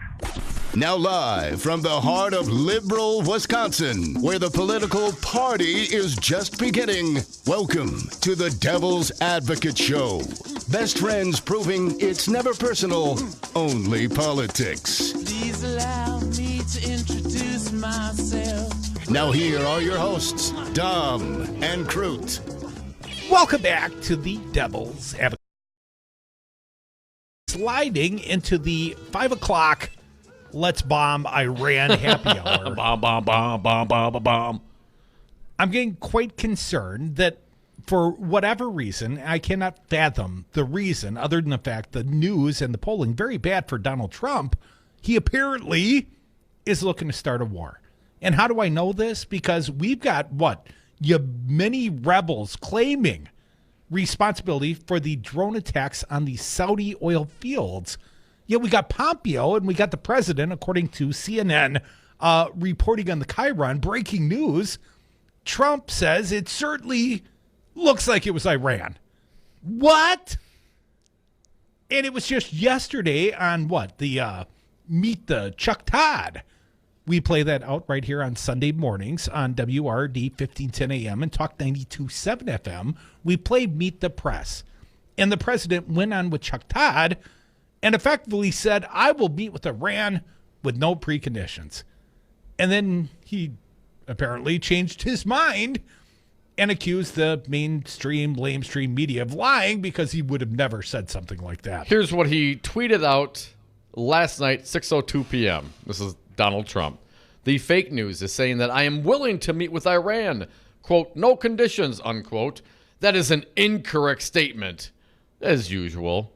Now live from the heart of liberal Wisconsin, where the political party is just beginning, welcome to the Devil's Advocate Show. Best friends proving it's never personal, only politics. Please allow me to introduce myself. Now here are your hosts, Dom and Crute. Welcome back to the Devil's Advocate. Sliding into the 5 o'clock Let's Bomb Iran happy hour. Bomb, bomb, bomb, bomb, bomb, bomb. I'm getting quite concerned that for whatever reason, I cannot fathom the reason other than the fact the news and the polling very bad for Donald Trump. He apparently is looking to start a war. And how do I know this? Because we've got many rebels claiming responsibility for the drone attacks on the Saudi oil fields. Yet we got Pompeo and we got the president, according to CNN, reporting on the Chiron, breaking news. Trump says it certainly looks like it was Iran. What? And it was just yesterday on the Meet the Chuck Todd. We play that out right here on Sunday mornings on WRD 1510 AM and Talk 92.7 FM. We play Meet the Press. And the president went on with Chuck Todd and effectively said, I will meet with Iran with no preconditions. And then he apparently changed his mind and accused the mainstream, lamestream media of lying because he would have never said something like that. Here's what he tweeted out last night, 6:02 p.m. This is Donald Trump. The fake news is saying that I am willing to meet with Iran. Quote, no conditions, unquote. That is an incorrect statement, as usual.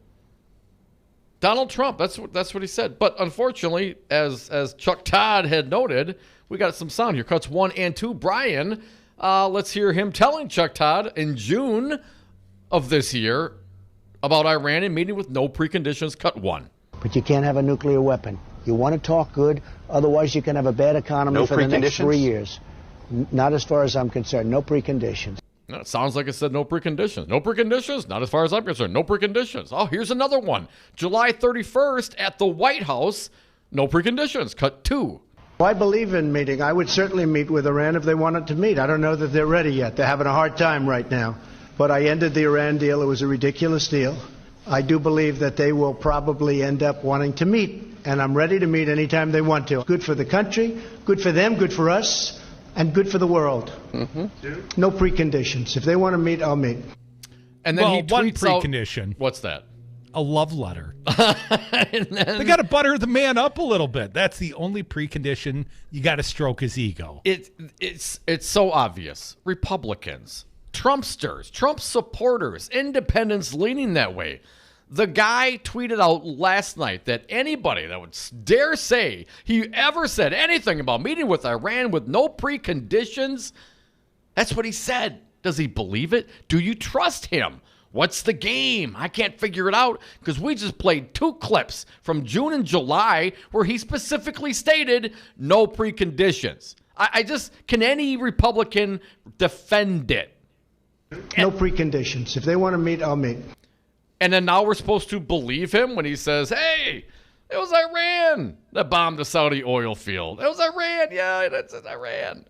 Donald Trump, that's what he said. But unfortunately, as Chuck Todd had noted, we got some sound here. Cuts 1 and 2. Brian, let's hear him telling Chuck Todd in June of this year about Iran and meeting with no preconditions. Cut 1. But you can't have a nuclear weapon. You want to talk good, otherwise you can have a bad economy for the next 3 years. Not as far as I'm concerned. No preconditions. No, it sounds like it said no preconditions. No preconditions? Not as far as I'm concerned. No preconditions. Oh, here's another one. July 31st at the White House. No preconditions. Cut 2. Well, I believe in meeting. I would certainly meet with Iran if they wanted to meet. I don't know that they're ready yet. They're having a hard time right now. But I ended the Iran deal. It was a ridiculous deal. I do believe that they will probably end up wanting to meet. And I'm ready to meet anytime they want to. Good for the country, good for them, good for us, and good for the world. Mm-hmm. No preconditions. If they want to meet, I'll meet. And then he tweets one precondition. What's that? A love letter. They got to butter the man up a little bit. That's the only precondition. You got to stroke his ego. It's so obvious. Republicans, Trumpsters, Trump supporters, independents leaning that way. The guy tweeted out last night that anybody that would dare say he ever said anything about meeting with Iran with no preconditions, that's what he said. Does he believe it? Do you trust him? What's the game? I can't figure it out because we just played 2 clips from June and July where he specifically stated no preconditions. I just, can any Republican defend it? No preconditions. If they want to meet, I'll meet. And then now we're supposed to believe him when he says, hey, it was Iran that bombed the Saudi oil field. It was Iran. Yeah, it's Iran.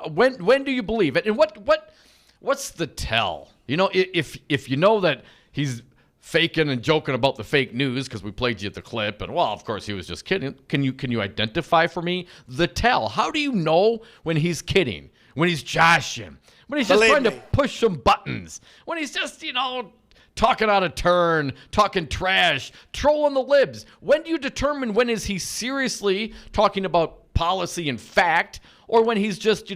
When do you believe it? And what's the tell? You know, if you know that he's faking and joking about the fake news because we played you the clip, and well, of course he was just kidding. Can you identify for me the tell? How do you know when he's kidding? When he's joshing? When he's just trying to push some buttons? When he's just, talking out of turn, talking trash, trolling the libs? When do you determine when is he seriously talking about policy and fact, or when he's just,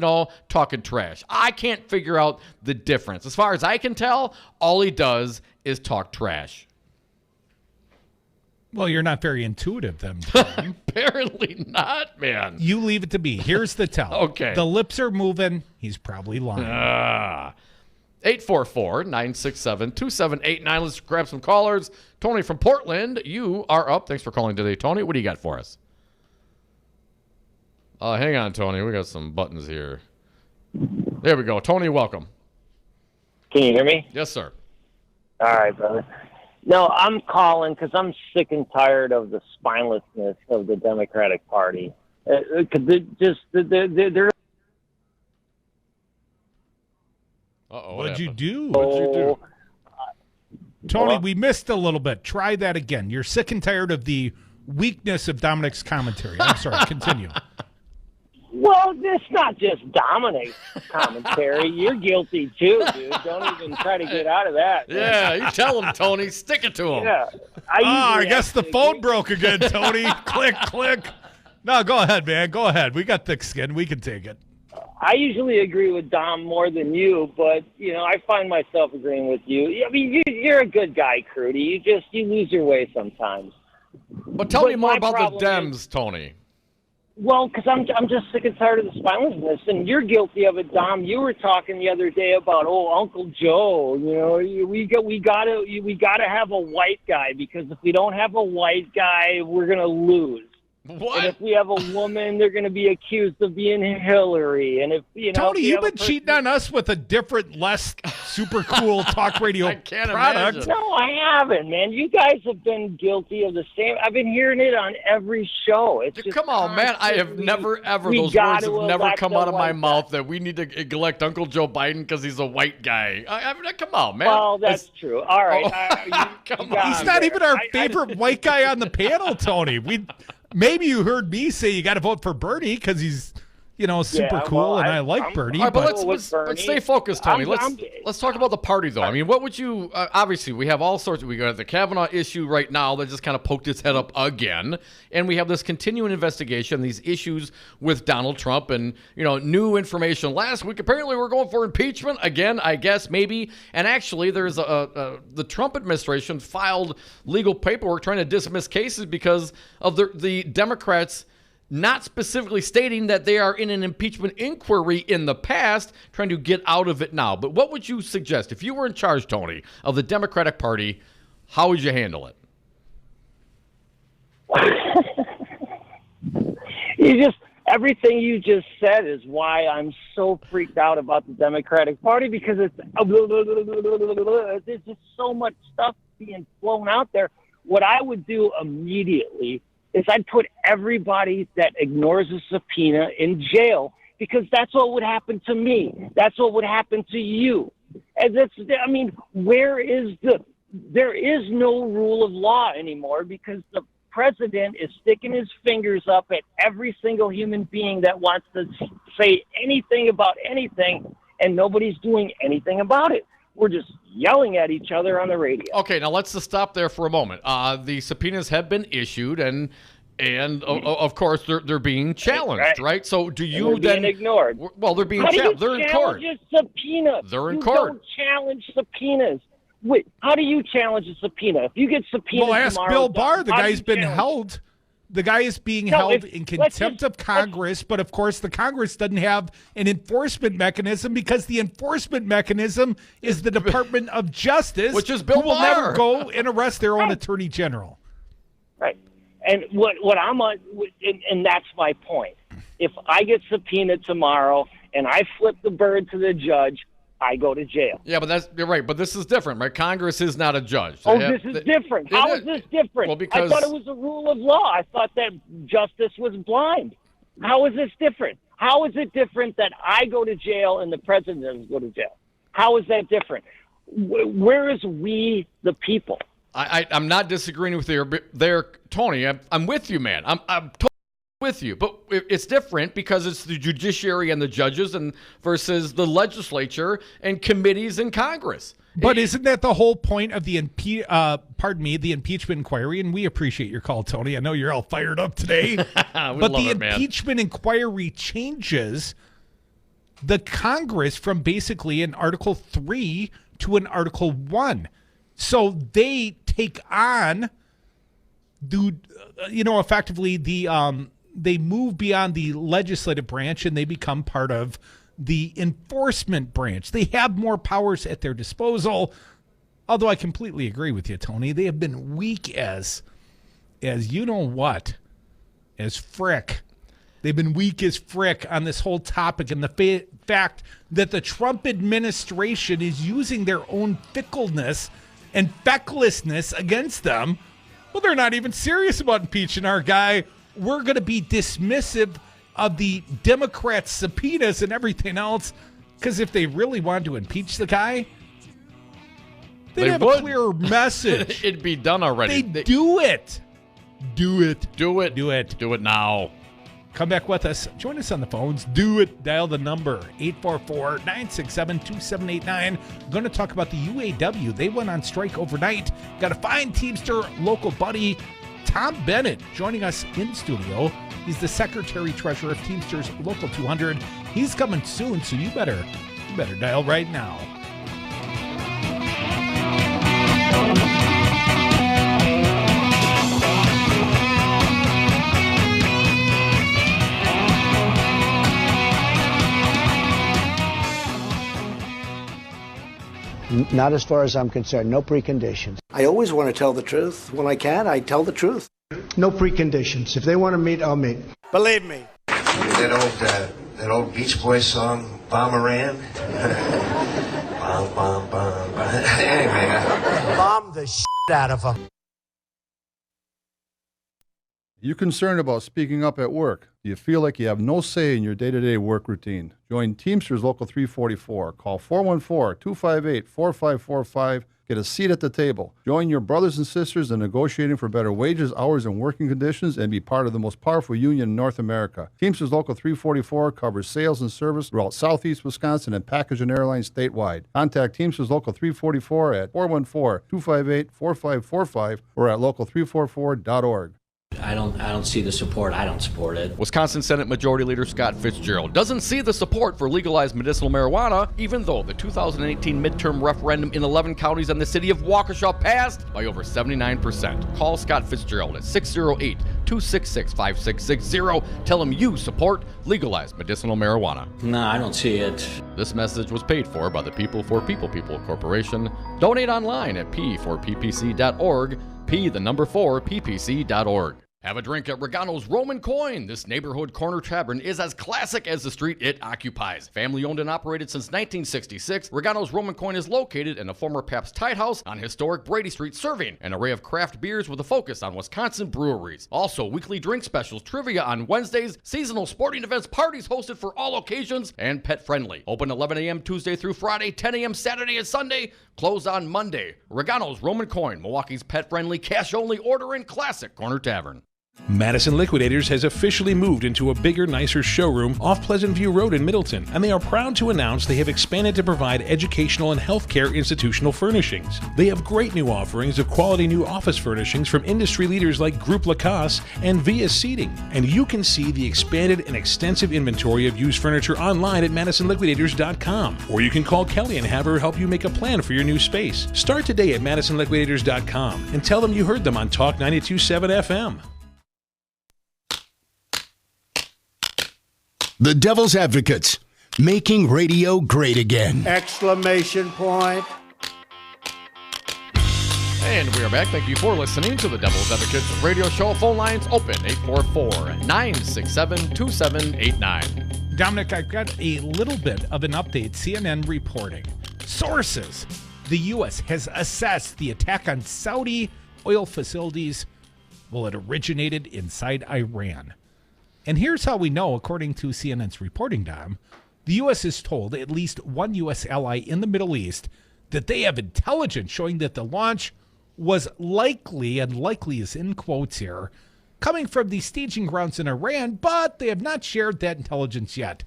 talking trash? I can't figure out the difference. As far as I can tell, all he does is talk trash. Well, you're not very intuitive then, Tom. Apparently not, man. You leave it to me. Here's the tell. Okay. The lips are moving. He's probably lying. 844-967-2789. Let's grab some callers. Tony from Portland, you are up. Thanks for calling today, Tony. What do you got for us? Hang on, Tony. We got some buttons here. There we go. Tony, welcome. Can you hear me? Yes, sir. All right, brother. No, I'm calling because I'm sick and tired of the spinelessness of the Democratic Party. They're What'd you do? Tony, we missed a little bit. Try that again. You're sick and tired of the weakness of Dominic's commentary. I'm sorry. Continue. Well, it's not just Dominic's commentary. You're guilty too, dude. Don't even try to get out of that. Yeah, you tell him, Tony. Stick it to him. Yeah. I guess the phone broke again, Tony. Click, click. No, go ahead, man. Go ahead. We got thick skin. We can take it. I usually agree with Dom more than you, but, I find myself agreeing with you. I mean, you're a good guy, Crudy. You lose your way sometimes. But tell me more about the Dems, Tony. Well, because I'm just sick and tired of the spinelessness, and you're guilty of it, Dom. You were talking the other day about Uncle Joe. We gotta have a white guy because if we don't have a white guy, we're gonna lose. What? And if we have a woman, they're going to be accused of being Hillary. And if Tony, you've been cheating on us with a different, less super cool talk radio I can't product. imagine. No, I haven't, man. You guys have been guilty of the same. I've been hearing it on every show. It's just come on, man. I have never, ever, those words have never come out of my mouth that we need to elect Uncle Joe Biden because he's a white guy. I mean, come on, man. Well, that's true. All right. He's not even our favorite white guy on the panel, Tony. Maybe you heard me say you got to vote for Bernie because he's, super cool, and I like Bernie. All right, but let's stay focused, Tony. Let's talk about the party, though. I mean, what would you? Obviously, we have all sorts. We got the Kavanaugh issue right now that just kind of poked its head up again, and we have this continuing investigation, these issues with Donald Trump, and new information last week. Apparently, we're going for impeachment again. I guess maybe, and actually, there's the Trump administration filed legal paperwork trying to dismiss cases because of the Democrats not specifically stating that they are in an impeachment inquiry in the past, trying to get out of it now. But what would you suggest? If you were in charge, Tony, of the Democratic Party, how would you handle it? Everything you just said is why I'm so freaked out about the Democratic Party, because there's just so much stuff being flown out there. What I would do immediately is I'd put everybody that ignores a subpoena in jail, because that's what would happen to me. That's what would happen to you. And there is no rule of law anymore, because the president is sticking his fingers up at every single human being that wants to say anything about anything, and nobody's doing anything about it. We're just yelling at each other on the radio. Okay, now let's just stop there for a moment. The subpoenas have been issued, and of course they're being challenged, right? So do you being ignored? Well, they're being challenged. They're in court. Subpoenas? They're in you court. Don't challenge subpoenas. Wait, how do you challenge a subpoena? If you get subpoenaed Well, ask tomorrow, Bill Barr. The how do guy's you been challenge- held. The guy is being No, held if- in let's contempt just- of Congress, but of course the Congress doesn't have an enforcement mechanism because the enforcement mechanism is the Department of Justice, Which is Bill who will Barr. never go and arrest their own attorney general. Right. And what I'm on, and that's my point. If I get subpoenaed tomorrow and I flip the bird to the judge, I go to jail. Yeah, but you're right. But this is different, right? Congress is not a judge. This is different. How is this different? Well, because I thought it was a rule of law. I thought that justice was blind. How is this different? How is it different that I go to jail and the president doesn't go to jail? How is that different? Where is we the people? I'm not disagreeing with you there, Tony. I'm with you, man. I'm totally with you, but it's different because it's the judiciary and the judges and versus the legislature and committees in Congress. But isn't that the whole point of the the impeachment inquiry? And we appreciate your call, Tony. I know you're all fired up today. But the impeachment inquiry changes the Congress from basically an Article 3 to an Article 1. So they take on effectively they move beyond the legislative branch and they become part of the enforcement branch. They have more powers at their disposal. Although I completely agree with you, Tony. They have been weak as you know what, as frick. They've been weak as frick on this whole topic and the fact that the Trump administration is using their own fickleness and fecklessness against them. Well, they're not even serious about impeaching our guy. We're going to be dismissive of the Democrats' subpoenas and everything else, because if they really wanted to impeach the guy, they'd have a clearer message. It'd be done already. They do it. Do it. Do it. Do it. Do it now. Come back with us. Join us on the phones. Do it. Dial the number 844-967-2789. Going to talk about the UAW. They went on strike overnight. Got a fine Teamster local buddy, Tom Bennett, joining us in studio. He's the secretary-treasurer of Teamsters Local 200. He's coming soon, so you better dial right now. Not as far as I'm concerned. No preconditions. I always want to tell the truth. When I can, I tell the truth. No preconditions. If they want to meet, I'll meet. Believe me. That old Beach Boys song, Bomberan. Bomb, bomb, bomb, bomb. Anyway. Bomb the shit out of them. You concerned about speaking up at work? Do you feel like you have no say in your day-to-day work routine? Join Teamsters Local 344. Call 414-258-4545. Get a seat at the table. Join your brothers and sisters in negotiating for better wages, hours, and working conditions, and be part of the most powerful union in North America. Teamsters Local 344 covers sales and service throughout Southeast Wisconsin and package and airlines statewide. Contact Teamsters Local 344 at 414-258-4545 or at local344.org. I don't see the support. I don't support it. Wisconsin Senate Majority Leader Scott Fitzgerald doesn't see the support for legalized medicinal marijuana, even though the 2018 midterm referendum in 11 counties and the city of Waukesha passed by over 79%. Call Scott Fitzgerald at 608-266-5660. Tell him you support legalized medicinal marijuana. No, I don't see it. This message was paid for by the People for People Corporation. Donate online at p4ppc.org, p4ppc.org. Have a drink at Regano's Roman Coin. This neighborhood corner tavern is as classic as the street it occupies. Family owned and operated since 1966, Regano's Roman Coin is located in a former Pabst Tide House on historic Brady Street, serving an array of craft beers with a focus on Wisconsin breweries. Also, weekly drink specials, trivia on Wednesdays, seasonal sporting events, parties hosted for all occasions, and pet friendly. Open 11 a.m. Tuesday through Friday, 10 a.m. Saturday and Sunday, closed on Monday. Regano's Roman Coin, Milwaukee's pet friendly, cash only order and classic corner tavern. Madison Liquidators has officially moved into a bigger, nicer showroom off Pleasant View Road in Middleton, and they are proud to announce they have expanded to provide educational and healthcare institutional furnishings. They have great new offerings of quality new office furnishings from industry leaders like Groupe Lacoste and Via Seating, and you can see the expanded and extensive inventory of used furniture online at MadisonLiquidators.com, or you can call Kelly and have her help you make a plan for your new space. Start today at MadisonLiquidators.com and tell them you heard them on Talk 92.7 FM. The Devil's Advocates, making radio great again. Exclamation point. And we are back. Thank you for listening to the Devil's Advocates radio show. Phone lines open, 844-967-2789. Dominic, I've got a little bit of an update. CNN reporting. Sources. The U.S. has assessed the attack on Saudi oil facilities. Well, it originated inside Iran. And here's how we know, according to CNN's reporting, Dom. The U.S. has told at least one U.S. ally in the Middle East that they have intelligence showing that the launch was likely, and likely is in quotes here, coming from the staging grounds in Iran, but they have not shared that intelligence yet.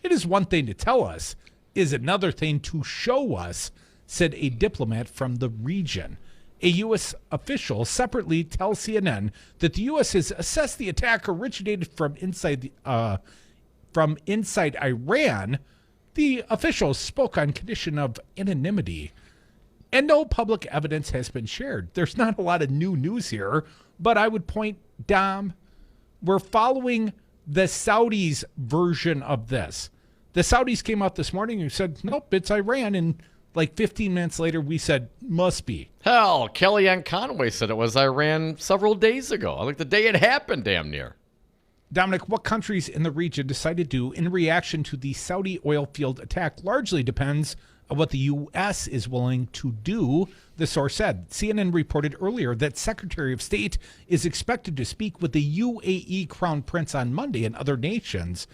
It is one thing to tell us, is another thing to show us, said a diplomat from the region. A U.S. official separately tells CNN that the U.S. has assessed the attack originated from inside Iran. The official spoke on condition of anonymity, and no public evidence has been shared. There's not a lot of new news here, but I would point, Dom, we're following the Saudis' version of this. The Saudis came out this morning and said, nope, it's Iran, and like 15 minutes later, we said, must be. Hell, Kellyanne Conway said it was Iran several days ago, like the day it happened, damn near. Dominic, what countries in the region decide to do in reaction to the Saudi oil field attack largely depends on what the U.S. is willing to do, the source said. CNN reported earlier that Secretary of State is expected to speak with the UAE Crown Prince on Monday and other nations.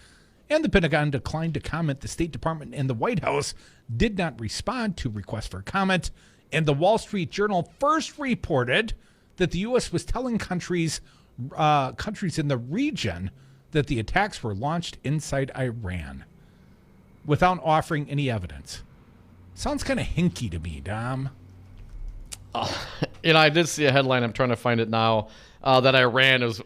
And the Pentagon declined to comment. The State Department and the White House did not respond to requests for comment. And the Wall Street Journal first reported that the U.S. was telling countries in the region that the attacks were launched inside Iran without offering any evidence. Sounds kind of hinky to me, Dom. I did see a headline. I'm trying to find it now. That Iran is,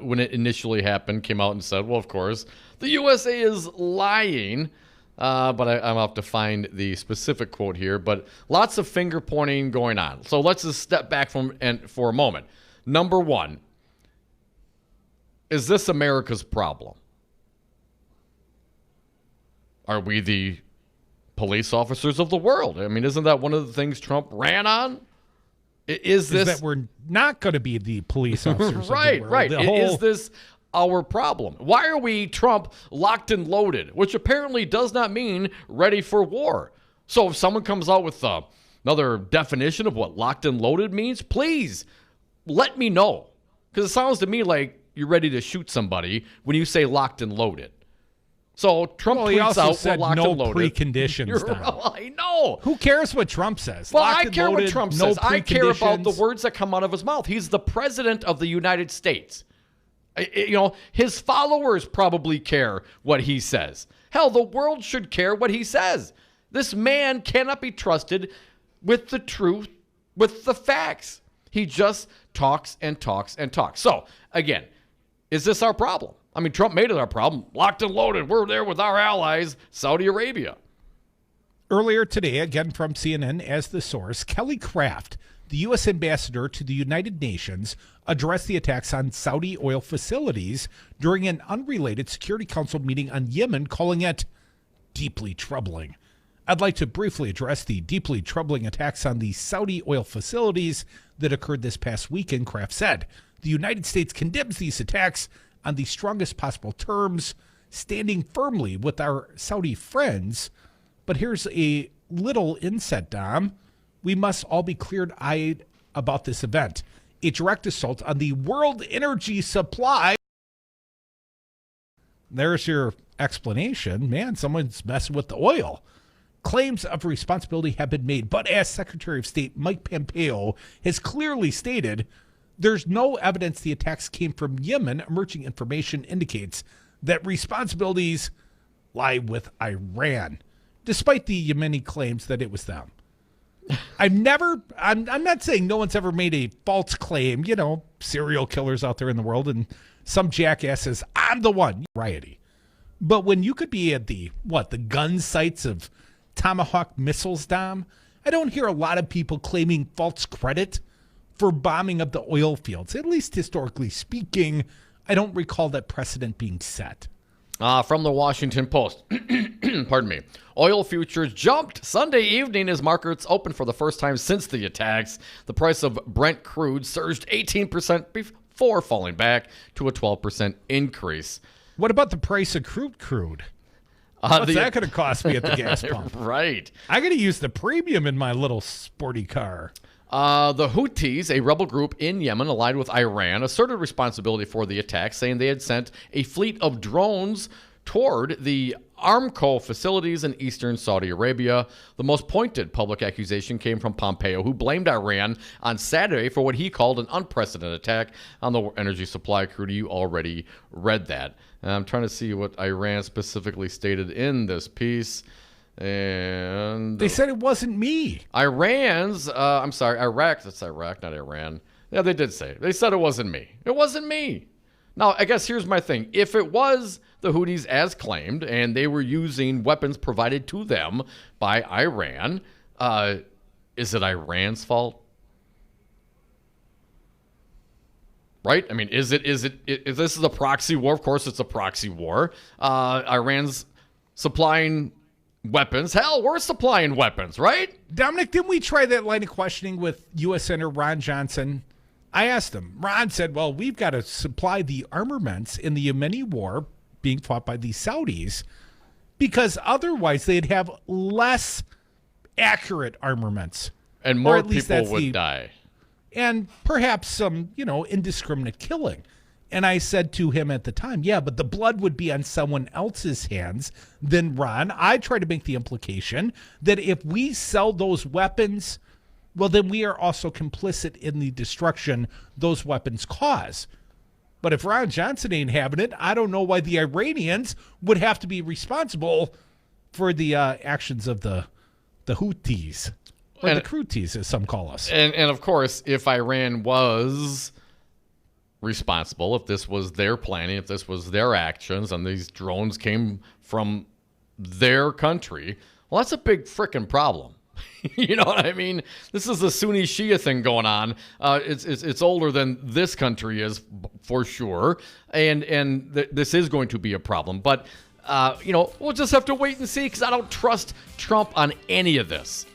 when it initially happened, came out and said, well, of course, the USA is lying. But I'll have to find the specific quote here. But lots of finger pointing going on. So let's just step back for a moment. Number one, is this America's problem? Are we the police officers of the world? I mean, isn't that one of the things Trump ran on? Is that we're not going to be the police officers right, of the world? Right. Is this our problem? Why are we, Trump, locked and loaded, which apparently does not mean ready for war? So if someone comes out with another definition of what locked and loaded means, please let me know. Because it sounds to me like you're ready to shoot somebody when you say locked and loaded. So Trump tweets he also out, said locked no and loaded. Preconditions. I know. Who cares what Trump says? Well, locked I care loaded, what Trump no says. I care about the preconditions. words that come out of his mouth. He's the president of the United States. His followers probably care what he says. Hell, the world should care what he says. This man cannot be trusted with the truth, with the facts. He just talks and talks and talks. So, again, is this our problem? I mean, Trump made it our problem. Locked and loaded. We're there with our allies, Saudi Arabia. Earlier today, again from CNN as the source, Kelly Craft, the U.S. ambassador to the United Nations, addressed the attacks on Saudi oil facilities during an unrelated Security Council meeting on Yemen, calling it deeply troubling. I'd like to briefly address the deeply troubling attacks on the Saudi oil facilities that occurred this past weekend, Kraft said. The United States condemns these attacks on the strongest possible terms, standing firmly with our Saudi friends. But here's a little inset, Dom. We must all be clear-eyed about this event. A direct assault on the world energy supply. There's your explanation. Man, someone's messing with the oil. Claims of responsibility have been made, but as Secretary of State Mike Pompeo has clearly stated, There's no evidence the attacks came from Yemen. Emerging information indicates that responsibilities lie with Iran, despite the Yemeni claims that it was them. I'm not saying no one's ever made a false claim, serial killers out there in the world, and some jackass says, I'm the one, righty. But when you could be at the gun sites of Tomahawk missiles, Dom, I don't hear a lot of people claiming false credit for bombing of the oil fields. At least historically speaking, I don't recall that precedent being set. From the Washington Post, pardon me, oil futures jumped Sunday evening as markets opened for the first time since the attacks. The price of Brent crude surged 18% before falling back to a 12% increase. What about the price of crude? What's that going to cost me at the gas pump? Right. I got to use the premium in my little sporty car. The Houthis, a rebel group in Yemen allied with Iran, asserted responsibility for the attack, saying they had sent a fleet of drones toward the Aramco facilities in eastern Saudi Arabia. The most pointed public accusation came from Pompeo, who blamed Iran on Saturday for what he called an unprecedented attack on the energy supply. Crudy, you already read that. And I'm trying to see what Iran specifically stated in this piece. And they said it wasn't me. Iraq. That's Iraq, not Iran. Yeah, they did say it. They said it wasn't me. It wasn't me. Now, I guess here's my thing. If it was the Houthis as claimed, and they were using weapons provided to them by Iran, is it Iran's fault? Right? I mean, if this is a proxy war, of course it's a proxy war. Iran's supplying weapons. Hell, we're supplying weapons, right? Dominic, didn't we try that line of questioning with U.S. Senator Ron Johnson? I asked him. Ron said, well, we've got to supply the armaments in the Yemeni war being fought by the Saudis because otherwise they'd have less accurate armaments. And more people would die. And perhaps some, indiscriminate killing. And I said to him at the time, yeah, but the blood would be on someone else's hands than Ron. I tried to make the implication that if we sell those weapons, well, then we are also complicit in the destruction those weapons cause. But if Ron Johnson ain't having it, I don't know why the Iranians would have to be responsible for the actions of the Houthis, or the Cruties, as some call us. And of course, if Iran was responsible, if this was their planning, if this was their actions, and these drones came from their country, well, that's a big frickin' problem. You know what I mean? This is a Sunni Shia thing going on. It's older than this country is, for sure, and this is going to be a problem. But we'll just have to wait and see, because I don't trust Trump on any of this.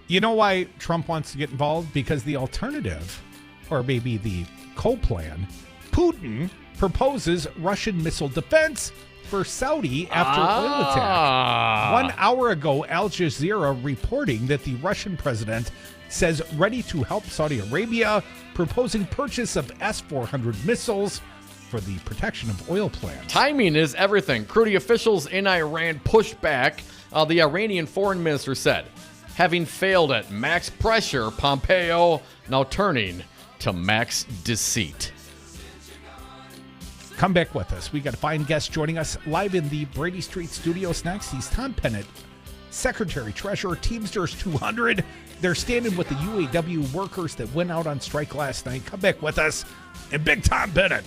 You know why Trump wants to get involved? Because the alternative, or maybe the co-plan, Putin proposes Russian missile defense for Saudi after oil attack. 1 hour ago, Al Jazeera reporting that the Russian president says ready to help Saudi Arabia, proposing purchase of S-400 missiles for the protection of oil plants. Timing is everything. Crudy officials in Iran pushed back. The Iranian foreign minister said, having failed at max pressure, Pompeo now turning to max deceit. Come back with us. We got a fine guest joining us live in the Brady Street studios next. He's Tom Bennett, Secretary Treasurer, Teamsters 200. They're standing with the UAW workers that went out on strike last night. Come back with us and Big Tom Bennett.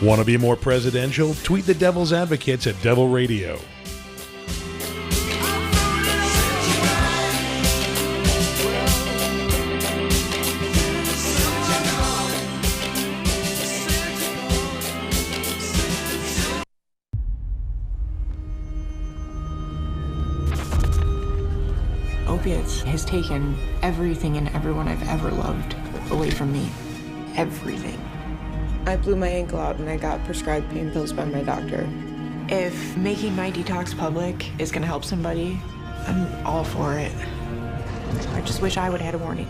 Want to be more presidential? Tweet the Devil's Advocates at Devil Radio. Opiates has taken everything and everyone I've ever loved away from me. Everything. I blew my ankle out and I got prescribed pain pills by my doctor. If making my detox public is gonna help somebody, I'm all for it. I just wish I would have had a warning.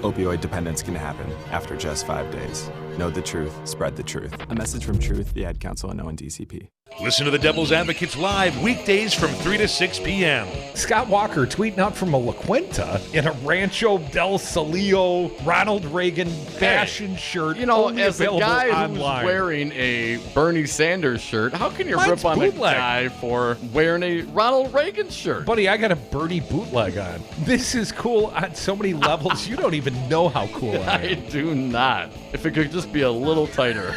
Opioid dependence can happen after just 5 days. Know the truth, spread the truth. A message from Truth, the Ad Council, and ONDCP. Listen to the Devil's Advocates live weekdays from 3 to 6 p.m. Scott Walker tweeting out from a La Quinta in a Rancho del Solio Ronald Reagan fashion shirt. You know, only as a available guy online. who's wearing a Bernie Sanders shirt, how can you Mine's rip on bootleg. a guy for wearing a Ronald Reagan shirt? Buddy, I got a Bernie bootleg on. This is cool on so many levels. You don't even know how cool I I am. do not. If it could just be a little tighter.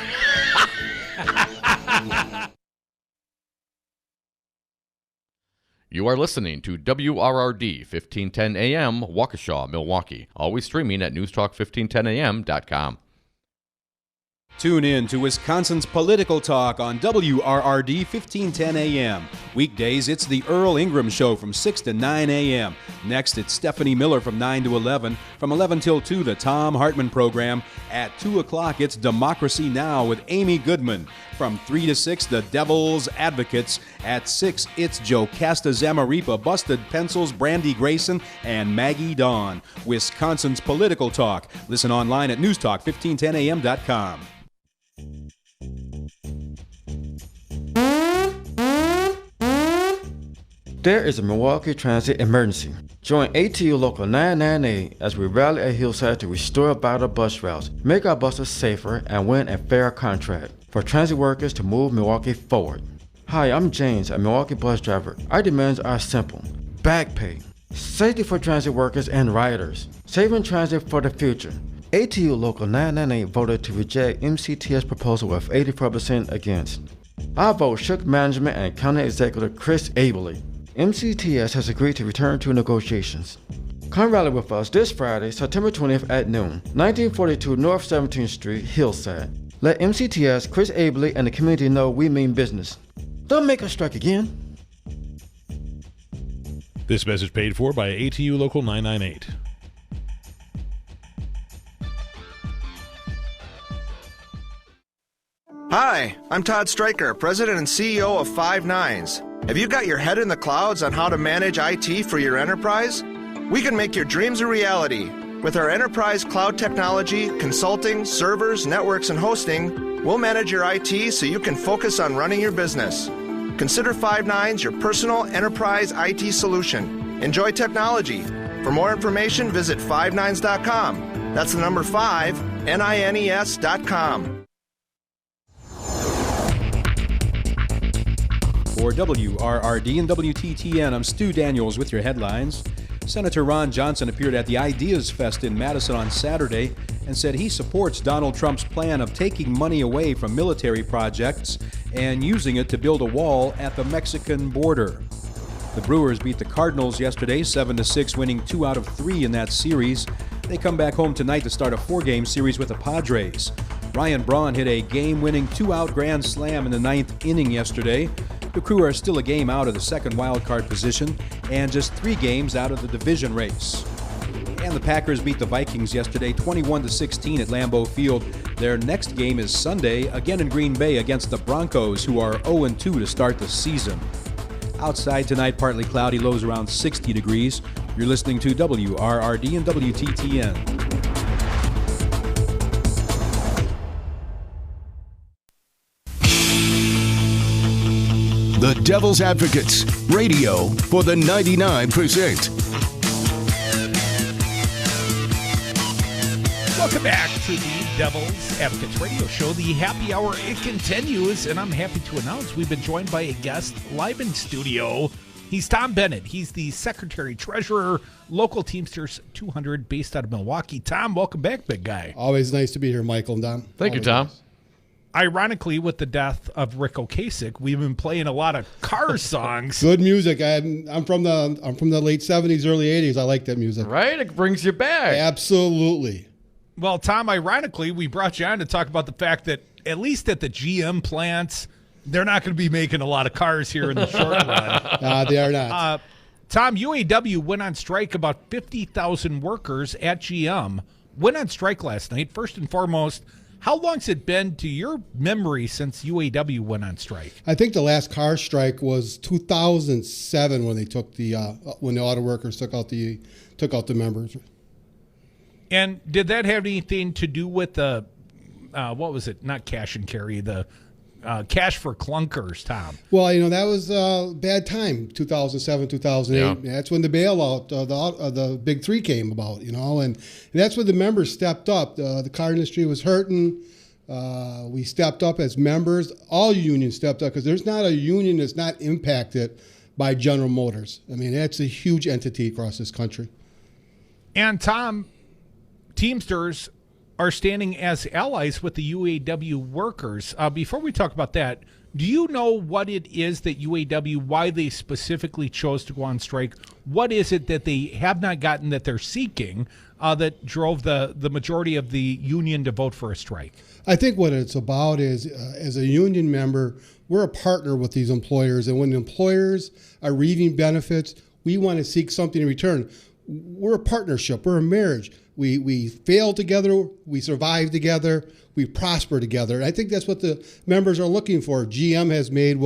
You are listening to WRRD 1510 AM, Waukesha, Milwaukee. Always streaming at newstalk1510am.com. Tune in to Wisconsin's Political Talk on WRRD 1510 AM. Weekdays, it's the Earl Ingram Show from 6 to 9 a.m. Next, it's Stephanie Miller from 9 to 11. From 11 till 2, the Tom Hartman program. At 2 o'clock, it's Democracy Now! With Amy Goodman. From 3 to 6, the Devil's Advocates. At 6, it's Jocasta Zamaripa, Busted Pencils, Brandy Grayson, and Maggie Dawn. Wisconsin's Political Talk. Listen online at newstalk1510am.com. There is a Milwaukee transit emergency. Join ATU Local 998 as we rally at Hillside to restore battered bus routes, make our buses safer, and win a fair contract for transit workers to move Milwaukee forward. Hi, I'm James, a Milwaukee bus driver. Our demands are simple. Back pay, safety for transit workers and riders, saving transit for the future. ATU Local 998 voted to reject MCTS proposal with 84% against. Our vote shook management and County Executive Chris Abele. MCTS has agreed to return to negotiations. Come rally with us this Friday, September 20th at noon, 1942 North 17th Street, Hillside. Let MCTS, Chris Abele, and the community know we mean business. Don't make us strike again. This message paid for by ATU Local 998. Hi, I'm Todd Stryker, President and CEO of Five Nines. Have you got your head in the clouds on how to manage IT for your enterprise? We can make your dreams a reality. With our enterprise cloud technology, consulting, servers, networks, and hosting, we'll manage your IT so you can focus on running your business. Consider Five Nines your personal enterprise IT solution. Enjoy technology. For more information, visit fivenines.com. That's the number 5, NINES.com. For WRRD and WTTN, I'm Stu Daniels with your headlines. Senator Ron Johnson appeared at the Ideas Fest in Madison on Saturday and said he supports Donald Trump's plan of taking money away from military projects and using it to build a wall at the Mexican border. The Brewers beat the Cardinals yesterday 7-6, winning 2 out of 3 in that series. They come back home tonight to start a 4-game series with the Padres. Ryan Braun hit a game-winning 2-out grand slam in the 9th inning yesterday. The Crew are still a game out of the second wildcard position and just 3 games out of the division race. And the Packers beat the Vikings yesterday 21-16 at Lambeau Field. Their next game is Sunday, again in Green Bay against the Broncos, who are 0-2 to start the season. Outside tonight, partly cloudy, lows around 60 degrees. You're listening to WRRD and WTTN. The Devil's Advocates, radio for the 99%. Welcome back to the Devil's Advocates Radio Show. The happy hour, it continues, and I'm happy to announce we've been joined by a guest live in studio. He's Tom Bennett. He's the Secretary-Treasurer, local Teamsters 200, based out of Milwaukee. Tom, welcome back, big guy. Always nice to be here, Michael and Don. Thank you, Tom. Nice. Ironically, with the death of Rick Ocasek, we've been playing a lot of Cars songs. Good music. I'm from the late 70s, early 80s. I like that music. Right? It brings you back. Absolutely. Well, Tom, ironically, we brought you on to talk about the fact that at least at the GM plants, they're not going to be making a lot of cars here in the short run. They are not. Tom, UAW went on strike. About 50,000 workers at GM went on strike last night. First and foremost, how long's it been to your memory since UAW went on strike? I think the last car strike was 2007 when they took when the auto workers took out the members. And did that have anything to do with the, what was it? Not cash and carry, the cash for clunkers, Tom? Well, that was a bad time, 2007, 2008. Yeah. That's when the bailout, the big three came about, and that's when the members stepped up. The car industry was hurting. We stepped up as members. All unions stepped up because there's not a union that's not impacted by General Motors. I mean, that's a huge entity across this country. And Tom, Teamsters are standing as allies with the UAW workers. Before we talk about that, do you know what it is that UAW, why they specifically chose to go on strike? What is it that they have not gotten that they're seeking that drove the majority of the union to vote for a strike? I think what it's about is, as a union member, we're a partner with these employers. And when the employers are reaping benefits, we want to seek something in return. We're a partnership. We're a marriage. We fail together. We survive together. We prosper together. And I think that's what the members are looking for. GM has made,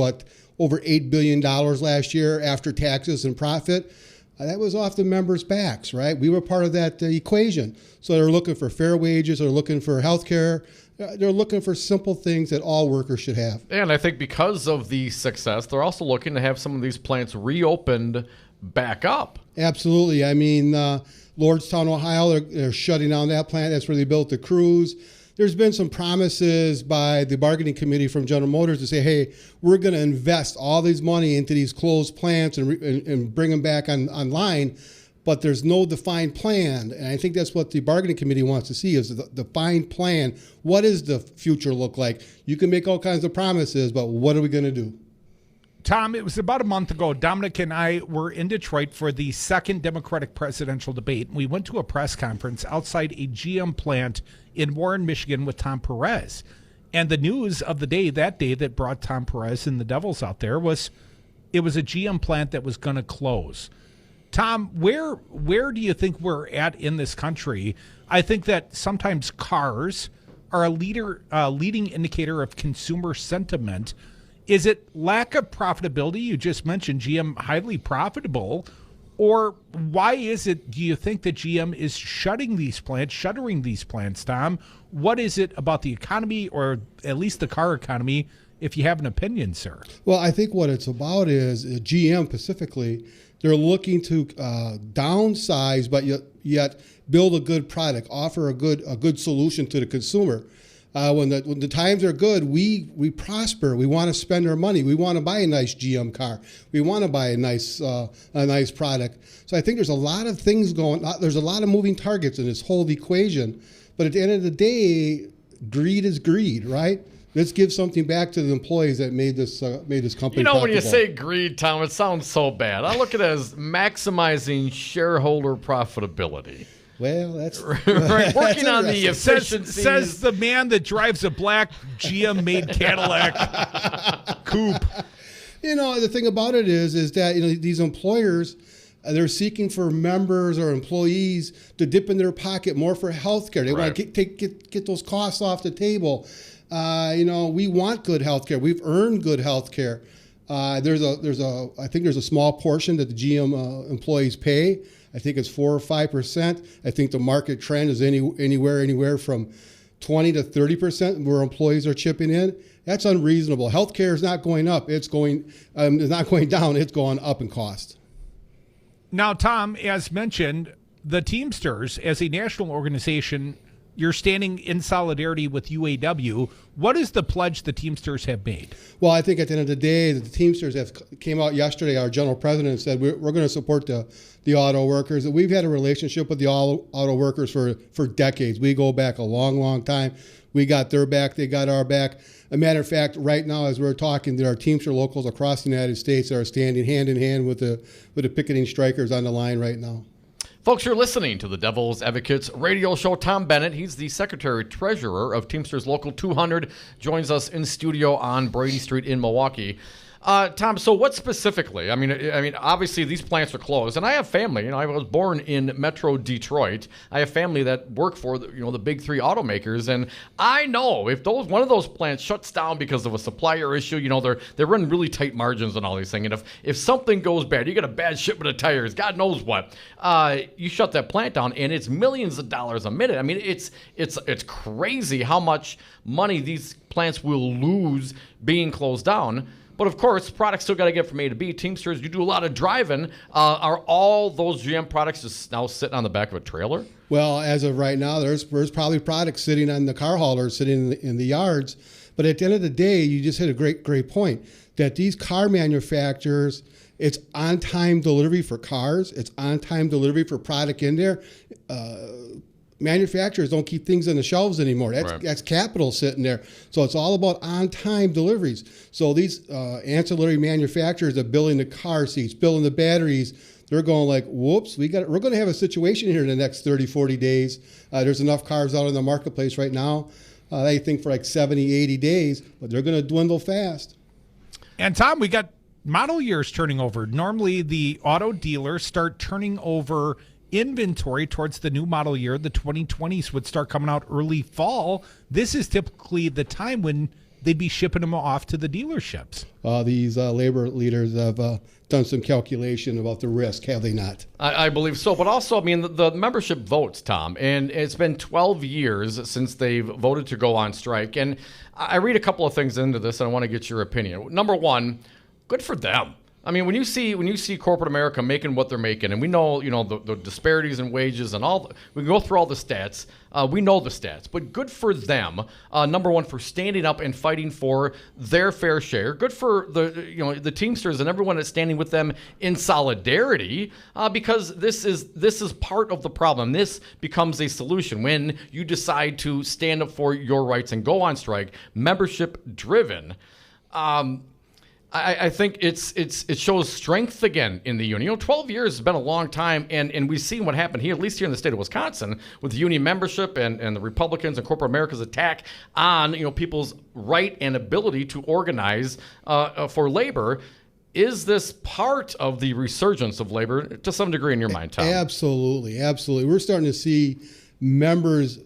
over $8 billion last year after taxes and profit. That was off the members' backs, right? We were part of that equation. So they're looking for fair wages. They're looking for health care. They're looking for simple things that all workers should have. And I think because of the success, they're also looking to have some of these plants reopened back up. Absolutely. I mean, Lordstown, Ohio, they're shutting down that plant. That's where they built the Cruise. There's been some promises by the bargaining committee from General Motors to say, hey, we're going to invest all this money into these closed plants and bring them back online. But there's no defined plan. And I think that's what the bargaining committee wants to see is the defined plan. What does the future look like? You can make all kinds of promises, but what are we going to do? Tom, it was about a month ago. Dominic and I were in Detroit for the second Democratic presidential debate. We went to a press conference outside a GM plant in Warren, Michigan with Tom Perez. And the news of the day that brought Tom Perez and the Devils out there was it was a GM plant that was going to close. Tom, where do you think we're at in this country? I think that sometimes cars are a leading indicator of consumer sentiment. Is it lack of profitability? You just mentioned GM highly profitable. Or why is it, do you think that GM is shuttering these plants, Tom? What is it about the economy, or at least the car economy, if you have an opinion, sir? Well, I think what it's about is GM specifically, they're looking to downsize, but yet build a good product, offer a good solution to the consumer. When the times are good, we prosper. We want to spend our money. We want to buy a nice GM car. We want to buy a nice product. So I think there's a lot of things going on. There's a lot of moving targets in this whole equation. But at the end of the day, greed is greed, right? Let's give something back to the employees that made this company profitable. When you say greed, Tom, it sounds so bad. I look at it as maximizing shareholder profitability. Well, that's right. Working on the efficiencies. Says the man that drives a black GM-made Cadillac coupe. The thing about it is that these employers, they're seeking for members or employees to dip in their pocket more for health care. They want to get those costs off the table. We want good health care. We've earned good health care. I think there's a small portion that the GM employees pay. I think it's 4 or 5%. I think the market trend is anywhere from 20 to 30% where employees are chipping in. That's unreasonable. Healthcare is not going up. It's not going down. It's going up in cost. Now, Tom, as mentioned, the Teamsters, as a national organization, you're standing in solidarity with UAW. What is the pledge the Teamsters have made? Well, I think at the end of the day, the Teamsters came out yesterday. Our general president said we're going to support the auto workers. We've had a relationship with the auto workers for decades. We go back a long, long time. We got their back. They got our back. As a matter of fact, right now, as we're talking, there are Teamster locals across the United States that are standing hand in hand with the picketing strikers on the line right now. Folks, you're listening to the Devil's Advocates radio show. Tom Bennett, he's the secretary-treasurer of Teamsters Local 200, joins us in studio on Brady Street in Milwaukee. Tom, so what specifically? I mean, obviously these plants are closed, and I have family. I was born in Metro Detroit. I have family that work for the big three automakers, and I know if one of those plants shuts down because of a supplier issue, they're running really tight margins and all these things. And if something goes bad, you get a bad shipment of tires, God knows what, you shut that plant down, and it's millions of dollars a minute. I mean, it's crazy how much money these plants will lose being closed down. But of course, products still got to get from A to B. Teamsters, you do a lot of driving. Are all those GM products just now sitting on the back of a trailer? Well, as of right now, there's probably products sitting on the car haulers, sitting in the yards. But at the end of the day, you just hit a great point that these car manufacturers, it's on-time delivery for cars. It's on-time delivery for product in there. Manufacturers don't keep things on the shelves anymore. That's capital sitting there. So it's all about on-time deliveries. So these ancillary manufacturers are building the car seats, building the batteries. They're going like, whoops, we're going to have a situation here in the next 30, 40 days. There's enough cars out in the marketplace right now, I think for like 70, 80 days, but they're going to dwindle fast. And Tom, we got model years turning over. Normally the auto dealers start turning over inventory towards the new model year. The 2020s would start coming out early fall. This is typically the time when they'd be shipping them off to the dealerships. These labor leaders have done some calculation about the risk, have they not? I believe so. But also, I mean, the membership votes, Tom, and it's been 12 years since they've voted to go on strike. And I read a couple of things into this, and I want to get your opinion. Number one, good for them. I mean, when you see corporate America making what they're making, and we know, the disparities in wages and all, we can go through all the stats. We know the stats, but good for them. Number one, for standing up and fighting for their fair share. Good for the Teamsters and everyone that's standing with them in solidarity, because this is part of the problem. This becomes a solution when you decide to stand up for your rights and go on strike, membership driven. I think it shows strength again in the union. 12 years has been a long time, and we've seen what happened here, at least here in the state of Wisconsin, with union membership and the Republicans and corporate America's attack on people's right and ability to organize for labor. Is this part of the resurgence of labor to some degree in your mind, Tom? Absolutely. We're starting to see members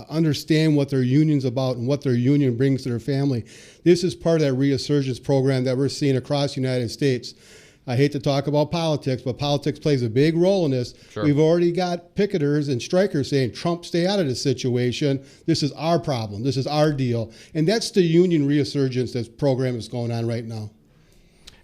understand what their union's about and what their union brings to their family. This is part of that resurgence program that we're seeing across the United States. I hate to talk about politics, but politics plays a big role in this. Sure. We've already got picketers and strikers saying, Trump, stay out of this situation. This is our problem. This is our deal. And that's the union resurgence this program is going on right now.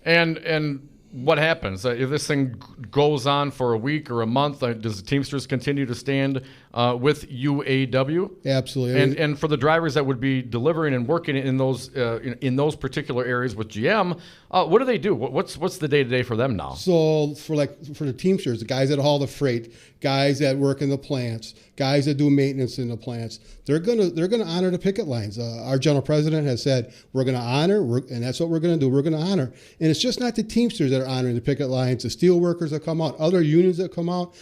And what happens if this thing goes on for a week or a month? Does the Teamsters continue to stand with UAW? Absolutely. And for the drivers that would be delivering and working in those particular areas with GM, what do they do? What's the day-to-day for them now? So for the Teamsters, the guys that haul the freight, guys that work in the plants, guys that do maintenance in the plants, they're gonna honor the picket lines. Our general president has said we're gonna honor, and that's what we're gonna do. We're gonna honor, and it's just not the Teamsters that are honoring the picket lines. The steel workers that come out, other unions that come out.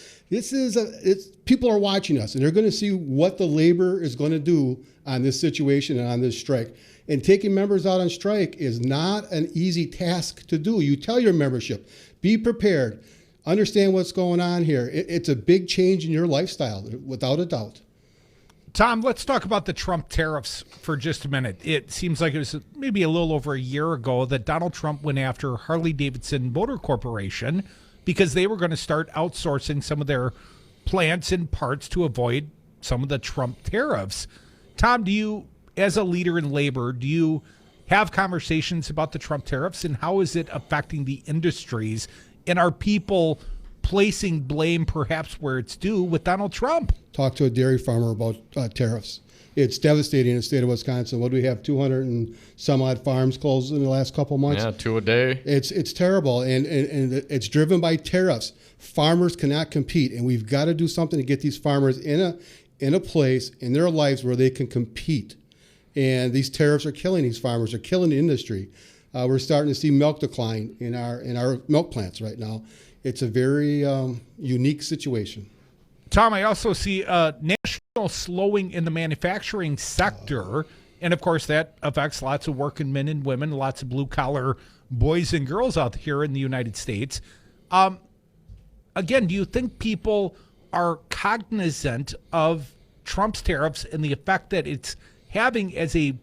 People are watching us, and they're going to see what the labor is going to do on this situation and on this strike. And taking members out on strike is not an easy task to do. You tell your membership, be prepared, understand what's going on here. It's a big change in your lifestyle, without a doubt. Tom, let's talk about the Trump tariffs for just a minute. It seems like it was maybe a little over a year ago that Donald Trump went after Harley-Davidson Motor Corporation because they were going to start outsourcing some of their plants and parts to avoid some of the Trump tariffs. Tom, do you, as a leader in labor, do you have conversations about the Trump tariffs, and how is it affecting the industries? And are people placing blame perhaps where it's due with Donald Trump? Talk to a dairy farmer about tariffs. It's devastating in the state of Wisconsin. What do we have, 200 and some odd farms closed in the last couple of months? Yeah, 2 a day. It's terrible, and it's driven by tariffs. Farmers cannot compete, and we've got to do something to get these farmers in a place in their lives where they can compete. And these tariffs are killing these farmers, are killing the industry. We're starting to see milk decline in our milk plants right now. It's a very unique situation. Tom, I also see a national slowing in the manufacturing sector. And, of course, that affects lots of working men and women, lots of blue-collar boys and girls out here in the United States. Again, do you think people are cognizant of Trump's tariffs and the effect that it's having as a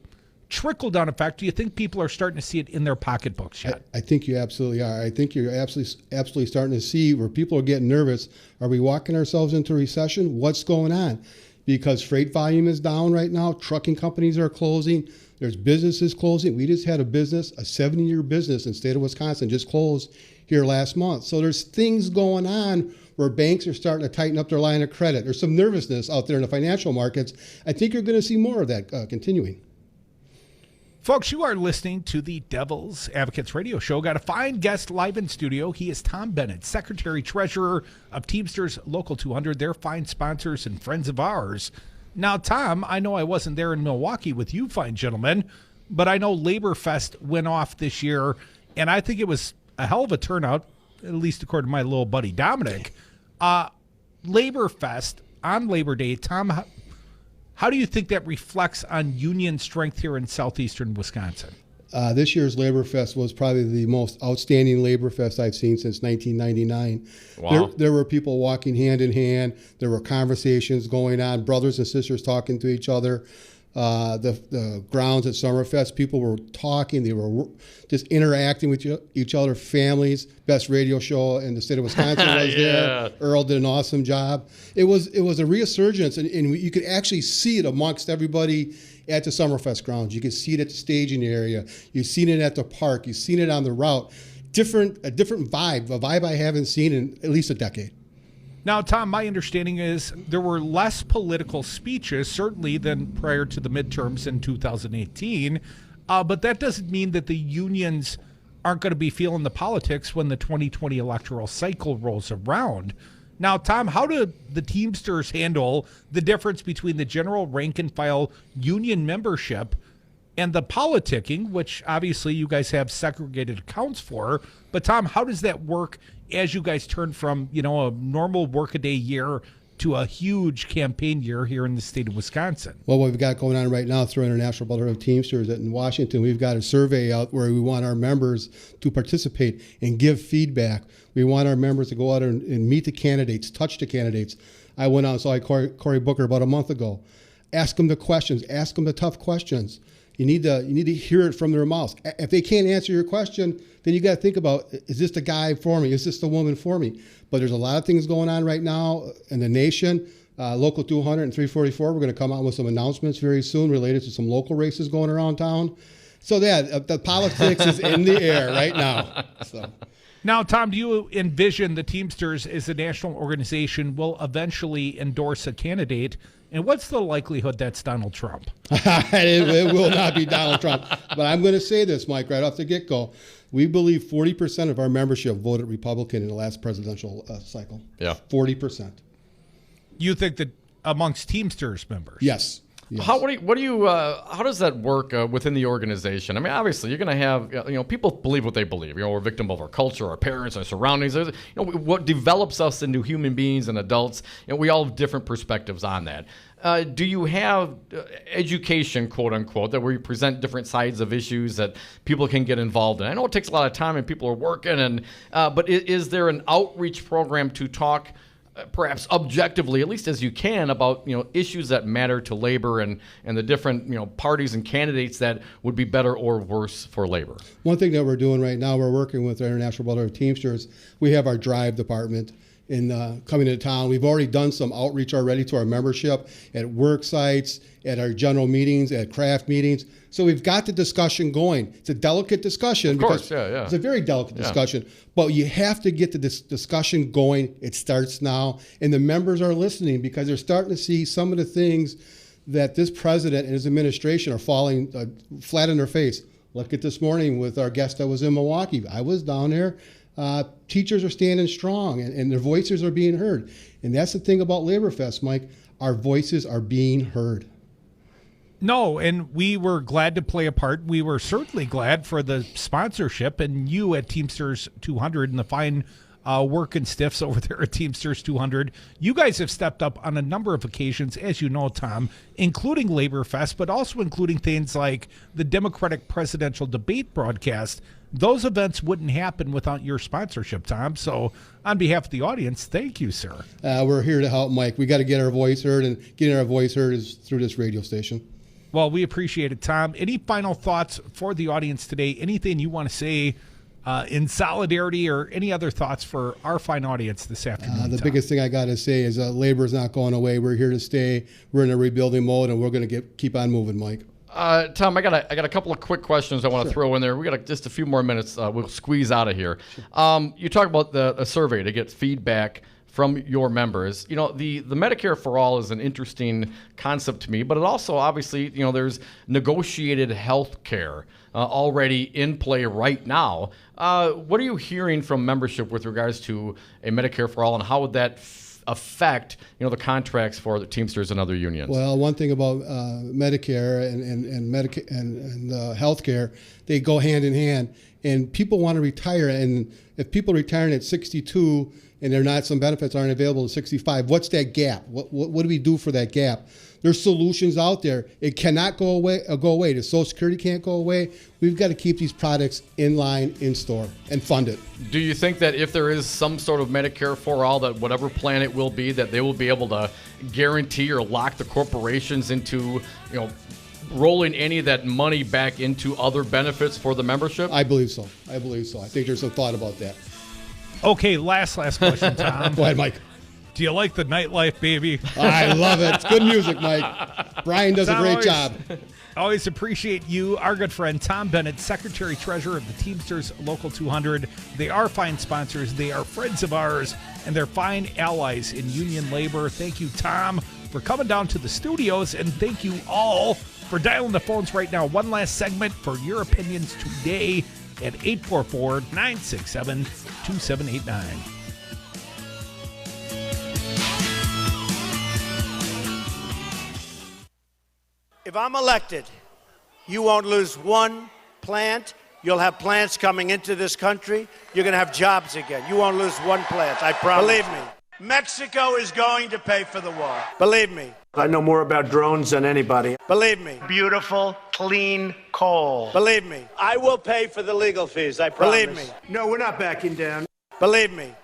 trickle-down effect? Do you think people are starting to see it in their pocketbooks yet? I think you absolutely are. I think you're absolutely starting to see where people are getting nervous. Are we walking ourselves into recession? What's going on? Because freight volume is down right now. Trucking companies are closing. There's businesses closing. We just had a 70-year business in the state of Wisconsin just closed here last month. So there's things going on where banks are starting to tighten up their line of credit. There's some nervousness out there in the financial markets. I think you're going to see more of that continuing. Folks, you are listening to the Devil's Advocates radio show. Got a fine guest live in studio. He is Tom Bennett, Secretary-Treasurer of Teamsters Local 200. They're fine sponsors and friends of ours. Now, Tom, I know I wasn't there in Milwaukee with you fine gentlemen, but I know Labor Fest went off this year, and I think it was a hell of a turnout, at least according to my little buddy Dominic. Labor Fest on Labor Day, Tom, how do you think that reflects on union strength here in southeastern Wisconsin? This year's Labor Fest was probably the most outstanding Labor Fest I've seen since 1999. Wow. There were people walking hand in hand. There were conversations going on, brothers and sisters talking to each other. The grounds at Summerfest, people were talking. They were just interacting with each other, families. Best radio show in the state of Wisconsin was there. Earl did an awesome job. It was a resurgence, and you could actually see it amongst everybody at the Summerfest grounds. You could see it at the staging area. You've seen it at the park. You've seen it on the route. A different vibe, a vibe I haven't seen in at least a decade. Now, Tom, my understanding is there were less political speeches, certainly, than prior to the midterms in 2018. But that doesn't mean that the unions aren't going to be feeling the politics when the 2020 electoral cycle rolls around. Now, Tom, how do the Teamsters handle the difference between the general rank and file union membership and the politicking, which obviously you guys have segregated accounts for? But, Tom, how does that work as you guys turn from, a normal workaday year to a huge campaign year here in the state of Wisconsin? Well, what we've got going on right now through International Brotherhood of Teamsters in Washington, we've got a survey out where we want our members to participate and give feedback. We want our members to go out and meet the candidates, touch the candidates. I went out and saw Cory Booker about a month ago. Ask them the questions. Ask them the tough questions. You need to hear it from their mouths. If they can't answer your question, then you got to think about, is this the guy for me? Is this the woman for me? But there's a lot of things going on right now in the nation. Local 200 and 344, we're going to come out with some announcements very soon related to some local races going around town. So the politics is in the air right now. So. Now, Tom, do you envision the Teamsters as a national organization will eventually endorse a candidate? And what's the likelihood that's Donald Trump? It will not be Donald Trump. But I'm going to say this, Mike, right off the get-go. We believe 40% of our membership voted Republican in the last presidential cycle. Yeah. 40%. You think that amongst Teamsters members? Yes. Yes. How does that work within the organization? I mean, obviously, you're going to have, people believe what they believe. We're a victim of our culture, our parents, our surroundings. What develops us into human beings and adults, and we all have different perspectives on that. Do you have education, quote unquote, that where you present different sides of issues that people can get involved in? I know it takes a lot of time and people are working, but is there an outreach program to talk perhaps objectively, at least as you can, about issues that matter to labor and the different parties and candidates that would be better or worse for labor? One thing that we're doing right now, we're working with the International Brotherhood of Teamsters. We have our drive department coming to town. We've already done some outreach already to our membership at work sites, at our general meetings, at craft meetings. So we've got the discussion going. It's a delicate discussion. Of course, yeah. It's a very delicate discussion. But you have to get the discussion going. It starts now. And the members are listening because they're starting to see some of the things that this president and his administration are falling flat in their face. Look at this morning with our guest that was in Milwaukee. I was down there. Teachers are standing strong and their voices are being heard. And that's the thing about Labor Fest, Mike. Our voices are being heard. No, and we were glad to play a part. We were certainly glad for the sponsorship and you at Teamsters 200 and the fine working stiffs over there at Teamsters 200. You guys have stepped up on a number of occasions, as you know, Tom, including Labor Fest, but also including things like the Democratic presidential debate broadcast. Those events wouldn't happen without your sponsorship, Tom. So on behalf of the audience, thank you, sir. We're here to help, Mike. We got to get our voice heard, and getting our voice heard is through this radio station. Well, we appreciate it, Tom. Any final thoughts for the audience today? Anything you want to say in solidarity, or any other thoughts for our fine audience this afternoon? The biggest thing I got to say is labor is not going away. We're here to stay. We're in a rebuilding mode, and we're going to keep on moving, Mike. Tom, I got a couple of quick questions I want to throw in there. We got just a few more minutes. We'll squeeze out of here. You talk about a survey to get feedback from your members. You know, the Medicare for All is an interesting concept to me, but it also obviously, you know, there's negotiated health care already in play right now. What are you hearing from membership with regards to a Medicare for All, and how would that affect, you know, the contracts for the Teamsters and other unions? Well, one thing about Medicare and healthcare, they go hand in hand, and people want to retire. And if people are retiring at 62 and some benefits aren't available at 65, what's that gap? What do we do for that gap? There's solutions out there. It cannot go away. The Social Security can't go away. We've got to keep these products in line, in store, and fund it. Do you think that if there is some sort of Medicare for All, that whatever plan it will be, that they will be able to guarantee or lock the corporations into, you know, rolling any of that money back into other benefits for the membership? I believe so. I think there's some thought about that. Okay, last question, Tom. Go ahead, Mike. Do you like the nightlife, baby? I love it. It's good music, Mike. Brian does a great job. Always appreciate you. Our good friend Tom Bennett, Secretary-Treasurer of the Teamsters Local 200. They are fine sponsors. They are friends of ours, and they're fine allies in union labor. Thank you, Tom, for coming down to the studios, and thank you all for dialing the phones right now. One last segment for your opinions today at 844-967-2789. If I'm elected, you won't lose one plant. You'll have plants coming into this country. You're going to have jobs again. You won't lose one plant, I promise. Believe me. Mexico is going to pay for the war. Believe me. I know more about drones than anybody. Believe me. Beautiful, clean coal. Believe me. I will pay for the legal fees, I promise. Believe me. No, we're not backing down. Believe me.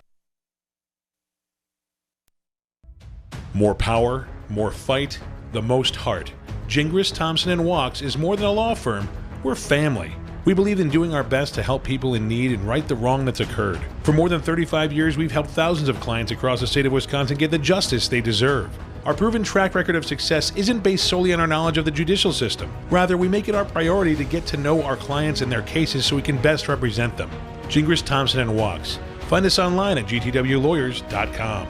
More power, more fight, the most heart. Gingras, Thompson & Walks is more than a law firm. We're family. We believe in doing our best to help people in need and right the wrong that's occurred. For more than 35 years, we've helped thousands of clients across the state of Wisconsin get the justice they deserve. Our proven track record of success isn't based solely on our knowledge of the judicial system. Rather, we make it our priority to get to know our clients and their cases so we can best represent them. Gingras, Thompson & Walks. Find us online at gtwlawyers.com.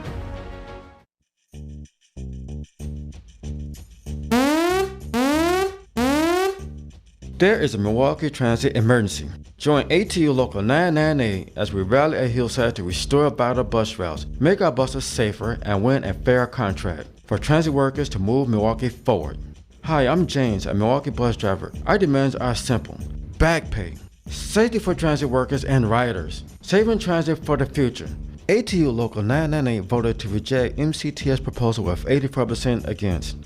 There is a Milwaukee transit emergency. Join ATU Local 998 as we rally at Hillside to restore battered bus routes, make our buses safer, and win a fair contract for transit workers to move Milwaukee forward. Hi, I'm James, a Milwaukee bus driver. Our demands are simple: back pay, safety for transit workers and riders, saving transit for the future. ATU Local 998 voted to reject MCTS proposal with 84% against.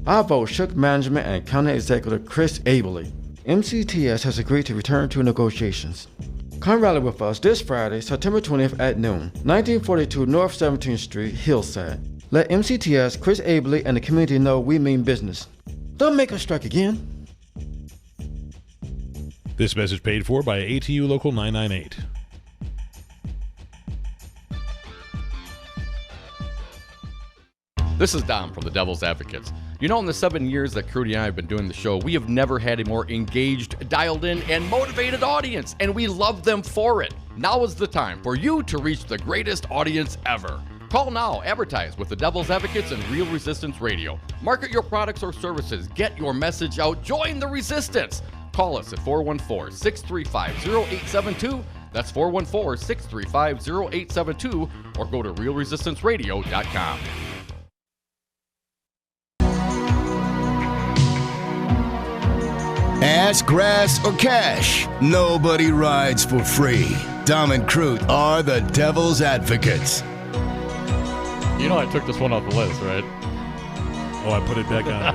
Our vote shook management and County Executive Chris Abele. MCTS has agreed to return to negotiations. Come rally with us this Friday, September 20th at noon, 1942 North 17th Street, Hillside. Let MCTS, Chris Abele, and the community know we mean business. Don't make us strike again. This message paid for by ATU Local 998. This is Dom from the Devil's Advocates. You know, in the 7 years that Crudy and I have been doing the show, we have never had a more engaged, dialed in, and motivated audience, and we love them for it. Now is the time for you to reach the greatest audience ever. Call now, advertise with the Devil's Advocates and Real Resistance Radio. Market your products or services, get your message out, join the resistance. Call us at 414-635-0872. That's 414-635-0872, or go to realresistanceradio.com. Ass, grass, or cash, nobody rides for free. Dom and Crute are the devil's advocates. You know I took this one off the list, right? Oh, I put it back on.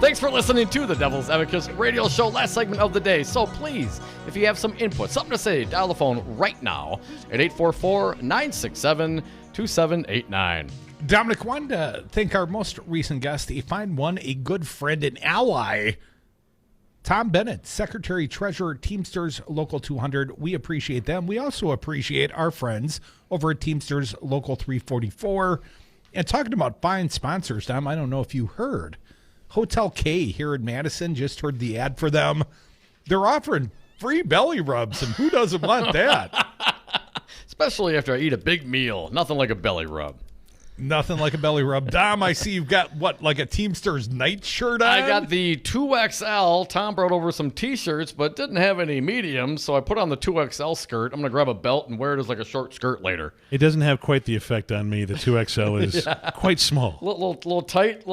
Thanks for listening to the Devil's Advocates radio show, last segment of the day. So please, if you have some input, something to say, dial the phone right now at 844-967-2789. Dominic, wanted to thank our most recent guest, a fine one, a good friend and ally, Tom Bennett, Secretary Treasurer, Teamsters Local 200. We appreciate them. We also appreciate our friends over at Teamsters Local 344. And talking about fine sponsors, Dom, I don't know if you heard. Hotel K here in Madison, just heard the ad for them. They're offering free belly rubs, and who doesn't want that? Especially after I eat a big meal. Nothing like a belly rub. Nothing like a belly rub. Dom, I see you've got, what, like a Teamsters night shirt on? I got the 2XL. Tom brought over some T-shirts, but didn't have any mediums, so I put on the 2XL skirt. I'm going to grab a belt and wear it as like a short skirt later. It doesn't have quite the effect on me. The 2XL is quite small. Little tight.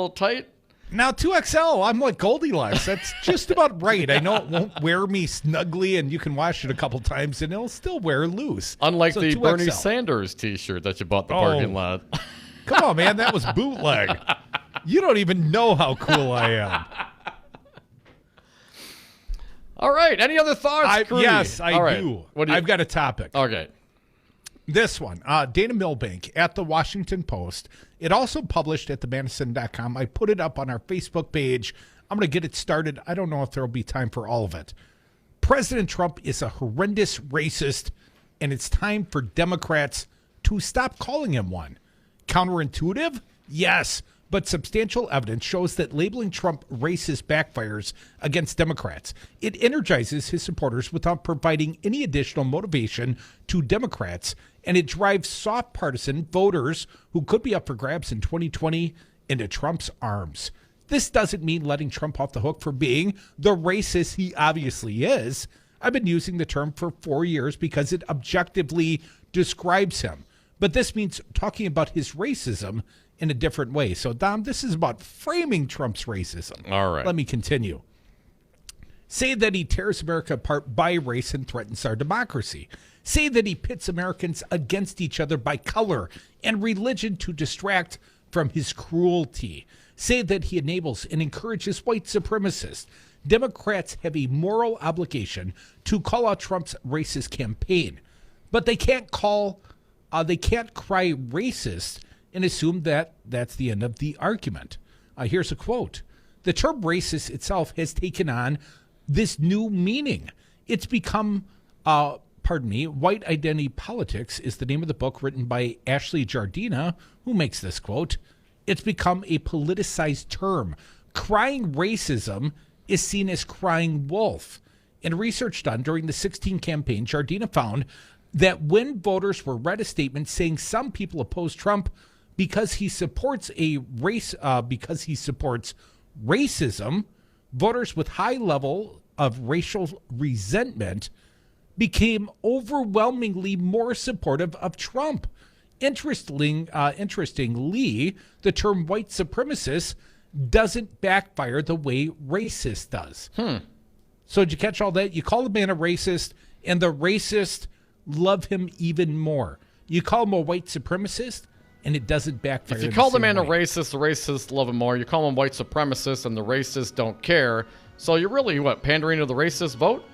Now, 2XL, I'm like Goldilocks. That's just about right. I know it won't wear me snugly, and you can wash it a couple times, and it'll still wear loose. Unlike the 2XL. Bernie Sanders T-shirt that you bought in the parking lot. Come on, man. That was bootleg. You don't even know how cool I am. All right. Any other thoughts? Yes, I All right. do. What I've got a topic. Okay. This one, Dana Milbank at the Washington Post. It also published at themadison.com. I put it up on our Facebook page. I'm going to get it started. I don't know if there will be time for all of it. President Trump is a horrendous racist, and it's time for Democrats to stop calling him one. Counterintuitive? Yes, but substantial evidence shows that labeling Trump racist backfires against Democrats. It energizes his supporters without providing any additional motivation to Democrats, and it drives soft partisan voters who could be up for grabs in 2020 into Trump's arms. This doesn't mean letting Trump off the hook for being the racist he obviously is. I've been using the term for 4 years because it objectively describes him. But this means talking about his racism in a different way. So, Dom, this is about framing Trump's racism. All right. Let me continue. Say that he tears America apart by race and threatens our democracy. Say that he pits Americans against each other by color and religion to distract from his cruelty. Say that he enables and encourages white supremacists. Democrats have a moral obligation to call out Trump's racist campaign, but they can't cry racist and assume that that's the end of the argument. Here's a quote. The term racist itself has taken on this new meaning. It's become, White Identity Politics is the name of the book written by Ashley Jardina, who makes this quote. It's become a politicized term. Crying racism is seen as crying wolf. In research done during the 2016 campaign, Jardina found that when voters were read a statement saying some people oppose Trump because he supports racism, voters with high level of racial resentment became overwhelmingly more supportive of Trump. Interestingly, the term white supremacist doesn't backfire the way racist does. So did you catch all that? You call the man a racist, and the racist love him even more. You call him a white supremacist, and it doesn't backfire. If you call the man a racist, the racists love him more. You call him white supremacist, and the racists don't care. So you're really, pandering to the racist vote?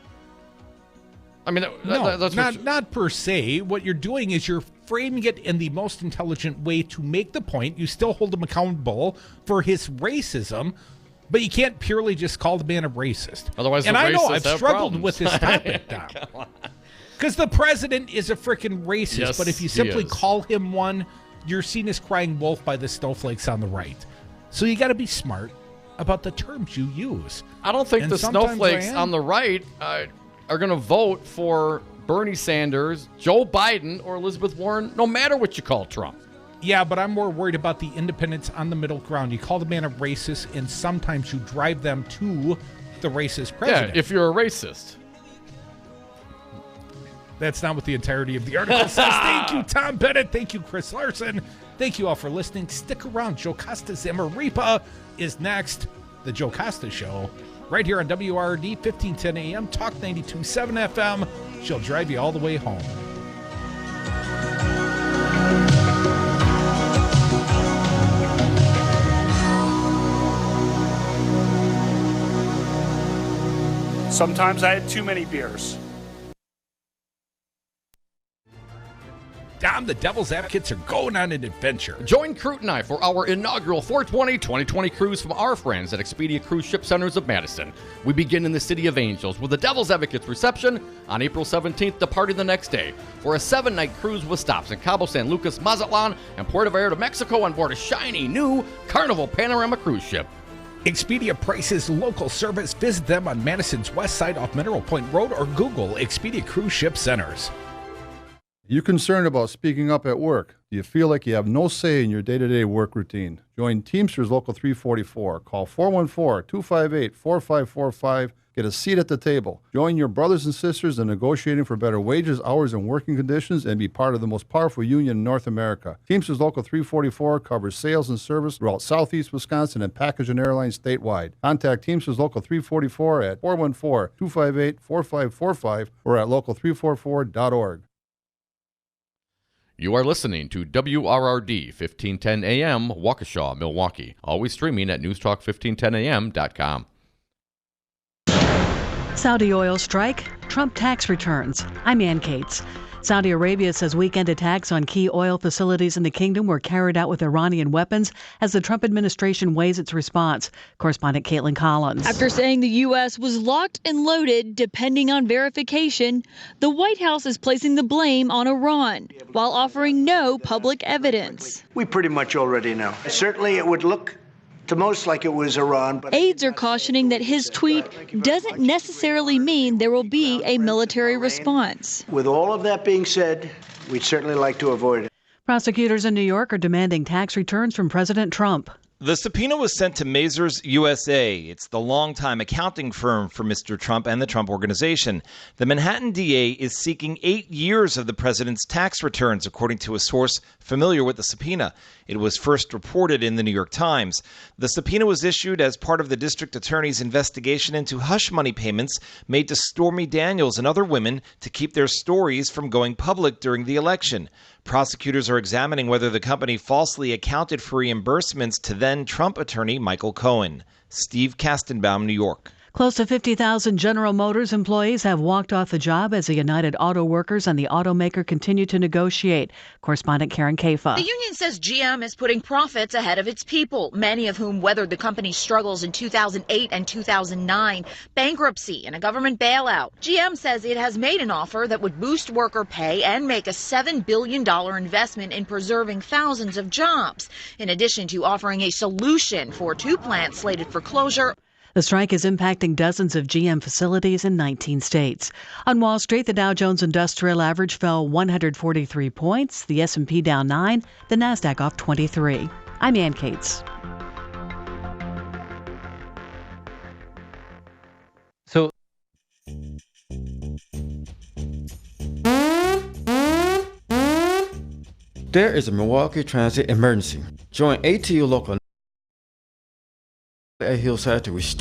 I mean, that's not per se. What you're doing is you're framing it in the most intelligent way to make the point. You still hold him accountable for his racism, but you can't purely just call the man a racist. Otherwise, and I know I've struggled with this topic, Dom. Because the president is a freaking racist, yes, but if you simply call him one, you're seen as crying wolf by the snowflakes on the right. So you got to be smart about the terms you use. I don't think the snowflakes on the right are going to vote for Bernie Sanders, Joe Biden, or Elizabeth Warren, no matter what you call Trump. Yeah, but I'm more worried about the independents on the middle ground. You call the man a racist, and sometimes you drive them to the racist president. Yeah, if you're a racist. That's not what the entirety of the article says. Thank you, Tom Bennett. Thank you, Chris Larson. Thank you all for listening. Stick around. Joe Costa Zamaripa is next. The Joe Costa Show, right here on WRD 1510 AM, Talk 92.7 FM. She'll drive you all the way home. Sometimes I had too many beers. Dom, the Devil's Advocates are going on an adventure. Join Crute and I for our inaugural 420-2020 cruise from our friends at Expedia Cruise Ship Centers of Madison. We begin in the City of Angels with the Devil's Advocates reception on April 17th, departing the next day for a 7-night cruise with stops in Cabo San Lucas, Mazatlan, and Puerto Vallarta, Mexico on board a shiny new Carnival Panorama cruise ship. Expedia prices local service. Visit them on Madison's west side off Mineral Point Road or Google Expedia Cruise Ship Centers. You concerned about speaking up at work? Do you feel like you have no say in your day-to-day work routine? Join Teamsters Local 344. Call 414-258-4545. Get a seat at the table. Join your brothers and sisters in negotiating for better wages, hours, and working conditions, and be part of the most powerful union in North America. Teamsters Local 344 covers sales and service throughout Southeast Wisconsin and package and airlines statewide. Contact Teamsters Local 344 at 414-258-4545 or at local344.org. You are listening to WRRD 1510 AM, Waukesha, Milwaukee. Always streaming at newstalk1510am.com. Saudi oil strike, Trump tax returns. I'm Ann Cates. Saudi Arabia says weekend attacks on key oil facilities in the kingdom were carried out with Iranian weapons as the Trump administration weighs its response. Correspondent Caitlin Collins. After saying the U.S. was locked and loaded depending on verification, the White House is placing the blame on Iran while offering no public evidence. We pretty much already know. Certainly it would look to most like it was Iran. But aides are cautioning that his tweet doesn't necessarily mean there will be a military response. With all of that being said, we'd certainly like to avoid it. Prosecutors in New York are demanding tax returns from President Trump. The subpoena was sent to Mazars USA. It's the longtime accounting firm for Mr. Trump and the Trump Organization. The Manhattan DA is seeking 8 years of the president's tax returns, according to a source familiar with the subpoena. It was first reported in the New York Times. The subpoena was issued as part of the district attorney's investigation into hush money payments made to Stormy Daniels and other women to keep their stories from going public during the election. Prosecutors are examining whether the company falsely accounted for reimbursements to then Trump attorney Michael Cohen. Steve Kastenbaum, New York. Close to 50,000 General Motors employees have walked off the job as the United Auto Workers and the automaker continue to negotiate. Correspondent Karen Kafa. The union says GM is putting profits ahead of its people, many of whom weathered the company's struggles in 2008 and 2009, bankruptcy and a government bailout. GM says it has made an offer that would boost worker pay and make a $7 billion investment in preserving thousands of jobs, in addition to offering a solution for 2 plants slated for closure. The strike is impacting dozens of GM facilities in 19 states. On Wall Street, the Dow Jones Industrial Average fell 143 points, the S&P down 9, the Nasdaq off 23. I'm Ann Cates. So there is a Milwaukee transit emergency. Join ATU Local at Hillside to restore